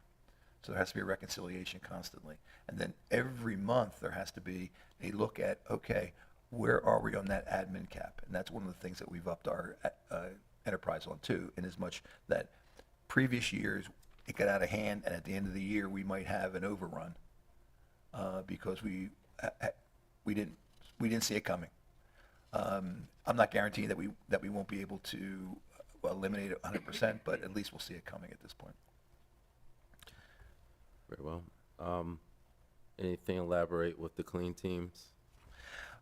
So there has to be a reconciliation constantly. And then every month there has to be a look at, okay, where are we on that admin cap? And that's one of the things that we've upped our enterprise on too, in as much that previous years it got out of hand, and at the end of the year we might have an overrun because we didn't see it coming. I'm not guaranteeing that we won't be able to eliminate it 100%, but at least we'll see it coming at this point. Very well. Anything elaborate with the clean teams?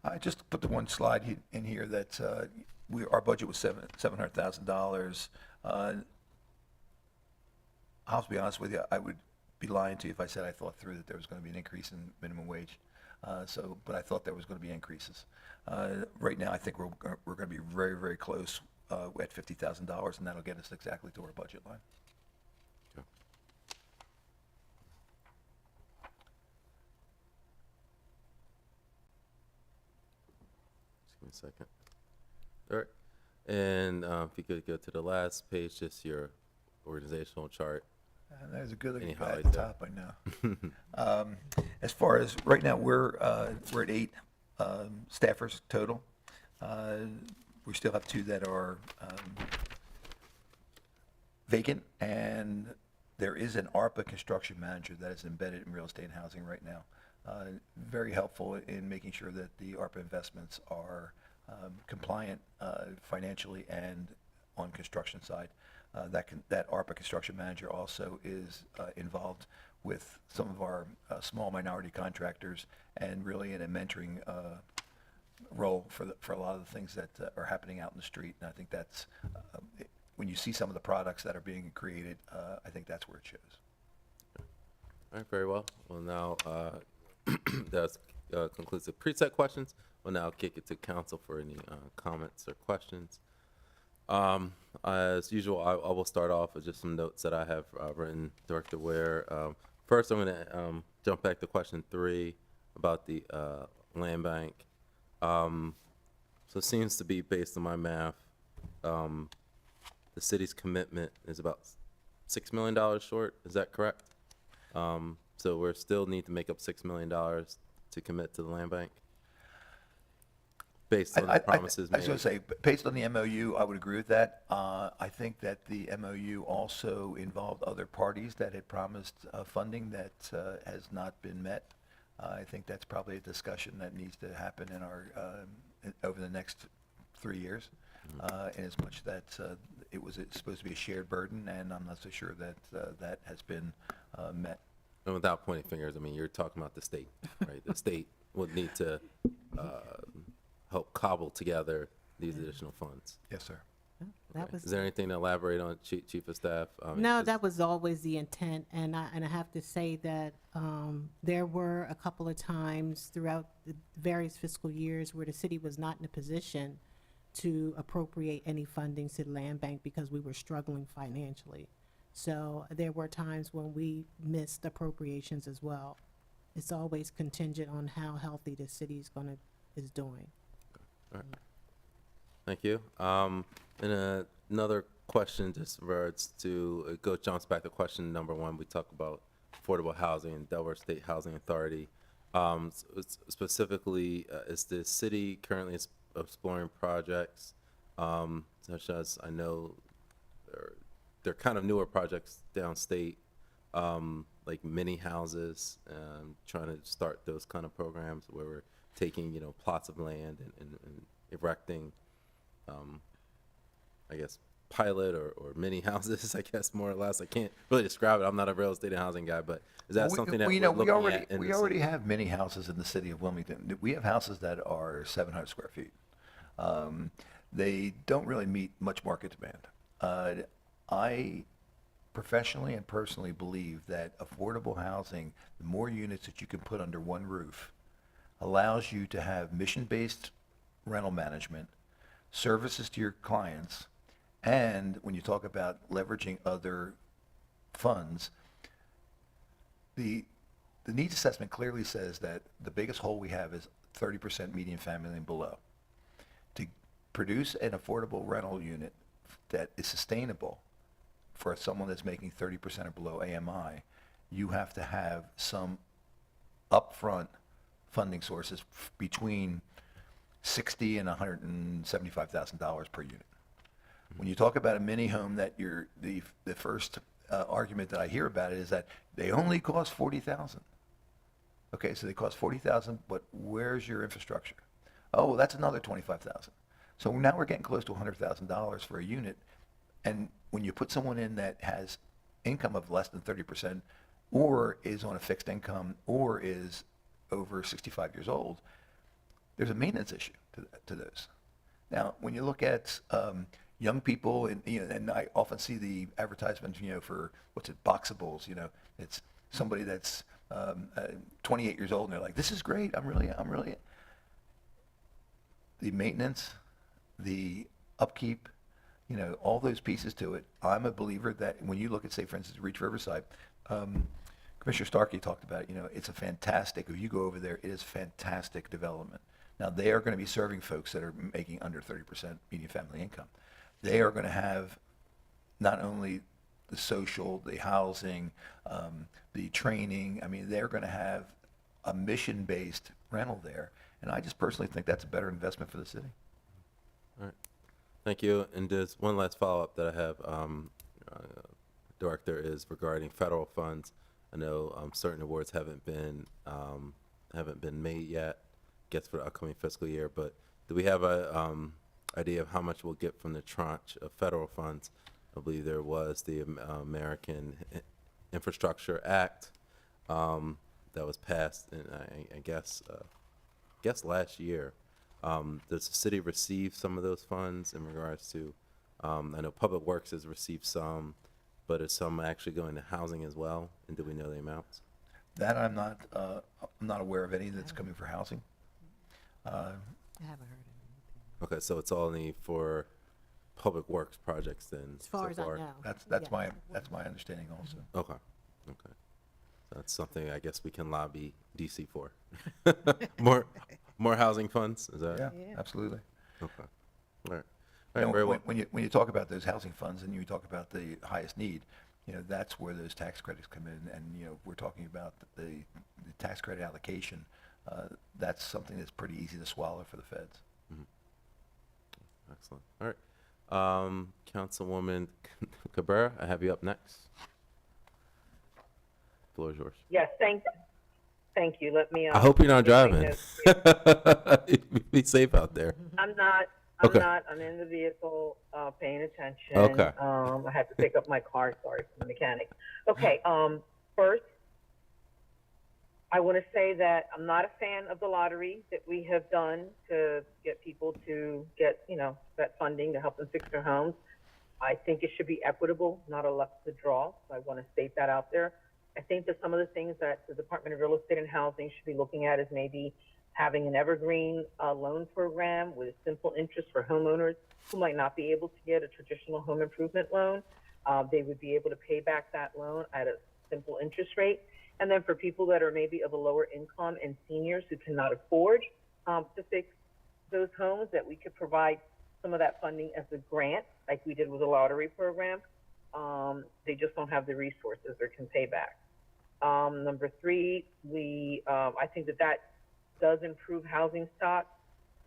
I just put the one slide in here that our budget was $700,000. I'll be honest with you, I would be lying to you if I said I thought through that there was going to be an increase in minimum wage. But I thought there was going to be increases. Right now, I think we're going to be very, very close at $50,000, and that'll get us exactly to our budget line. Okay. Just give me a second. All right. And if you could go to the last page, just your organizational chart. There's a good Any looking guy at highlights the there? top, I know. As far as right now, we're at 8 staffers total. We still have 2 that are vacant, and there is an ARPA construction manager that is embedded in real estate and housing right now. Very helpful in making sure that the ARPA investments are compliant financially and on construction side. That ARPA construction manager also is involved with some of our small minority contractors and really in a mentoring role for a lot of the things that are happening out in the street. And I think that's, when you see some of the products that are being created, I think that's where it shows. All right, very well. Well, now that concludes the preset questions. We'll now kick it to council for any comments or questions. As usual, I will start off with just some notes that I have written, Director Ware. First, I'm going to jump back to question 3 about the land bank. So it seems to be, based on my math, the city's commitment is about $6 million short. Is that correct? So we still need to make up $6 million to commit to the land bank, based on the promises I was made. going to say, based on the MOU, I would agree with that. I think that the MOU also involved other parties that had promised funding that has not been met. I think that's probably a discussion that needs to happen in our over the next 3 years, in as much that it's supposed to be a shared burden, and I'm not so sure that that has been met. And without pointing fingers, I mean, you're talking about the state, right? The state would need to help cobble together these additional funds. Yes, sir. That was Is there anything to elaborate on, Chief of Staff? no, that was always the intent, and I have to say that there were a couple of times throughout the various fiscal years where the city was not in a position to appropriate any funding to the land bank because we were struggling financially. So there were times when we missed appropriations as well. It's always contingent on how healthy the city is doing. All right. Thank you. And another question just regards to, jumps back to question number 1. We talk about affordable housing and Delaware State Housing Authority. Specifically, is the city currently exploring projects such as, I know they're kind of newer projects downstate, like mini houses, trying to start those kind of programs where we're taking, plots of land and erecting, I guess, pilot or mini houses, I guess, more or less. I can't really describe it. I'm not a real estate and housing guy, but is that something that we're looking at in the we already have many houses in the city of Wilmington. We have houses that are 700 square feet. They don't really meet much market demand. I professionally and personally believe that affordable housing, the more units that you can put under one roof, allows you to have mission-based rental management, services to your clients, and when you talk about leveraging other funds, the needs assessment clearly says that the biggest hole we have is 30% median family and below. To produce an affordable rental unit that is sustainable for someone that's making 30% or below AMI, you have to have some upfront funding sources between $60,000 and $175,000 per unit. When you talk about a mini home, that the first argument that I hear about it is that they only cost $40,000. Okay, so they cost $40,000, but where's your infrastructure? Oh, well, that's another $25,000. So now we're getting close to $100,000 for a unit, and when you put someone in that has income of less than 30%, or is on a fixed income, or is over 65 years old, there's a maintenance issue to those. Now, when you look at young people, and I often see the advertisements, for Boxables, it's somebody that's 28 years old, and they're like, this is great, I'm really. The maintenance, the upkeep, all those pieces to it. I'm a believer that when you look at, say, for instance, Reach Riverside, Commissioner Starkey talked about it, it's a fantastic, if you go over there, it is fantastic development. Now, they are going to be serving folks that are making under 30% median family income. They are going to have not only the social, the housing, the training. I mean, they're going to have a mission-based rental there. And I just personally think that's a better investment for the city. All right. Thank you. And there's one last follow-up that I have. Director, is regarding federal funds. I know certain awards haven't been made yet, guess for the upcoming fiscal year, but do we have a idea of how much we'll get from the tranche of federal funds? I believe there was the American Infrastructure Act that was passed, and I guess last year. Does the city receive some of those funds in regards to? I know Public Works has received some, but is some actually going to housing as well? And do we know the amounts? That I'm not aware of any that's coming for housing. I haven't heard of Okay, so it's only for Public Works projects then. as far so as far? I know. That's Yeah. my understanding also. Okay, okay. That's something I guess we can lobby DC for. more housing funds, is that? Yeah, absolutely. Okay, all right. You All know, right, very well. when you talk about those housing funds and you talk about the highest need, that's where those tax credits come in. And, we're talking about the tax credit allocation. That's something that's pretty easy to swallow for the feds. Excellent. All right. Councilwoman Cabrera, I have you up next. Floor is yours. Yes, thank you. Let me. I hope you're not driving. Be safe out there. I'm not. Okay. I'm in the vehicle, paying attention. Okay. I had to pick up my car. Sorry, from the mechanic. Okay. First, I want to say that I'm not a fan of the lottery that we have done to get people to get, that funding to help them fix their homes. I think it should be equitable, not a luck to draw. So I want to state that out there. I think that some of the things that the Department of Real Estate and Housing should be looking at is maybe having an evergreen loan program with simple interest for homeowners who might not be able to get a traditional home improvement loan. They would be able to pay back that loan at a simple interest rate. And then for people that are maybe of a lower income and seniors who cannot afford to fix those homes, that we could provide some of that funding as a grant, like we did with the lottery program. They just don't have the resources or can pay back. Number three, I think that does improve housing stock.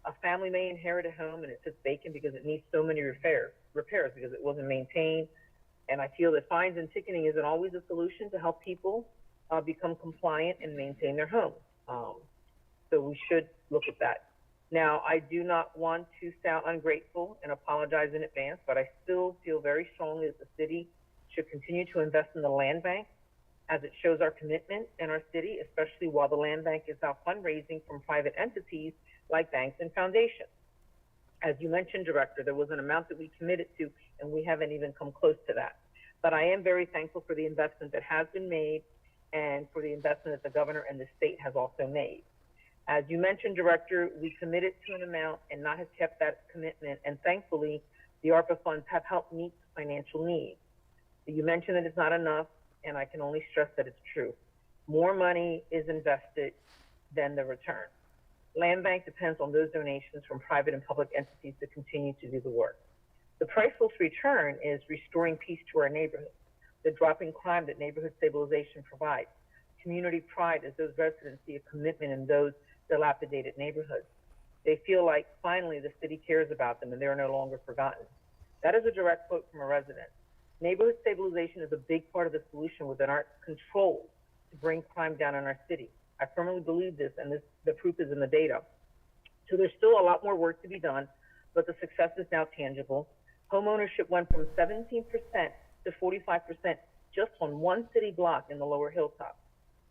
A family may inherit a home and it sits vacant because it needs so many repairs because it wasn't maintained. And I feel that fines and ticketing isn't always a solution to help people become compliant and maintain their homes. So we should look at that. Now, I do not want to sound ungrateful and apologize in advance, but I still feel very strongly that the city should continue to invest in the land bank, as it shows our commitment in our city, especially while the land bank is out fundraising from private entities like banks and foundations. As you mentioned, Director, there was an amount that we committed to, and we haven't even come close to that. But I am very thankful for the investment that has been made and for the investment that the governor and the state has also made. As you mentioned, Director, we committed to an amount and not have kept that commitment, and thankfully, the ARPA funds have helped meet financial needs. You mentioned that it's not enough, and I can only stress that it's true. More money is invested than the return. Land bank depends on those donations from private and public entities to continue to do the work. The priceless return is restoring peace to our neighborhoods, the drop in crime that neighborhood stabilization provides, community pride as those residents see a commitment in those dilapidated neighborhoods. They feel like finally the city cares about them and they're no longer forgotten. That is a direct quote from a resident. Neighborhood stabilization is a big part of the solution within our control to bring crime down in our city. I firmly believe this, and the proof is in the data. So there's still a lot more work to be done, but the success is now tangible. Homeownership went from 17% to 45% just on one city block in the lower hilltop.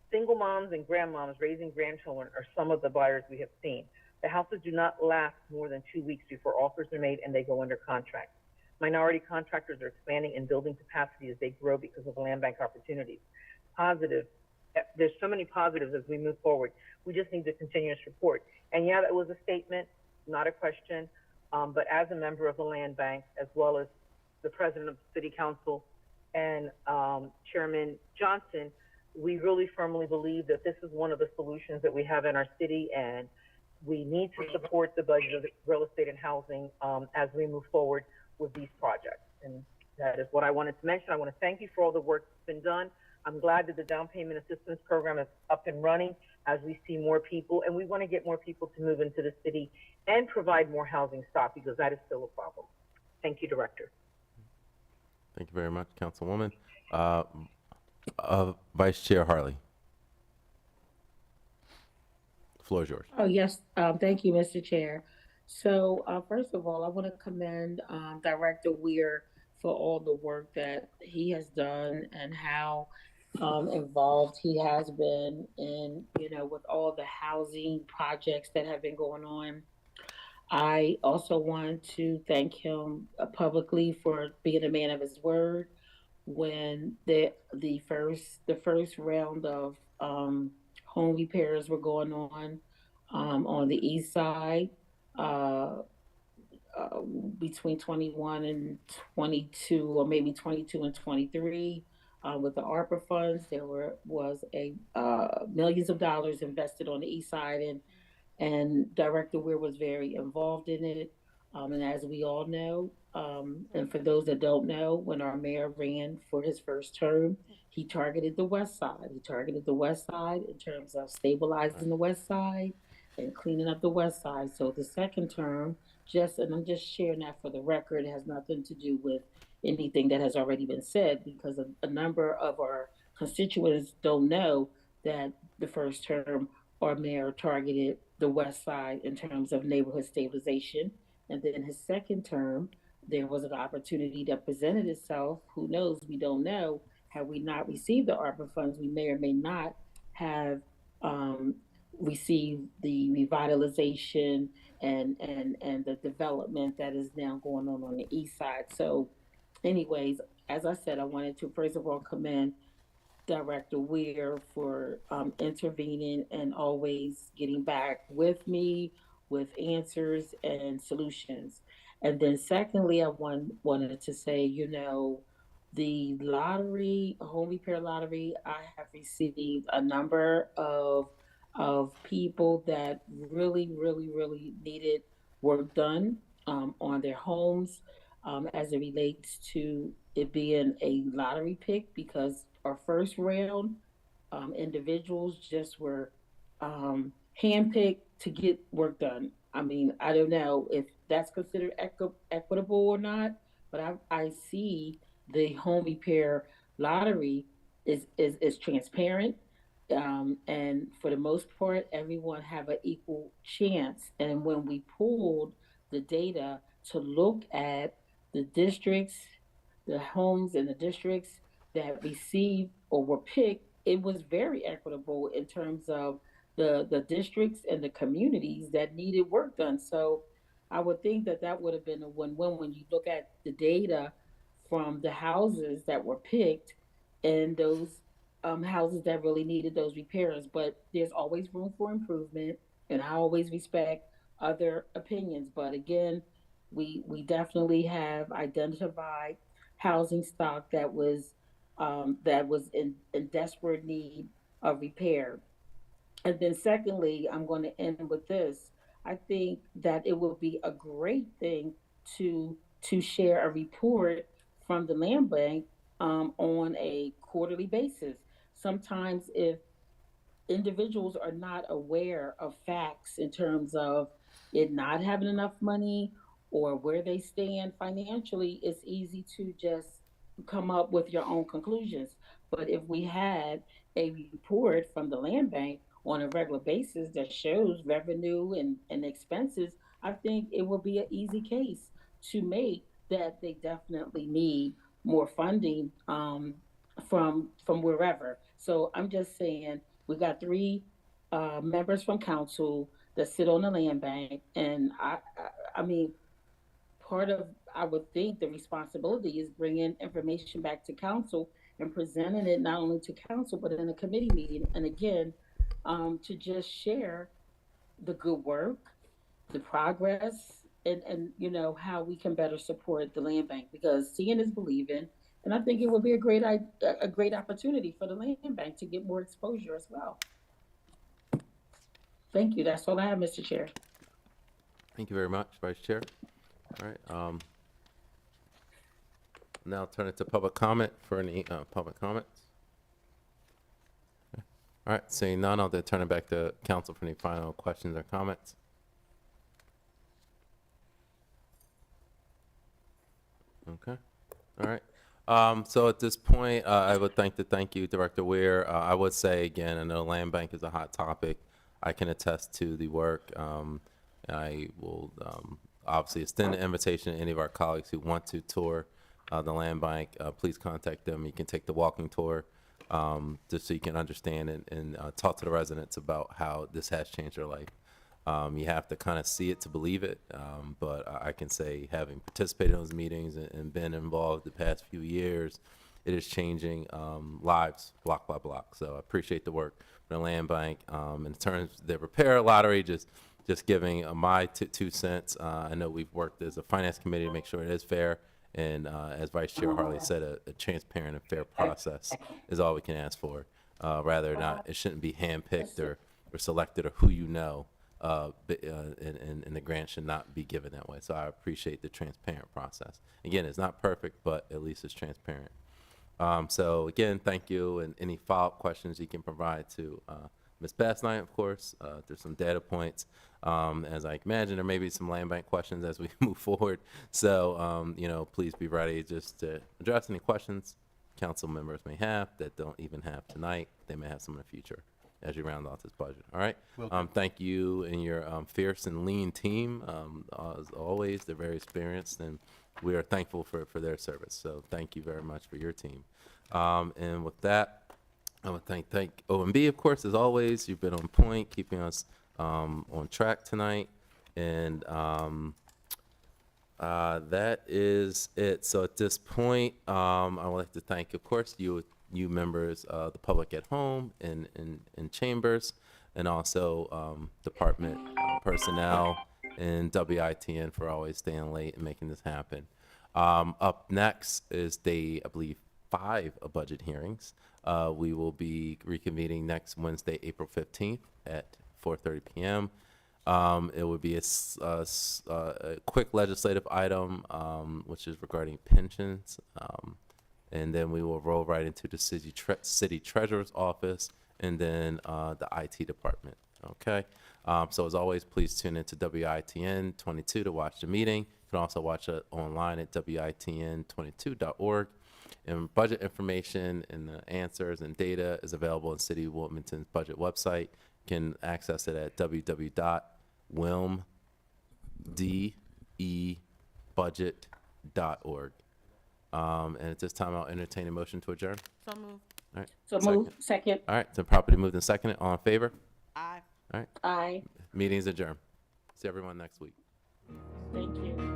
Single moms and grandmoms raising grandchildren are some of the buyers we have seen. The houses do not last more than 2 weeks before offers are made and they go under contract. Minority contractors are expanding and building capacity as they grow because of land bank opportunities. Positive. There's so many positives as we move forward. We just need the continuous report. And yeah, that was a statement, not a question. But as a member of the land bank, as well as the president of the city council and Chairman Johnson, we really firmly believe that this is one of the solutions that we have in our city, and we need to support the budget of real estate and housing as we move forward with these projects. And that is what I wanted to mention. I want to thank you for all the work that's been done. I'm glad that the down payment assistance program is up and running as we see more people, and we want to get more people to move into the city and provide more housing stock because that is still a problem. Thank you, Director. Thank you very much, Councilwoman. Vice Chair Harley. The floor is yours. Oh, yes, thank you, Mr. Chair. So, first of all, I want to commend, Director Weir for all the work that he has done and how, involved he has been in, with all the housing projects that have been going on. I also want to thank him publicly for being a man of his word when the first round of home repairs were going on the east side, uh, between 21 and 22, or maybe 22 and 23. With the ARPA funds, there was a millions of dollars invested on the east side, and Director Weir was very involved in it. And as we all know, and for those that don't know, when our mayor ran for his first term, he targeted the west side. He targeted the west side in terms of stabilizing the west side and cleaning up the west side. So the second term, and I'm just sharing that for the record, it has nothing to do with anything that has already been said, because a number of our constituents don't know that the first term our mayor targeted the west side in terms of neighborhood stabilization. And then his second term, there was an opportunity that presented itself. Who knows? We don't know. Had we not received the ARPA funds, we may or may not have um, received the revitalization and the development that is now going on the east side. So, anyways, as I said, I wanted to first of all commend Director Weir for intervening and always getting back with me with answers and solutions. And then secondly, wanted to say, the lottery, home repair lottery, I have received a number of people that really, really, really needed work done on their homes, as it relates to it being a lottery pick, because our first round individuals just were handpicked to get work done. I mean, I don't know if that's considered equitable or not, but I see the home repair lottery is transparent, and for the most part, everyone have an equal chance. And when we pulled the data to look at the districts, the homes in the districts that received or were picked, it was very equitable in terms of the districts and the communities that needed work done. So I would think that that would have been a win-win when you look at the data from the houses that were picked and those houses that really needed those repairs. But there's always room for improvement, and I always respect other opinions. But again, we definitely have identified housing stock that was in desperate need of repair. And then secondly, I'm going to end with this. I think that it would be a great thing to share a report from the land bank on a quarterly basis. Sometimes if individuals are not aware of facts in terms of it not having enough money or where they stand financially, it's easy to just come up with your own conclusions. But if we had a report from the land bank on a regular basis that shows revenue and expenses, I think it would be an easy case to make that they definitely need more funding from wherever. So I'm just saying we got three members from council that sit on the land bank, and I mean, part of I would think the responsibility is bringing information back to council and presenting it not only to council but in a committee meeting, and again, to just share the good work, the progress, and how we can better support the land bank, because seeing is believing. And I think it would be a great opportunity for the land bank to get more exposure as well. Thank you. That's all I have, Mr. Chair. Thank you very much, Vice Chair. All right. Now turn it to public comment for any public comments. Okay. All right. Seeing none, I'll then turn it back to council for any final questions or comments. Okay. All right. So at this point, I would thank you, Director Weir. I would say again, I know land bank is a hot topic. I can attest to the work. I will obviously extend the invitation to any of our colleagues who want to tour the land bank. Please contact them. You can take the walking tour just so you can understand and talk to the residents about how this has changed their life. You have to kind of see it to believe it, but I can say, having participated in those meetings and been involved the past few years, it is changing lives block by block. So I appreciate the work from the land bank. In terms of the repair lottery, just giving my 2 cents. I know we've worked as a finance committee to make sure it is fair, and as Vice Chair Harley said, a transparent and fair process is all we can ask for. Rather not, it shouldn't be handpicked or selected or who you know. And the grant should not be given that way. So I appreciate the transparent process. Again, it's not perfect, but at least it's transparent. So again, thank you. And any follow-up questions you can provide to Ms. Bassnight, of course. There's some data points. As I imagine, there may be some land bank questions as we move forward. So, you know, please be ready just to address any questions council members may have that don't even have tonight. They may have some in the future as you round off this budget. All right. Thank you and your fierce and lean team. As always, they're very experienced, and we are thankful for their service. So thank you very much for your team. And with that, I would thank OMB, of course, as always. You've been on point, keeping us on track tonight. And that is it. So at this point, I would like to thank, of course, you members of the public at home and in chambers, and also department personnel and WITN for always staying late and making this happen. Up next is day, I believe, 5 of budget hearings. We will be reconvening next Wednesday, April 15th at 4:30 p.m. It would be a quick legislative item, which is regarding pensions. And then we will roll right into the city treasurer's office, and then the IT department. Okay. So as always, please tune into WITN 22 to watch the meeting. You can also watch it online at WITN22.org. And budget information and the answers and data is available on City of Wilmington's budget website. You can access it at www.wilmdebudget.org. And at this time, I'll entertain a motion to adjourn. So moved. All right. So move, second. All right. So properly moved and seconded. All in favor? Aye. All right. Aye. Meeting's adjourned. See everyone next week. Thank you.